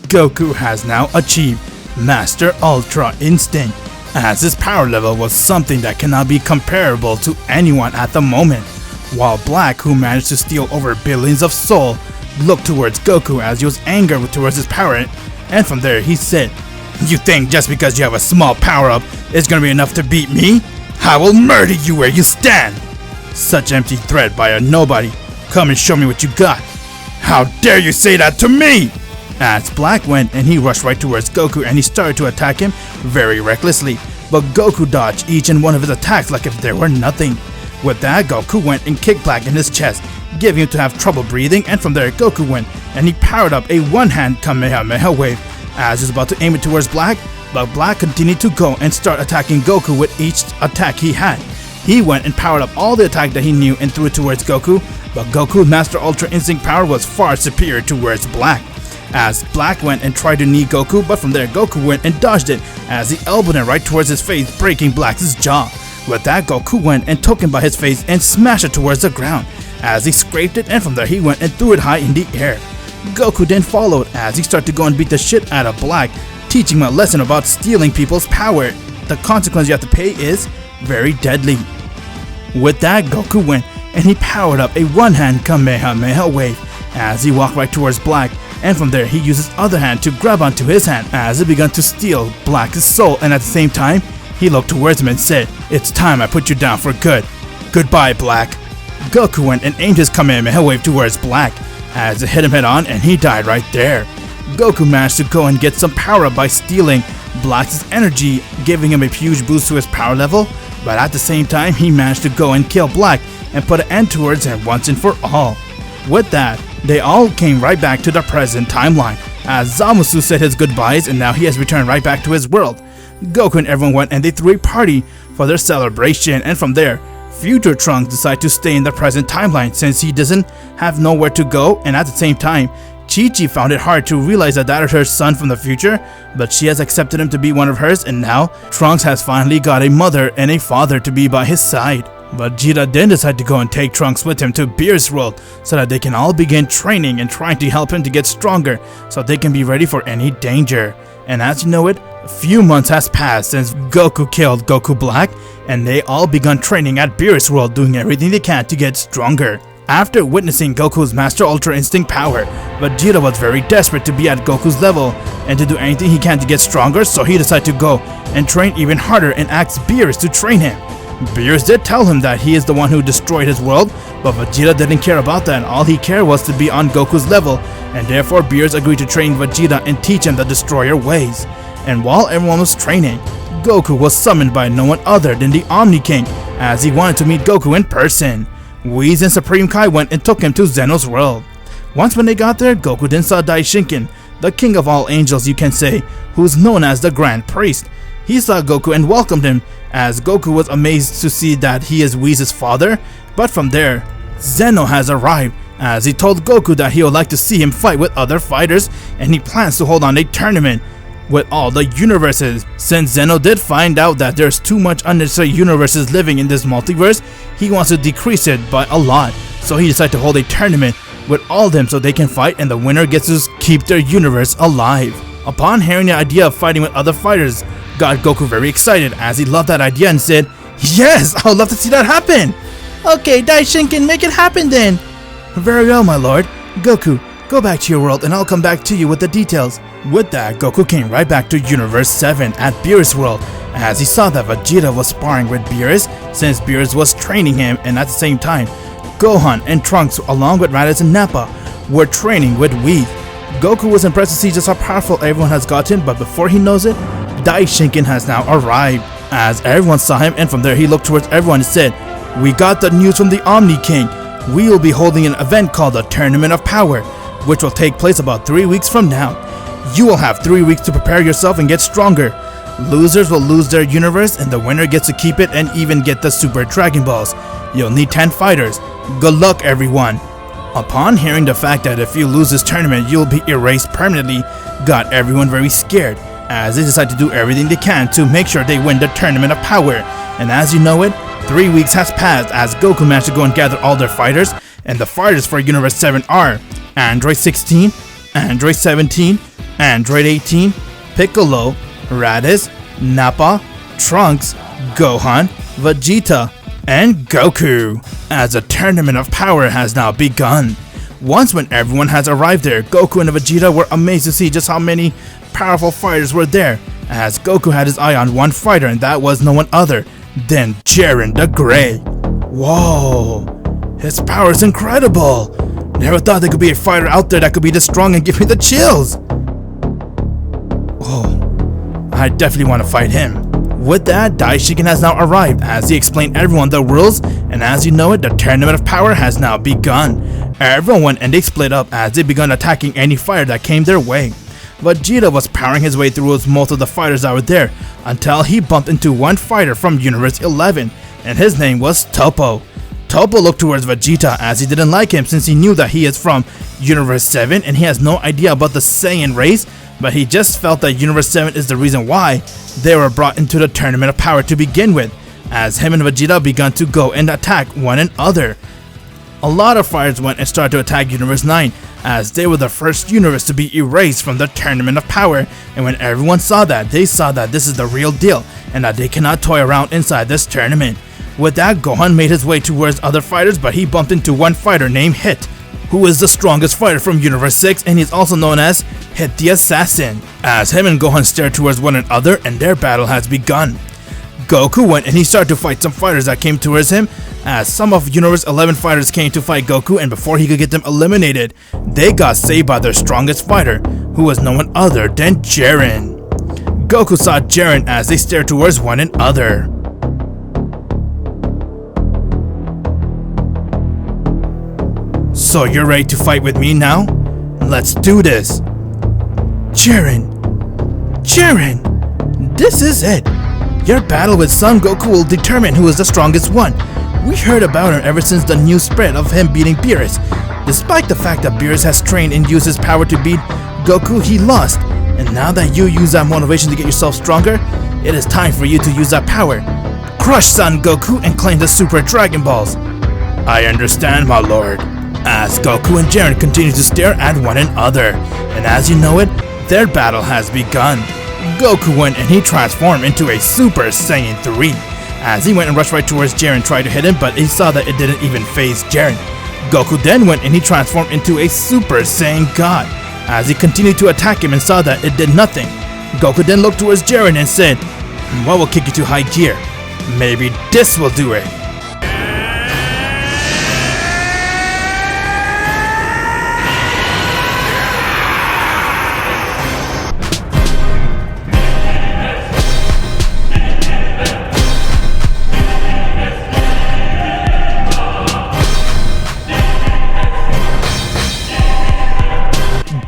Speaker 2: Goku has now achieved Master Ultra Instinct, as his power level was something that cannot be comparable to anyone at the moment, while Black, who managed to steal over billions of soul, looked towards Goku as he was angered towards his power, and from there he said, "You think just because you have a small power-up is gonna be enough to beat me? I will murder you where you stand!" Such empty threat by a nobody. Come and show me what you got. How dare you say that to me? As Black went and he rushed right towards Goku and he started to attack him very recklessly, but Goku dodged each and one of his attacks like if there were nothing. With that, Goku went and kicked Black in his chest, giving him to have trouble breathing, and from there Goku went and he powered up a one-hand Kamehameha wave as he was about to aim it towards Black, but Black continued to go and start attacking Goku with each attack he had. He went and powered up all the attack that he knew and threw it towards Goku, but Goku's Master Ultra Instinct power was far superior towards Black. As Black went and tried to knee Goku, but from there Goku went and dodged it as he elbowed him right towards his face, breaking Black's jaw. With that, Goku went and took him by his face and smashed it towards the ground as he scraped it, and from there he went and threw it high in the air. Goku then followed as he started to go and beat the shit out of Black, teaching him a lesson about stealing people's power. The consequence you have to pay is very deadly. With that, Goku went and he powered up a one-hand Kamehameha wave as he walked right towards Black, and from there he used his other hand to grab onto his hand as he began to steal Black's soul, and at the same time he looked towards him and said, "It's time I put you down for good. Goodbye, Black." Goku went and aimed his Kamehameha wave towards Black as it hit him head on and he died right there. Goku managed to go and get some power up by stealing Black's energy, giving him a huge boost to his power level, but at the same time he managed to go and kill Black and put an end towards him once and for all. With that, they all came right back to the present timeline as Zamasu said his goodbyes and now he has returned right back to his world. Goku and everyone went and they threw a party for their celebration, and from there, future Trunks decided to stay in the present timeline since he doesn't have nowhere to go, and at the same time, Chi-Chi found it hard to realize that is her son from the future, but she has accepted him to be one of hers, and now Trunks has finally got a mother and a father to be by his side. But Vegeta then decided to go and take Trunks with him to Beerus World so that they can all begin training and trying to help him to get stronger so they can be ready for any danger. And as you know it, a few months has passed since Goku killed Goku Black, and they all begun training at Beerus World, doing everything they can to get stronger. After witnessing Goku's Master Ultra Instinct power, Vegeta was very desperate to be at Goku's level and to do anything he can to get stronger, so he decided to go and train even harder and asked Beerus to train him. Beerus did tell him that he is the one who destroyed his world, but Vegeta didn't care about that. All he cared was to be on Goku's level, and therefore Beerus agreed to train Vegeta and teach him the destroyer ways. And while everyone was training, Goku was summoned by no one other than the Omni King, as he wanted to meet Goku in person. Whis and Supreme Kai went and took him to Zeno's world. Once when they got there, Goku then saw Daishinken, the king of all angels you can say, who's known as the Grand Priest. He saw Goku and welcomed him, as Goku was amazed to see that he is Whis' father. But from there, Zeno has arrived, as he told Goku that he would like to see him fight with other fighters, and he plans to hold on a tournament with all the universes. Since Zeno did find out that there's too much unnecessary universes living in this multiverse, he wants to decrease it by a lot. So he decided to hold a tournament with all of them so they can fight, and the winner gets to keep their universe alive. Upon hearing the idea of fighting with other fighters, got Goku very excited, as he loved that idea and said, "Yes, I would love to see that happen."
Speaker 5: Okay, Daishinken, make it happen then.
Speaker 2: Very well, my lord. Goku, go back to your world and I'll come back to you with the details. With that, Goku came right back to Universe 7 at Beerus' world, as he saw that Vegeta was sparring with Beerus, since Beerus was training him, and at the same time, Gohan and Trunks along with Raditz and Nappa were training with Whis. Goku was impressed to see just how powerful everyone has gotten, but before he knows it, Daishinken has now arrived, as everyone saw him, and from there he looked towards everyone and said, "We got the news from the Omni King. We will be holding an event called the Tournament of Power, which will take place about 3 weeks from now. You will have 3 weeks to prepare yourself and get stronger. Losers will lose their universe, and the winner gets to keep it and even get the Super Dragon Balls. You'll need 10 fighters. Good luck, everyone." Upon hearing the fact that if you lose this tournament, you'll be erased permanently, got everyone very scared, as they decide to do everything they can to make sure they win the Tournament of Power. And as you know it, 3 weeks has passed as Goku managed to go and gather all their fighters, and the fighters for Universe 7 are Android 16, Android 17, Android 18, Piccolo, Raditz, Nappa, Trunks, Gohan, Vegeta, and Goku, as a Tournament of Power has now begun. Once when everyone has arrived there, Goku and Vegeta were amazed to see just how many powerful fighters were there, as Goku had his eye on one fighter, and that was no one other than Jiren the Grey. Whoa, his power is incredible. Never thought there could be a fighter out there that could be this strong and give me the chills. Whoa, I definitely want to fight him. With that, Daishinken has now arrived, as he explained everyone the rules, and as you know it, the Tournament of Power has now begun. Everyone went and they split up as they began attacking any fighter that came their way. Vegeta was powering his way through most of the fighters that were there, until he bumped into one fighter from Universe 11, and his name was Toppo. Toppo looked towards Vegeta, as he didn't like him since he knew that he is from Universe 7 and he has no idea about the Saiyan race, but he just felt that Universe 7 is the reason why they were brought into the Tournament of Power to begin with, as him and Vegeta began to go and attack one another. A lot of fighters went and started to attack Universe 9, as they were the first universe to be erased from the Tournament of Power, and when everyone saw that, they saw that this is the real deal, and that they cannot toy around inside this tournament. With that, Gohan made his way towards other fighters, but he bumped into one fighter named Hit, who is the strongest fighter from Universe 6, and he's also known as Hit the Assassin, as him and Gohan stared towards one another, and their battle has begun. Goku went and he started to fight some fighters that came towards him, as some of Universe 11 fighters came to fight Goku, and before he could get them eliminated, they got saved by their strongest fighter, who was no one other than Jiren. Goku saw Jiren as they stared towards one another. So you're ready to fight with me now? Let's do this. Jiren, this is it. Your battle with Son Goku will determine who is the strongest one. We heard about him ever since the news spread of him beating Beerus. Despite the fact that Beerus has trained and used his power to beat Goku, he lost. And now that you use that motivation to get yourself stronger, it is time for you to use that power. Crush Son Goku and claim the Super Dragon Balls. I understand, my lord. As Goku and Jiren continue to stare at one another, and as you know it, their battle has begun. Goku went and he transformed into a Super Saiyan 3. As he went and rushed right towards Jiren, tried to hit him, but he saw that it didn't even phase Jiren. Goku then went and he transformed into a Super Saiyan God. As he continued to attack him and saw that it did nothing, Goku then looked towards Jiren and said, "What will kick you to high gear?"
Speaker 3: Maybe this will do it.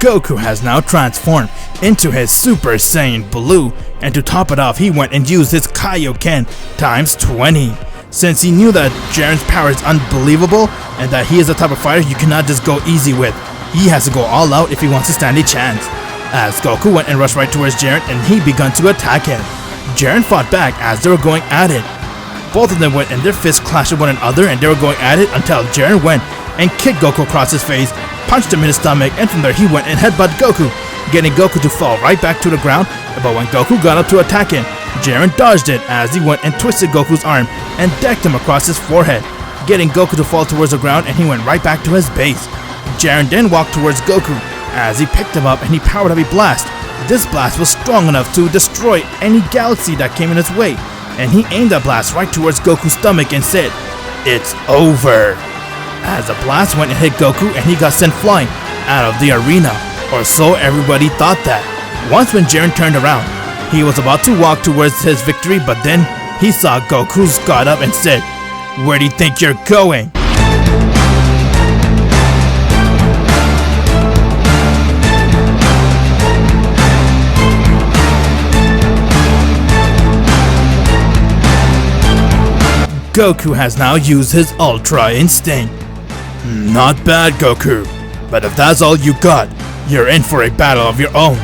Speaker 2: Goku has now transformed into his Super Saiyan Blue, and to top it off, he went and used his Kaioken times 20. Since he knew that Jiren's power is unbelievable and that he is the type of fighter you cannot just go easy with, he has to go all out if he wants to stand a chance. As Goku went and rushed right towards Jiren, and he began to attack him. Jiren fought back as they were going at it. Both of them went and their fists clashed with one another, and they were going at it until Jiren went and kicked Goku across his face, punched him in his stomach, and from there he went and headbutted Goku, getting Goku to fall right back to the ground. But when Goku got up to attack him, Jiren dodged it as he went and twisted Goku's arm and decked him across his forehead, getting Goku to fall towards the ground, and he went right back to his base. Jiren then walked towards Goku as he picked him up and he powered up a blast. This blast was strong enough to destroy any galaxy that came in his way, and he aimed that blast right towards Goku's stomach and said, "It's over." As the blast went and hit Goku, and he got sent flying out of the arena, or so everybody thought that. Once when Jiren turned around, he was about to walk towards his victory, but then he saw Goku's got up and said, "Where do you think you're going?" Goku has now used his Ultra Instinct. Not bad, Goku, but if that's all you got, you're in for a battle of your own.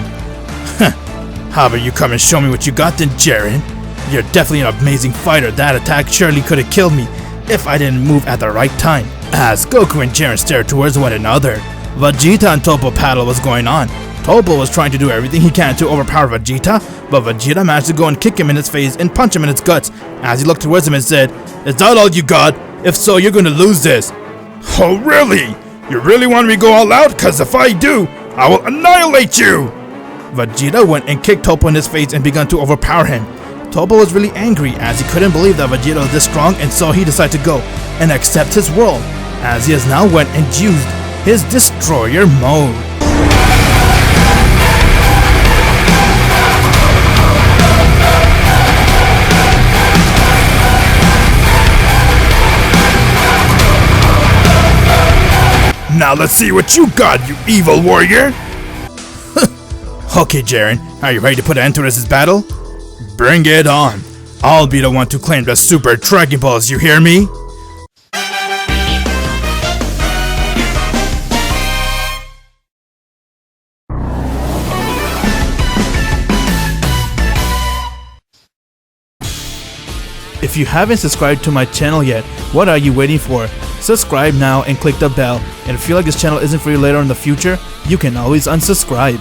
Speaker 2: How about you come and show me what you got then, Jiren? You're definitely an amazing fighter. That attack surely could have killed me if I didn't move at the right time. As Goku and Jiren stared towards one another, Vegeta and Toppo battle was going on. Toppo was trying to do everything he can to overpower Vegeta, but Vegeta managed to go and kick him in his face and punch him in his guts as he looked towards him and said, "Is that all you got? If so, you're gonna lose this." "Oh really? You really want me to go all out? Cause if I do, I will annihilate you!" Vegeta went and kicked Toppo in his face and began to overpower him. Toppo was really angry as he couldn't believe that Vegeta was this strong, and so he decided to go and accept his world, as he has now went and used his Destroyer mode. Now let's see what you got, you evil warrior! Okay, Jiren, are you ready to put an end to this battle? Bring it on! I'll be the one to claim the Super Dragon Balls, you hear me? If you haven't subscribed to my channel yet, what are you waiting for? Subscribe now and click the bell, and if you feel like this channel isn't for you later in the future, you can always unsubscribe.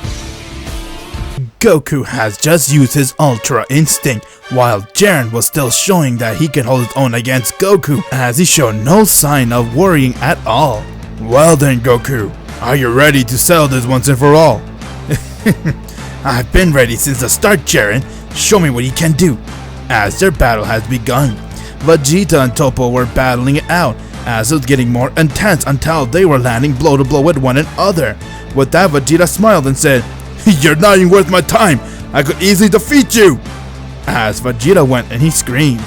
Speaker 2: Goku has just used his Ultra Instinct, while Jiren was still showing that he can hold his own against Goku, as he showed no sign of worrying at all. Well then, Goku, are you ready to settle this once and for all? I've been ready since the start, Jiren. Show me what you can do. As their battle has begun, Vegeta and Toppo were battling it out, as it was getting more intense until they were landing blow to blow with one another. With that, Vegeta smiled and said, "You're not even worth my time. I could easily defeat you." As Vegeta went and he screamed.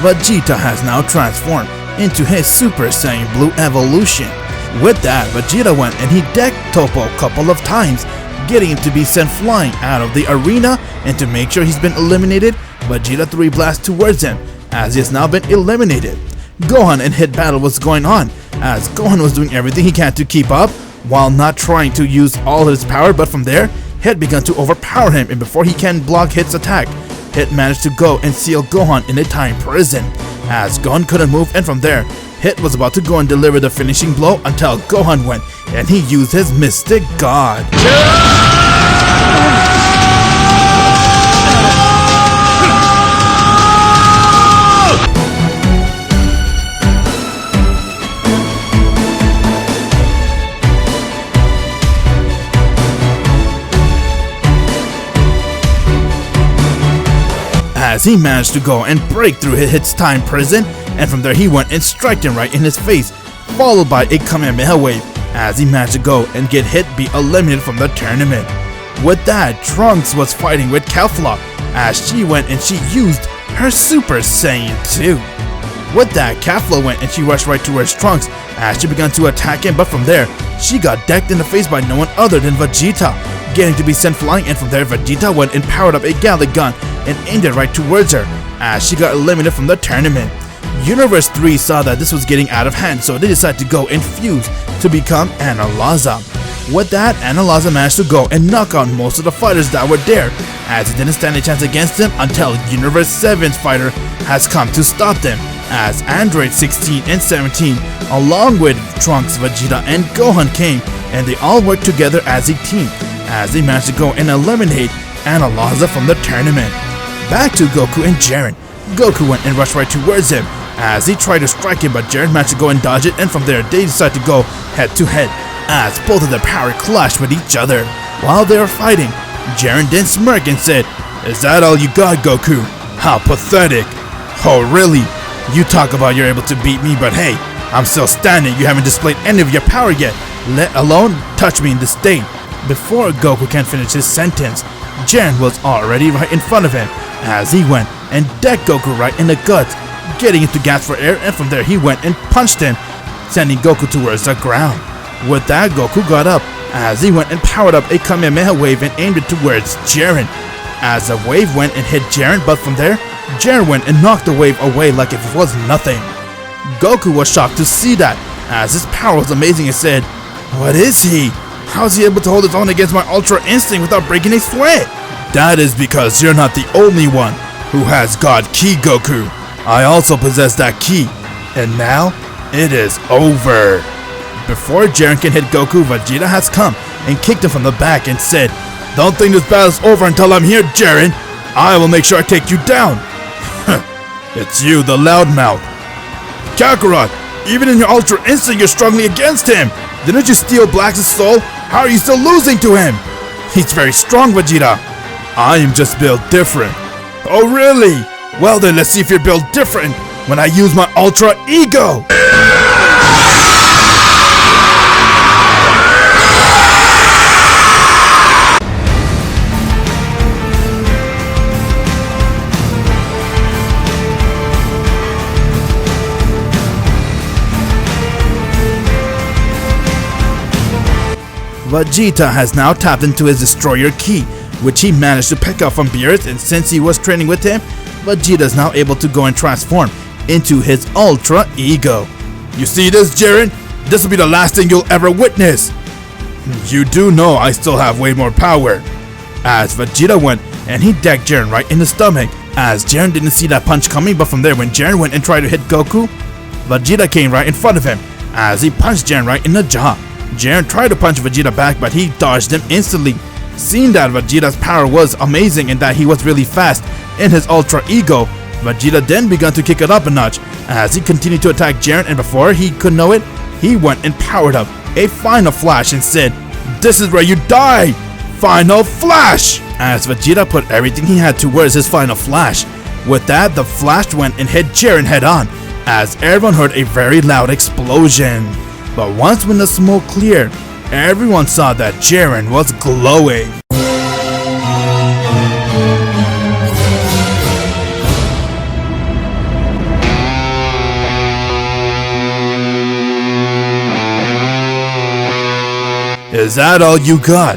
Speaker 2: Vegeta has now transformed into his Super Saiyan Blue evolution. With that, Vegeta went and he decked Toppo a couple of times, getting him to be sent flying out of the arena, and to make sure he's been eliminated, Vegeta threw a blast towards him, as he has now been eliminated. Gohan and Hit battle was going on, as Gohan was doing everything he can to keep up, while not trying to use all his power, but from there, Hit began to overpower him, and before he can block Hit's attack, Hit managed to go and seal Gohan in a time prison, as Gohan couldn't move, and from there, Hit was about to go and deliver the finishing blow until Gohan went and he used his Mystic God. as he managed to go and break through his time prison, and from there he went and struck him right in his face, followed by a Kamehameha wave as he managed to go and get hit, be eliminated from the tournament. With that, Trunks was fighting with Kefla as she went and she used her Super Saiyan 2. With that, Kefla went and she rushed right towards Trunks as she began to attack him, but from there, she got decked in the face by no one other than Vegeta, getting to be sent flying, and from there Vegeta went and powered up a Gallic gun and aimed it right towards her as she got eliminated from the tournament. Universe 3 saw that this was getting out of hand, so they decided to go and fuse to become Analyza. With that, Analyza managed to go and knock out most of the fighters that were there, as he didn't stand a chance against them until Universe 7's fighter has come to stop them, as Android 16 and 17 along with Trunks, Vegeta, and Gohan came, and they all worked together as a team, as they managed to go and eliminate Analyza from the tournament. Back to Goku and Jiren. Goku went and rushed right towards him as he tried to strike him, but Jiren managed to go and dodge it, and from there they decided to go head to head as both of their power clashed with each other. While they were fighting, Jiren then smirked and said, "Is that all you got, Goku? How pathetic. Oh really? You talk about you're able to beat me, but hey, I'm still standing. You haven't displayed any of your power yet, let alone touch me in this state." Before Goku can finish his sentence, Jiren was already right in front of him as he went and decked Goku right in the guts, getting into gas for air, and from there he went and punched him, sending Goku towards the ground. With that, Goku got up as he went and powered up a Kamehameha wave and aimed it towards Jiren. As the wave went and hit Jiren, but from there, Jiren went and knocked the wave away like if it was nothing. Goku was shocked to see that, as his power was amazing, and said, "What is he? How is he able to hold his own against my Ultra Instinct without breaking a sweat?" "That is because you're not the only one who has God Ki, Goku. I also possess that Ki, and now it is over." Before Jiren can hit Goku, Vegeta has come and kicked him from the back and said, "Don't think this battle's over until I'm here, Jiren. I will make sure I take you down." "It's you, the loudmouth. Kakarot, even in your Ultra Instinct you're struggling against him. Didn't you steal Black's soul? How are you still losing to him?" "He's very strong, Vegeta." "I am just built different." "Oh really? Well then, let's see if you're built different when I use my Ultra Ego." Vegeta has now tapped into his Destroyer Ki, which he managed to pick up from Beerus, and since he was training with him, Vegeta is now able to go and transform into his Ultra Ego. "You see this, Jiren? This will be the last thing you'll ever witness." "You do know I still have way more power." As Vegeta went and he decked Jiren right in the stomach, as Jiren didn't see that punch coming, but from there when Jiren went and tried to hit Goku, Vegeta came right in front of him as he punched Jiren right in the jaw. Jiren tried to punch Vegeta back, but he dodged him instantly. Seeing that Vegeta's power was amazing and that he was really fast in his Ultra Ego, Vegeta then began to kick it up a notch as he continued to attack Jiren, and before he could know it, he went and powered up a Final Flash and said, "This is where you die! Final Flash!" As Vegeta put everything he had towards his Final Flash. With that, the Flash went and hit Jiren head on, as everyone heard a very loud explosion. But once when the smoke cleared, everyone saw that Jiren was glowing. "Is that all you got?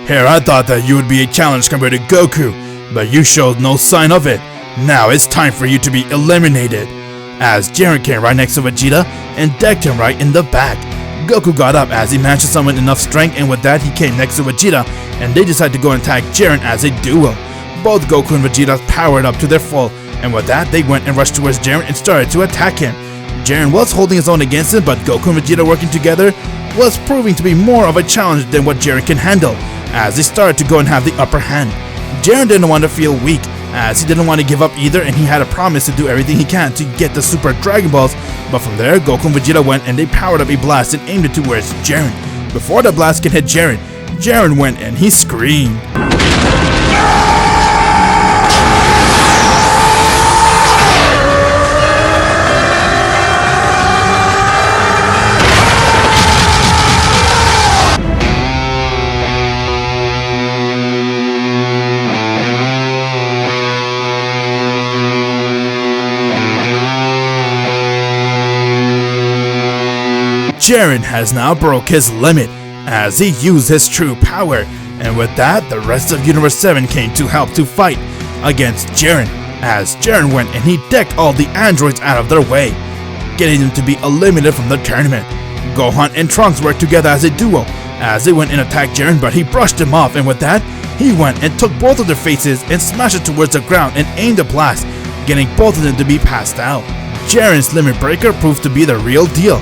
Speaker 2: Here, I thought that you would be a challenge compared to Goku, but you showed no sign of it. Now it's time for you to be eliminated." As Jiren came right next to Vegeta and decked him right in the back. Goku got up as he managed to summon enough strength, and with that he came next to Vegeta and they decided to go and attack Jiren as a duo. Both Goku and Vegeta powered up to their full, and with that they went and rushed towards Jiren and started to attack him. Jiren was holding his own against him, but Goku and Vegeta working together was proving to be more of a challenge than what Jiren can handle, as they started to go and have the upper hand. Jiren didn't want to feel weak, as he didn't want to give up either, and he had a promise to do everything he can to get the Super Dragon Balls. But from there, Goku and Vegeta went and they powered up a blast and aimed it towards Jiren. Before the blast can hit Jiren, Jiren went and he screamed. Jiren has now broke his limit as he used his true power, and with that, the rest of Universe 7 came to help to fight against Jiren, as Jiren went and he decked all the androids out of their way, getting them to be eliminated from the tournament. Gohan and Trunks worked together as a duo as they went and attacked Jiren, but he brushed him off, and with that, he went and took both of their faces and smashed it towards the ground and aimed a blast, getting both of them to be passed out. Jiren's limit breaker proved to be the real deal.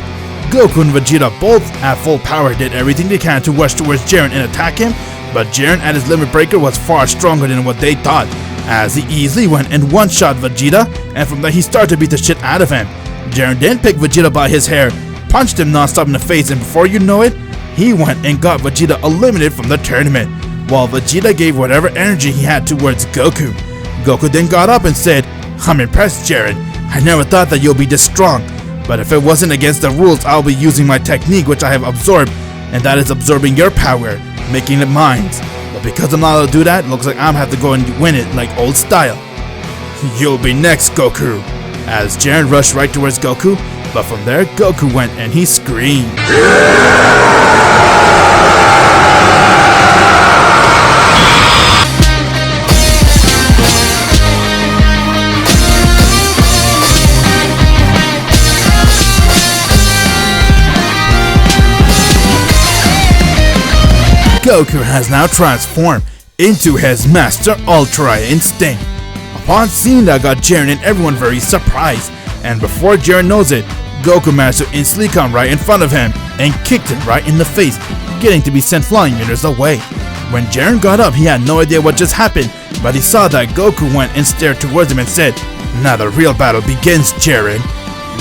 Speaker 2: Goku and Vegeta both at full power did everything they can to rush towards Jiren and attack him, but Jiren at his limit breaker was far stronger than what they thought, as he easily went and one-shot Vegeta, and from there he started to beat the shit out of him. Jiren then picked Vegeta by his hair, punched him non-stop in the face, and before you know it, he went and got Vegeta eliminated from the tournament, while Vegeta gave whatever energy he had towards Goku. Goku then got up and said, "I'm impressed, Jiren. I never thought that you'll be this strong, but if it wasn't against the rules, I'll be using my technique which I have absorbed, and that is absorbing your power, making it mine. But because I'm not able to do that, it looks like I'm gonna have to go and win it like old style." "You'll be next, Goku," as Jiren rushed right towards Goku, but from there, Goku went and he screamed. Goku has now transformed into his Master Ultra Instinct. Upon seeing that, got Jiren and everyone very surprised, and before Jiren knows it, Goku managed to instantly come right in front of him and kicked him right in the face, getting to be sent flying meters away. When Jiren got up, he had no idea what just happened, but he saw that Goku went and stared towards him and said, "Now the real battle begins, Jiren."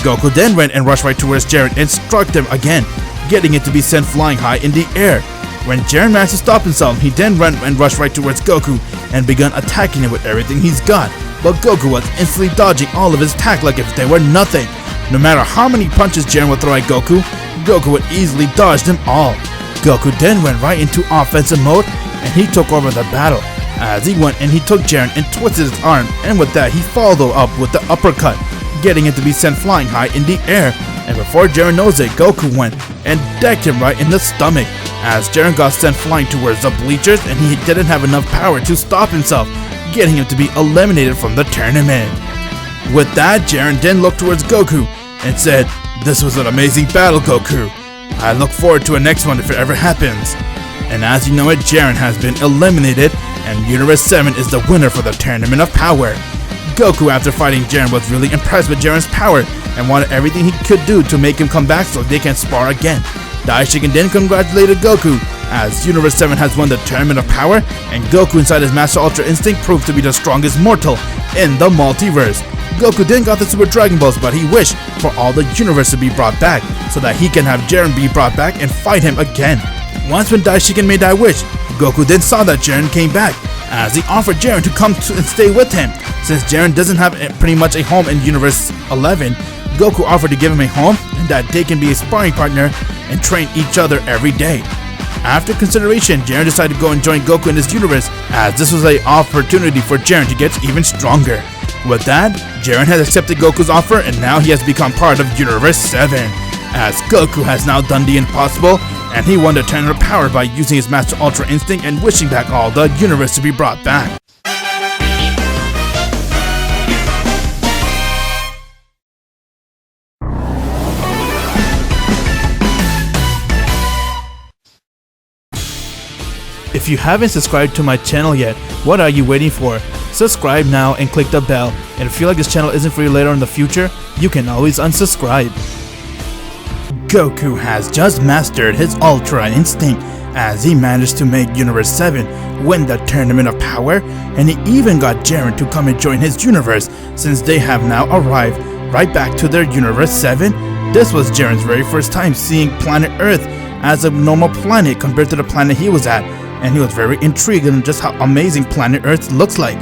Speaker 2: Goku then went and rushed right towards Jiren and struck him again, getting it to be sent flying high in the air. When Jiren managed to stop himself, he then ran and rushed right towards Goku and began attacking him with everything he's got, but Goku was instantly dodging all of his attack like if they were nothing. No matter how many punches Jiren would throw at Goku, Goku would easily dodge them all. Goku then went right into offensive mode and he took over the battle, as he went and he took Jiren and twisted his arm, and with that he followed up with the uppercut, getting it to be sent flying high in the air, and before Jiren knows it, Goku went and decked him right in the stomach, as Jiren got sent flying towards the bleachers and he didn't have enough power to stop himself, getting him to be eliminated from the tournament. With that, Jiren then looked towards Goku and said, "This was an amazing battle, Goku. I look forward to a next one if it ever happens." And as you know it, Jiren has been eliminated and Universe 7 is the winner for the Tournament of Power. Goku, after fighting Jiren, was really impressed with Jiren's power and wanted everything he could do to make him come back so they can spar again. Daishikin then congratulated Goku, as Universe 7 has won the Tournament of Power, and Goku inside his Master Ultra Instinct proved to be the strongest mortal in the multiverse. Goku then got the Super Dragon Balls, but he wished for all the universe to be brought back, so that he can have Jiren be brought back and fight him again. Once when Daishikin made that wish, Goku then saw that Jiren came back, as he offered Jiren to come and stay with him. Since Jiren doesn't have pretty much a home in Universe 11, Goku offered to give him a home and that they can be a sparring partner and train each other every day. After consideration, Jiren decided to go and join Goku in this universe, as this was an opportunity for Jiren to get even stronger. With that, Jiren has accepted Goku's offer and now he has become part of Universe 7, as Goku has now done the impossible and he won the Tournament of Power by using his Master Ultra Instinct and wishing back all the universe to be brought back.
Speaker 1: If you haven't subscribed to my channel yet, what are you waiting for? Subscribe now and click the bell, and if you feel like this channel isn't for you later in the future, you can always unsubscribe.
Speaker 2: Goku has just mastered his Ultra Instinct, as he managed to make Universe 7 win the Tournament of Power, and he even got Jiren to come and join his universe, since they have now arrived right back to their Universe 7. This was Jiren's very first time seeing planet Earth as a normal planet compared to the planet he was at, and he was very intrigued on just how amazing planet Earth looks like.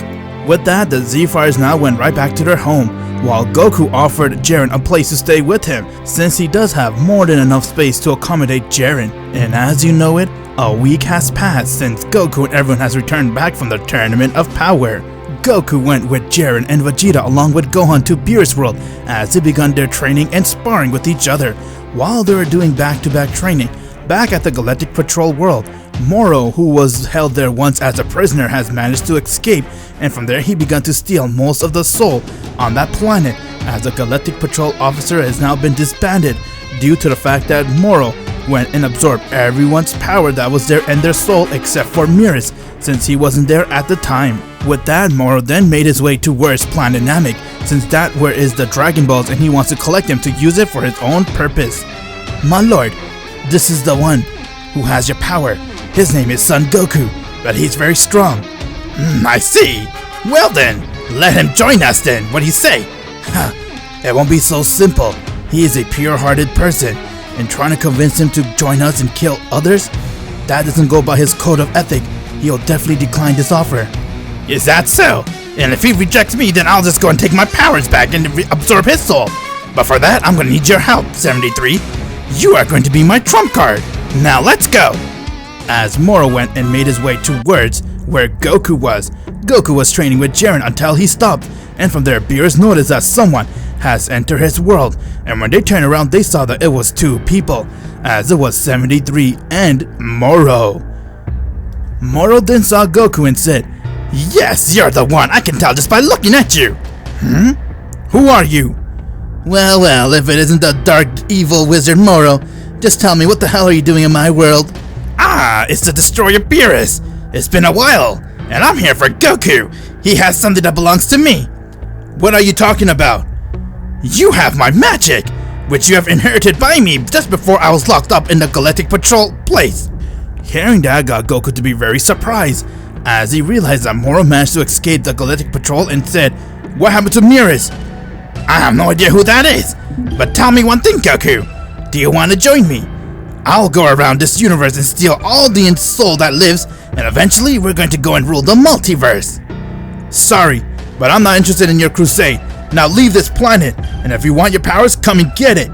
Speaker 2: With that, the Z-Fighters now went right back to their home, while Goku offered Jiren a place to stay with him, since he does have more than enough space to accommodate Jiren. And as you know it, a week has passed since Goku and everyone has returned back from the Tournament of Power. Goku went with Jiren and Vegeta along with Gohan to Beerus World as they began their training and sparring with each other, While they were doing back-to-back training, back at the Galactic Patrol world, MORO, who was held there once as a prisoner, has managed to escape, and from there he began to steal most of the soul on that planet, as the Galactic Patrol officer has now been disbanded due to the fact that MORO went and absorbed everyone's power that was there and their soul except for Miris, since he wasn't there at the time. With that, MORO then made his way towards Planet Namek, since that where is the Dragon Balls and he wants to collect them to use it for his own purpose. My lord, this is the one who has your power. His name is Son Goku, but he's very strong. I see. Well then, let him join us then. What do you say? It won't be so simple. He is a pure-hearted person, and trying to convince him to join us and kill others? That doesn't go by his code of ethic. He'll definitely decline this offer. Is that so? And if he rejects me, then I'll just go and take my powers back and absorb his soul. But for that, I'm gonna need your help, 73. You are going to be my trump card. Now let's go! As MORO went and made his way towards where Goku was training with Jiren until he stopped, and from there Beerus noticed that someone has entered his world, and when they turned around they saw that it was two people, as it was 73 and MORO. MORO then saw Goku and said, "Yes, you're the one, I can tell just by looking at you." Who are you? Well, if it isn't the dark evil wizard MORO, just tell me, what the hell are you doing in my world? It's the destroyer Beerus. It's been a while, and I'm here for Goku. He has something that belongs to me. What are you talking about? You have my magic, which you have inherited by me just before I was locked up in the Galactic Patrol place. Hearing that got Goku to be very surprised, as he realized that MORO managed to escape the Galactic Patrol and said, "What happened to Miris?" I have no idea who that is, but tell me one thing, Goku. Do you want to join me? I'll go around this universe and steal all the soul that lives, and eventually we're going to go and rule the multiverse. Sorry, but I'm not interested in your crusade. Now leave this planet, and if you want your powers, come and get it.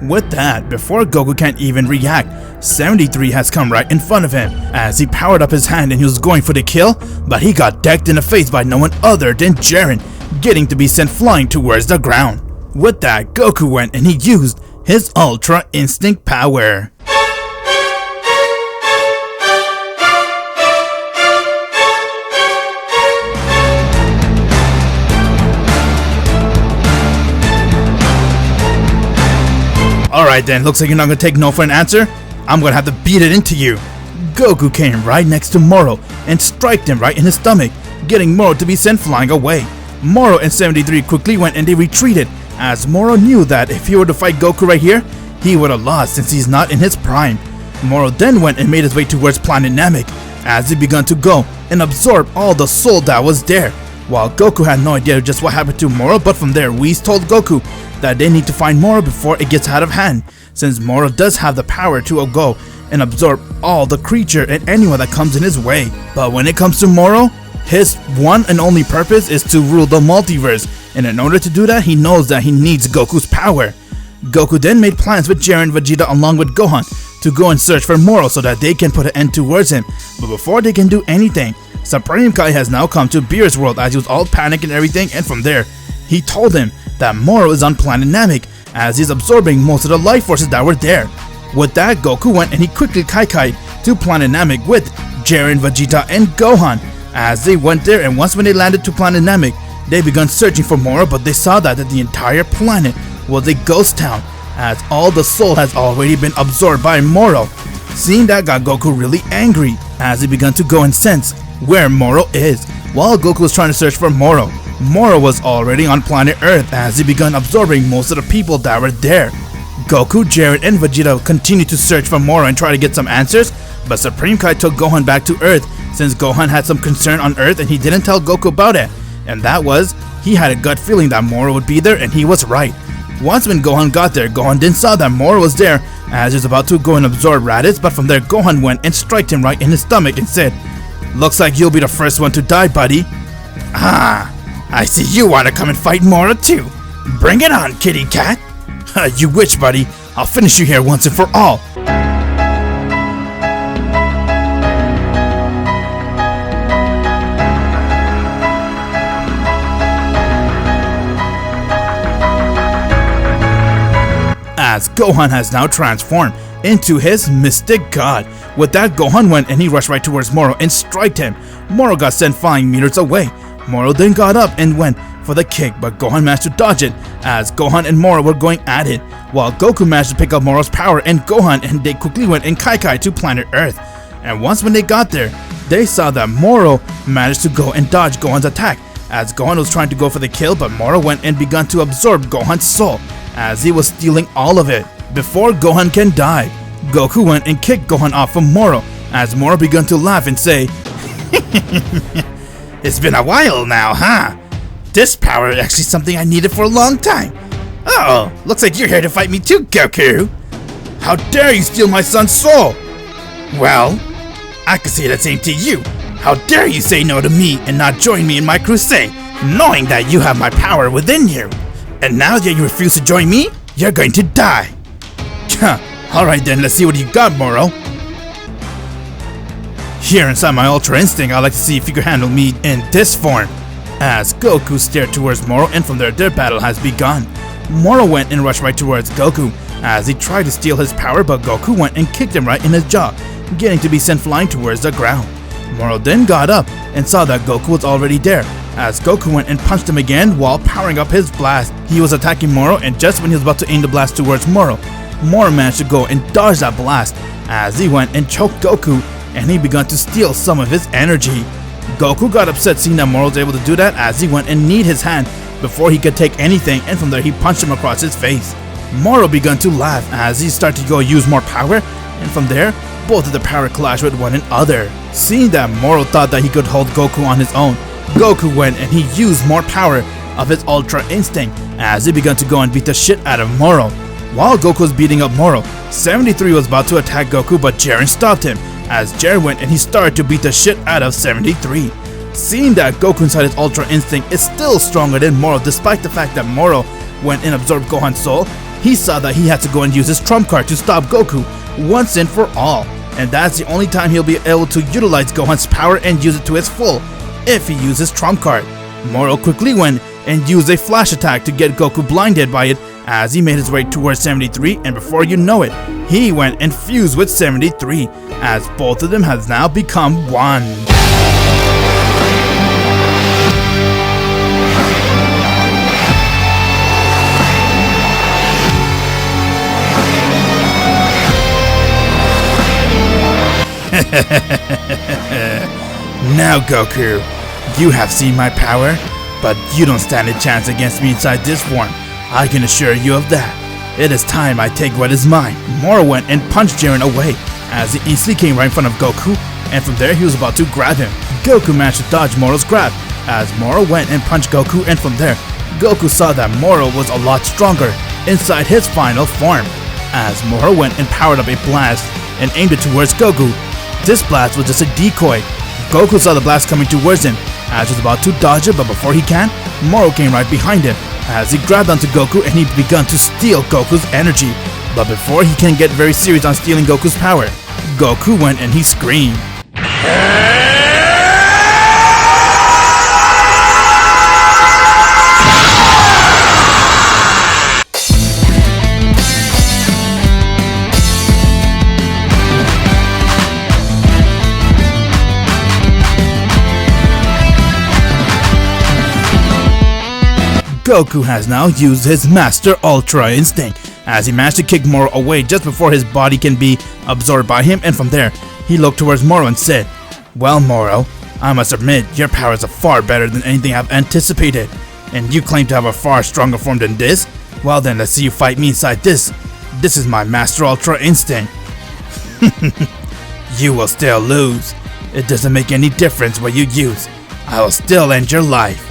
Speaker 2: With that, before Goku can even react, 73 has come right in front of him, as he powered up his hand and he was going for the kill, but he got decked in the face by no one other than Jiren, getting to be sent flying towards the ground. With that, Goku went and he used his Ultra Instinct power. Alright then, looks like you're not gonna take no for an answer. I'm gonna have to beat it into you. Goku came right next to MORO and striked him right in his stomach, getting MORO to be sent flying away. MORO and 73 quickly went and they retreated, as MORO knew that if he were to fight Goku right here, he would have lost since he's not in his prime. MORO then went and made his way towards Planet Namek, as he began to go and absorb all the soul that was there. While Goku had no idea just what happened to MORO, but from there Whis told Goku that they need to find MORO before it gets out of hand, since MORO does have the power to go and absorb all the creature and anyone that comes in his way. But when it comes to MORO, his one and only purpose is to rule the multiverse, and in order to do that, he knows that he needs Goku's power. Goku then made plans with Jiren, Vegeta along with Gohan to go and search for MORO so that they can put an end towards him. But before they can do anything, Supreme Kai has now come to Beerus' world, as he was all panic and everything, and from there, he told him that MORO is on Planet Namek, as he's absorbing most of the life forces that were there. With that, Goku went and he quickly kaikai'd to Planet Namek with Jiren, Vegeta, and Gohan. As they went there, and once when they landed to Planet Namek, they began searching for MORO, but they saw that the entire planet was a ghost town, as all the soul has already been absorbed by MORO. Seeing that got Goku really angry, as he began to go and sense where MORO is. While Goku was trying to search for MORO, MORO was already on planet Earth, as he began absorbing most of the people that were there. Goku, Jiren, and Vegeta continued to search for MORO and try to get some answers, but Supreme Kai took Gohan back to Earth, since Gohan had some concern on Earth and he didn't tell Goku about it. And that was, he had a gut feeling that MORO would be there, and he was right. Once when Gohan got there, Gohan then saw that MORO was there, as he was about to go and absorb Raditz, but from there Gohan went and struck him right in his stomach and said, "Looks like you'll be the first one to die, buddy." I see you want to come and fight MORO too. Bring it on, kitty cat. You wish, buddy. I'll finish you here once and for all. as Gohan has now transformed into his Mystic God. With that, Gohan went and he rushed right towards Moro and striked him. Moro got sent flying meters away. Moro then got up and went for the kick, but Gohan managed to dodge it as Gohan and Moro were going at it, while Goku managed to pick up Moro's power, and Gohan and they quickly went in Kai to planet Earth. And once when they got there, they saw that Moro managed to go and dodge Gohan's attack as Gohan was trying to go for the kill, but Moro went and began to absorb Gohan's soul as he was stealing all of it. Before Gohan can die, Goku went and kicked Gohan off from Moro as Moro began to laugh and say, "It's been a while now, huh? This power is actually something I needed for a long time. Oh, looks like you're here to fight me too, Goku. How dare you steal my son's soul? Well, I can say the same to you. How dare you say no to me and not join me in my crusade, knowing that you have my power within you. And now that you refuse to join me, you're going to die." Alright then, let's see what you got, Moro. Here inside my Ultra Instinct, I'd like to see if you can handle me in this form. As Goku stared towards Moro, and from there their battle has begun. Moro went and rushed right towards Goku as he tried to steal his power, but Goku went and kicked him right in his jaw, getting to be sent flying towards the ground. Moro then got up and saw that Goku was already there, as Goku went and punched him again while powering up his blast. He was attacking Moro, and just when he was about to aim the blast towards Moro, Moro managed to go and dodge that blast as he went and choked Goku, and he began to steal some of his energy. Goku got upset seeing that Moro was able to do that as he went and kneed his hand before he could take anything, and from there he punched him across his face. Moro began to laugh as he started to go use more power, and from there both of the power clashed with one another. Seeing that Moro thought that he could hold Goku on his own, Goku went and he used more power of his Ultra Instinct as he began to go and beat the shit out of Moro. While Goku was beating up Moro, 73 was about to attack Goku, but Jiren stopped him as Jiren went and he started to beat the shit out of 73. Seeing that Goku inside his Ultra Instinct is still stronger than Moro, despite the fact that Moro went and absorbed Gohan's soul, he saw that he had to go and use his trump card to stop Goku once and for all. And that's the only time he'll be able to utilize Gohan's power and use it to its full, if he uses trump card. Moro quickly went and used a flash attack to get Goku blinded by it as he made his way towards 73, and before you know it, he went and fused with 73 as both of them has now become one. Now Goku, you have seen my power, but you don't stand a chance against me inside this form. I can assure you of that. It is time I take what is mine. Moro went and punched Jiren away as he instantly came right in front of Goku, and from there he was about to grab him. Goku managed to dodge Moro's grab as Moro went and punched Goku, and from there Goku saw that Moro was a lot stronger inside his final form as Moro went and powered up a blast and aimed it towards Goku. This blast was just a decoy. Goku saw the blast coming towards him as he was about to dodge it, but before he can, Moro came right behind him as he grabbed onto Goku and he began to steal Goku's energy. But before he can get very serious on stealing Goku's power, Goku went and he screamed. Goku has now used his Master Ultra Instinct as he managed to kick Moro away just before his body can be absorbed by him, and from there, he looked towards Moro and said, "Well, Moro, I must admit your powers are far better than anything I've anticipated, and you claim to have a far stronger form than this? Well then, let's see you fight me inside this. This is my Master Ultra Instinct." "You will still lose. It doesn't make any difference what you use. I will still end your life."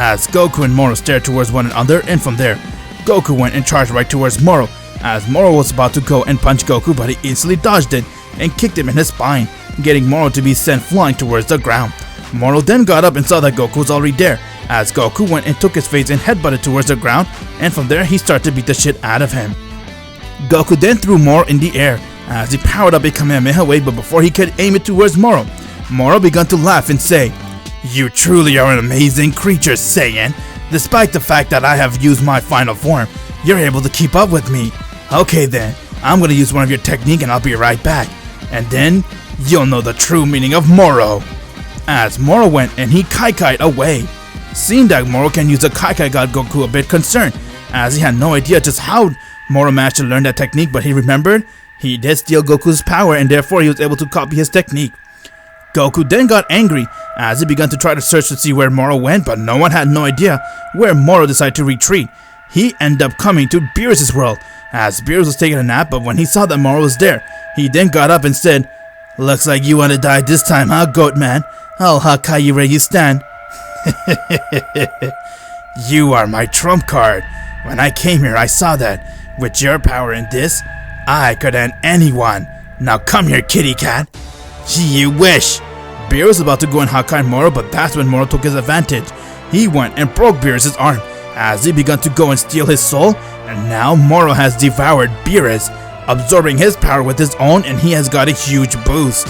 Speaker 2: As Goku and Moro stared towards one another, and from there, Goku went and charged right towards Moro as Moro was about to go and punch Goku, but he instantly dodged it and kicked him in his spine, getting Moro to be sent flying towards the ground. Moro then got up and saw that Goku was already there as Goku went and took his face and headbutted towards the ground, and from there he started to beat the shit out of him. Goku then threw Moro in the air as he powered up a Kamehameha wave, but before he could aim it towards Moro, Moro began to laugh and say, "You truly are an amazing creature, Saiyan. Despite the fact that I have used my final form, you're able to keep up with me.
Speaker 3: Okay then, I'm gonna use one of your technique and I'll be right back. And then, you'll know the true meaning of MORO. As MORO went and he kai-kai'd away. Seeing that MORO can use the kai-kai got Goku a bit concerned, as he had no idea just how MORO managed to learn that technique, but he remembered he did steal Goku's power and therefore he was able to copy his technique. Goku then got angry as he began to try to search to see where MORO went, but no one had no idea where MORO decided to retreat. He ended up coming to Beerus' world, as Beerus was taking a nap, but when he saw that MORO was there, he then got up and said, "Looks like you want to die this time, huh, goat man? I'll Hakai you where you stand." You are my trump card. When I came here, I saw that. With your power in this, I could end anyone. Now come here, kitty cat. You wish. Beerus was about to go and Hakai MORO, but that's when MORO took his advantage. He went and broke Beerus' arm as he began to go and steal his soul, and now MORO has devoured Beerus, absorbing his power with his own, and he has got a huge boost.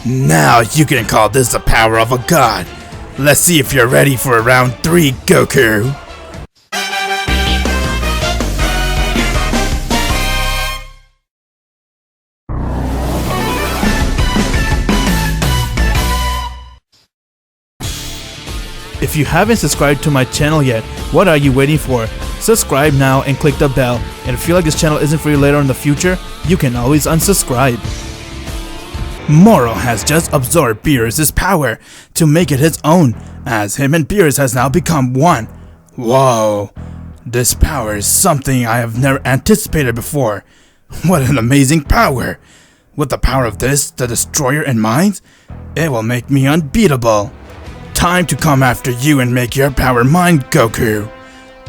Speaker 3: Now you can call this the power of a god. Let's see if you're ready for round 3, Goku.
Speaker 1: If you haven't subscribed to my channel yet, what are you waiting for? Subscribe now and click the bell. And if you feel like this channel isn't for you later in the future, you can always unsubscribe. MORO has just absorbed Beerus' power to make it his own, as him and Beerus has now become one. Whoa, this power is something I have never anticipated before. What an amazing power! With the power of this, the destroyer in mind, it will make me unbeatable. Time to come after you and make your power mine, Goku.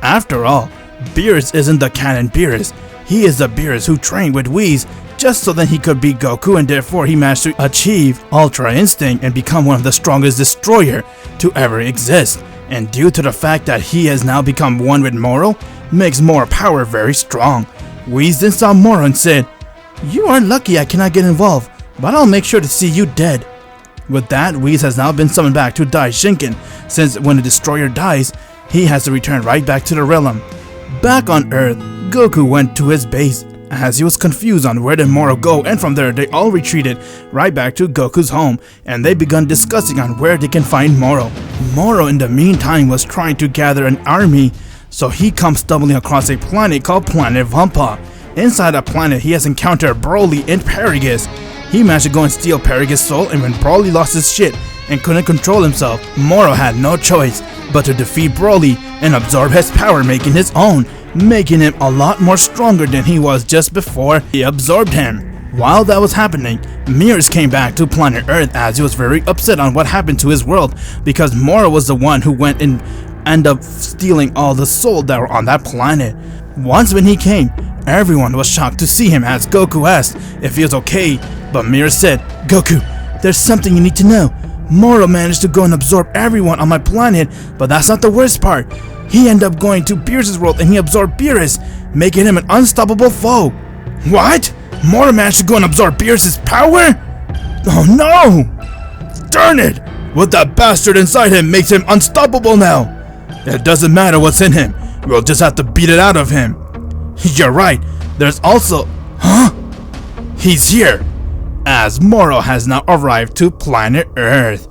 Speaker 1: After all, Beerus isn't the canon Beerus. He is the Beerus who trained with Whis just so that he could beat Goku, and therefore he managed to achieve Ultra Instinct and become one of the strongest destroyer to ever exist. And due to the fact that he has now become one with MORO, makes MORO power very strong. Whis then saw MORO and said, "You are lucky I cannot get involved, but I'll make sure to see you dead." With that, Whis has now been summoned back to Dai Shinken, since when the destroyer dies, he has to return right back to the realm. Back on Earth, Goku went to his base, as he was confused on where did MORO go, and from there they all retreated right back to Goku's home, and they began discussing on where they can find MORO. MORO in the meantime was trying to gather an army, so he comes stumbling across a planet called Planet Vampa. Inside that planet he has encountered Broly and Paragus. He managed to go and steal Paragus' soul, and when Broly lost his shit and couldn't control himself, MORO had no choice but to defeat Broly and absorb his power, making his own, making him a lot more stronger than he was just before he absorbed him. While that was happening, Beerus came back to planet Earth as he was very upset on what happened to his world, because MORO was the one who went and ended up stealing all the souls that were on that planet. Once when he came, everyone was shocked to see him as Goku asked if he was okay, but Beerus said, "Goku, there's something you need to know. MORO managed to go and absorb everyone on my planet, but that's not the worst part. He ended up going to Beerus' world and he absorbed Beerus, making him an unstoppable foe." What? MORO managed to go and absorb Beerus' power? Oh no! Darn it! What that bastard inside him makes him unstoppable now. It doesn't matter what's in him. We'll just have to beat it out of him. You're right. There's also... Huh? He's here. As MORO has now arrived to planet Earth.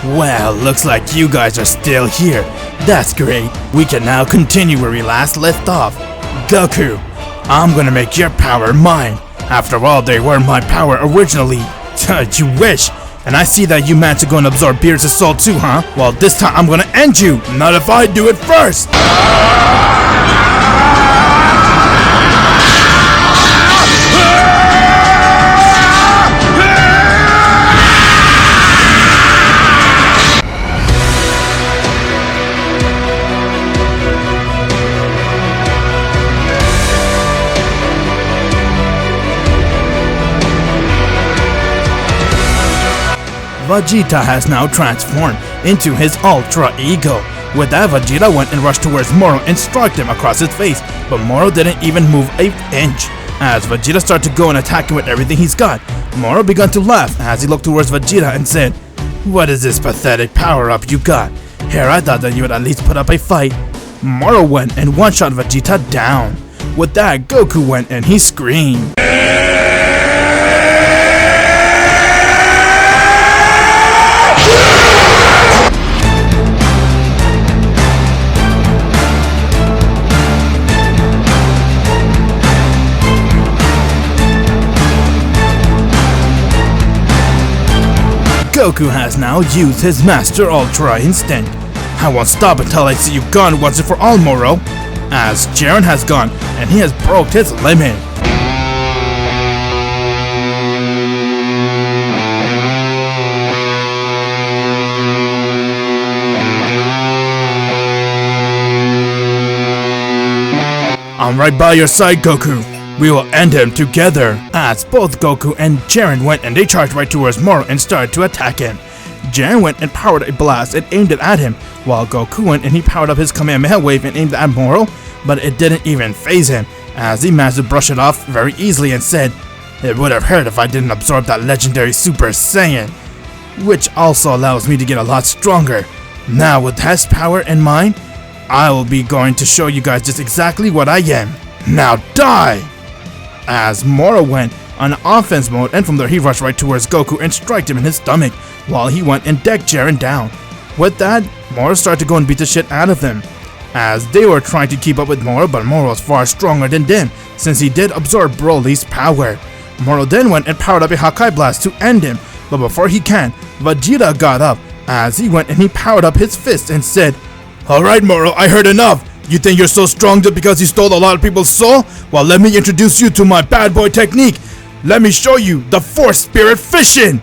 Speaker 1: Well, looks like you guys are still here. That's great. We can now continue where we last left off. Goku, I'm gonna make your power mine. After all, they were my power originally. You wish. And I see that you managed to go and absorb Beerus' soul too, huh? Well, this time I'm gonna end you. Not if I do it first.
Speaker 2: Vegeta has now transformed into his Ultra Ego. With that, Vegeta went and rushed towards Moro and struck him across his face, but Moro didn't even move an inch. As Vegeta started to go and attack him with everything he's got, Moro began to laugh as he looked towards Vegeta and said, "What is this pathetic power-up you got? Here, I thought that you would at least put up a fight." Moro went and one-shot Vegeta down. With that, Goku went and he screamed. Goku has now used his Master Ultra Instinct. I won't stop until I see you gone once and for all, Moro. As Jiren has gone and he has broke his limit. I'm right by your side, Goku. We will end him together. As both Goku and Jiren went and they charged right towards Moro and started to attack him. Jiren went and powered a blast and aimed it at him, while Goku went and he powered up his Kamehameha wave and aimed it at Moro, but it didn't even phase him, as he managed to brush it off very easily and said, "It would have hurt if I didn't absorb that legendary Super Saiyan," which also allows me to get a lot stronger. Now with his power in mind, I will be going to show you guys just exactly what I am. Now die! As Moro went on offense mode, and from there he rushed right towards Goku and struck him in his stomach while he went and decked Jiren down. With that, Moro started to go and beat the shit out of them, as they were trying to keep up with Moro, but Moro was far stronger than them since he did absorb Broly's power. Moro then went and powered up a Hakai Blast to end him, but before he can, Vegeta got up as he went and he powered up his fist and said, "Alright Moro, I heard enough. You think you're so strong just because you stole a lot of people's soul? Well, let me introduce you to my bad boy technique. Let me show you the Force Spirit Fission!"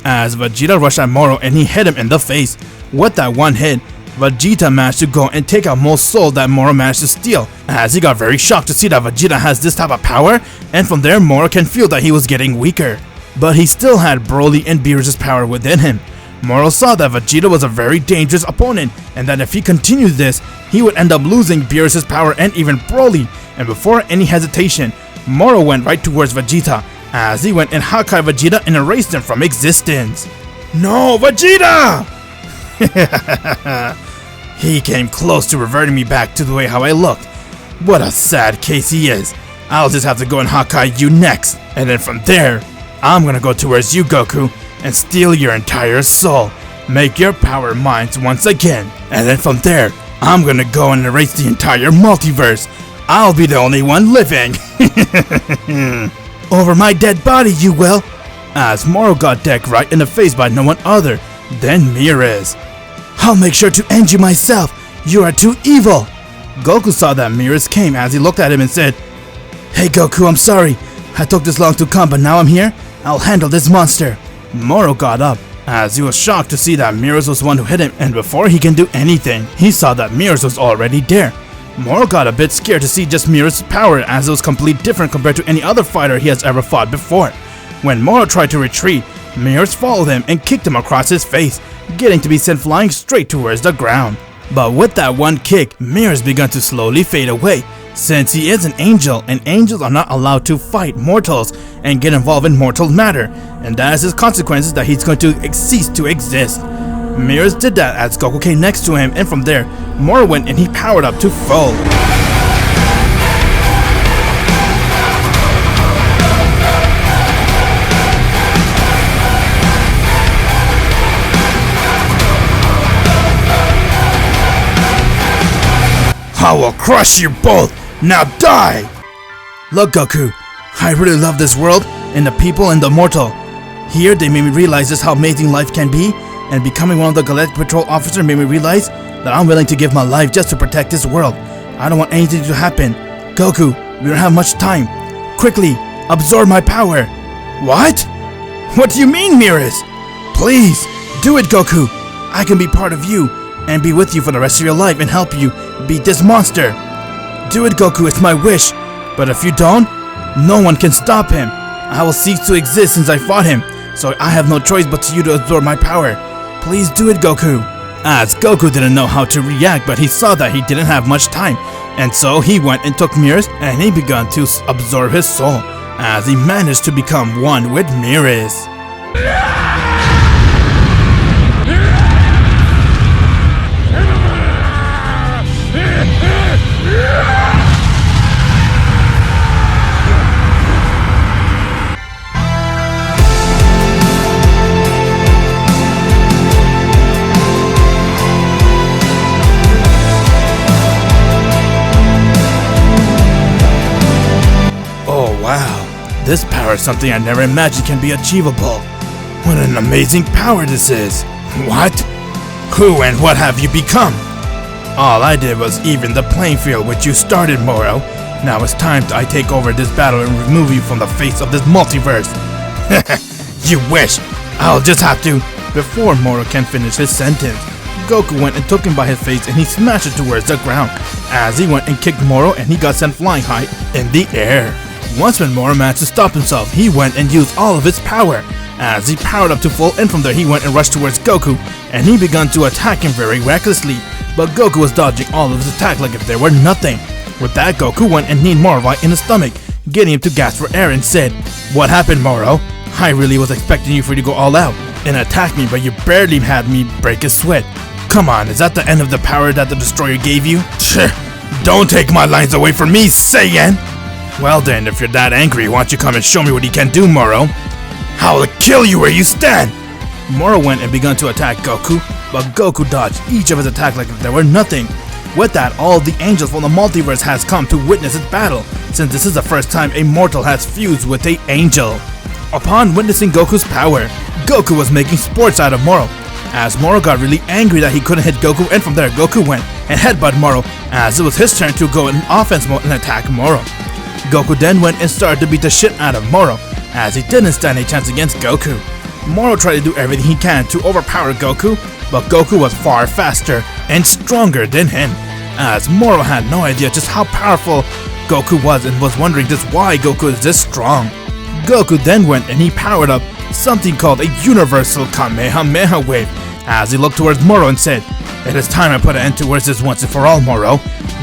Speaker 2: As Vegeta rushed at Moro and he hit him in the face. With that one hit, Vegeta managed to go and take out most soul that Moro managed to steal, as he got very shocked to see that Vegeta has this type of power, and from there Moro can feel that he was getting weaker. But he still had Broly and Beerus' power within him. Moro saw that Vegeta was a very dangerous opponent, and that if he continued this, he would end up losing Beerus' power and even Broly, and before any hesitation, Moro went right towards Vegeta, as he went and Hakai Vegeta and erased him from existence. No, Vegeta! He came close to reverting me back to the way how I looked. What a sad case he is. I'll just have to go and Hakai you next, and then from there, I'm gonna go towards you, Goku, and steal your entire soul, make your power mine once again, and then from there, I'm gonna go and erase the entire multiverse. I'll be the only one living. Over my dead body, you will. As Moro got decked right in the face by no one other than Beerus. I'll make sure to end you myself. You are too evil. Goku saw that Beerus came as he looked at him and said, "Hey Goku, I'm sorry. I took this long to come, but now I'm here. I'll handle this monster." Moro got up, as he was shocked to see that Beerus was the one who hit him, and before he can do anything, he saw that Beerus was already there. Moro got a bit scared to see just Beerus' power, as it was completely different compared to any other fighter he has ever fought before. When Moro tried to retreat, Beerus followed him and kicked him across his face, getting to be sent flying straight towards the ground. But with that one kick, Beerus began to slowly fade away, since he is an angel, and angels are not allowed to fight mortals and get involved in mortal matter, and that has his consequences that he's going to cease to exist. Beerus did that as Goku came next to him, and from there, Moro went and he powered up to full. I will crush you both! Now die! Look, Goku, I really love this world and the people and the mortal. Here they made me realize just how amazing life can be, and becoming one of the Galactic Patrol officers made me realize that I'm willing to give my life just to protect this world. I don't want anything to happen. Goku, we don't have much time. Quickly, absorb my power. What? What do you mean, Beerus? Please, do it, Goku. I can be part of you and be with you for the rest of your life and help you beat this monster. Do it, Goku, it's my wish. But if you don't, no one can stop him. I will cease to exist since I fought him. so I have no choice but to you to absorb my power. Please do it, Goku. As Goku didn't know how to react, but he saw that he didn't have much time, and so he went and took mirrors and he began to absorb his soul, as he managed to become one with mirrors. Wow, this power is something I never imagined can be achievable. What an amazing power this is. What? Who and what have you become? All I did was even the playing field which you started, Moro. Now it's time I take over this battle and remove you from the face of this multiverse. You wish. I'll just have to. Before Moro can finish his sentence, Goku went and took him by his face and he smashed it towards the ground. As he went and kicked Moro and he got sent flying high in the air. Once when Moro managed to stop himself, he went and used all of his power. As he powered up to full, and from there he went and rushed towards Goku, and he began to attack him very recklessly. But Goku was dodging all of his attack like if there were nothing. With that, Goku went and kneed Moro right in the stomach, getting him to gasp for air and said, "What happened, Moro? I really was expecting you for you to go all out and attack me, but you barely had me break a sweat. Come on, is that the end of the power that the Destroyer gave you?" Don't take my lines away from me, Saiyan! Well then, if you're that angry, why don't you come and show me what you can do, Moro? I'll kill you where you stand! Moro went and began to attack Goku, but Goku dodged each of his attacks like if there were nothing. With that, all the angels from the multiverse has come to witness his battle, since this is the first time a mortal has fused with an angel. Upon witnessing Goku's power, Goku was making sports out of Moro, as Moro got really angry that he couldn't hit Goku, and from there Goku went and headbutted Moro, as it was his turn to go in offense mode and attack Moro. Goku then went and started to beat the shit out of Moro, as he didn't stand a chance against Goku. Moro tried to do everything he can to overpower Goku, but Goku was far faster and stronger than him, as Moro had no idea just how powerful Goku was and was wondering just why Goku is this strong. Goku then went and he powered up something called a Universal Kamehameha Wave, as he looked towards Moro and said, "It is time I put an end to this once and for all, Moro.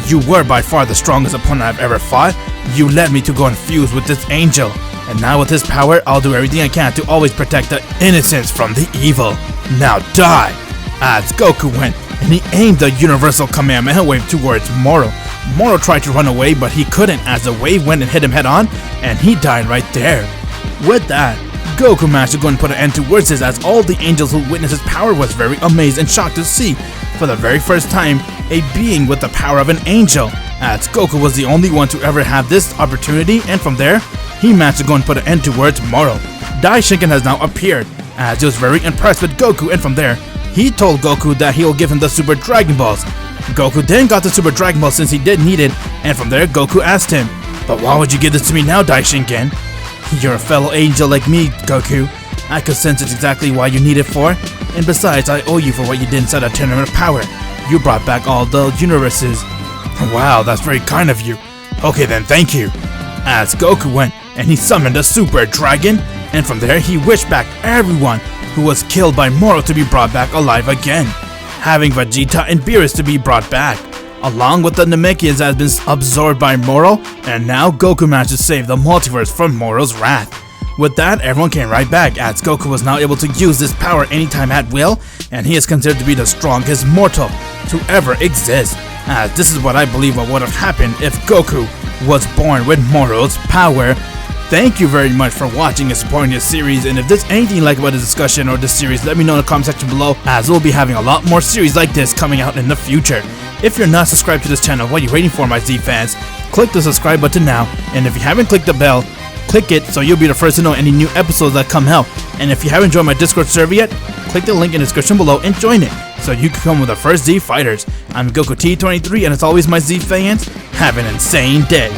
Speaker 2: You were by far the strongest opponent I've ever fought. You led me to go and fuse with this angel, and now with his power, I'll do everything I can to always protect the innocents from the evil. Now die!" As Goku went and he aimed the Universal Kamehameha Wave towards Moro. Moro tried to run away, but he couldn't, as the wave went and hit him head on, and he died right there. With that, Goku managed to go and put an end to this, as all the angels who witnessed his power was very amazed and shocked to see, for the very first time, a being with the power of an angel, as Goku was the only one to ever have this opportunity, and from there, he managed to go and put an end to Moro. Daishinkan has now appeared, as he was very impressed with Goku, and from there, he told Goku that he will give him the Super Dragon Balls. Goku then got the Super Dragon Balls since he did need it, and from there, Goku asked him, "But why would you give this to me now, Daishinkan? You're a fellow angel like me, Goku. I could sense it's exactly why you need it for, and besides, I owe you for what you did inside a tournament of power. You brought back all the universes." "Wow, that's very kind of you. Okay then, thank you." As Goku went and he summoned a Super Dragon, and from there he wished back everyone who was killed by Moro to be brought back alive again, having Vegeta and Beerus to be brought back, along with the Namekians that has been absorbed by Moro, and now Goku managed to save the multiverse from Moro's wrath. With that, everyone came right back, as Goku was now able to use this power anytime at will, and he is considered to be the strongest mortal to ever exist, as this is what I believe what would have happened if Goku was born with Moro's power. Thank you very much for watching and supporting this series, and if there's anything you like about this discussion or this series, let me know in the comment section below, as we'll be having a lot more series like this coming out in the future. If you're not subscribed to this channel, what are you waiting for, my Z fans? Click the subscribe button now, and if you haven't clicked the bell, click it so you'll be the first to know any new episodes that come out. And if you haven't joined my Discord server yet, click the link in the description below and join it, so you can come with the first Z fighters. I'm GOKU T23, and as always, my Z fans, have an insane day.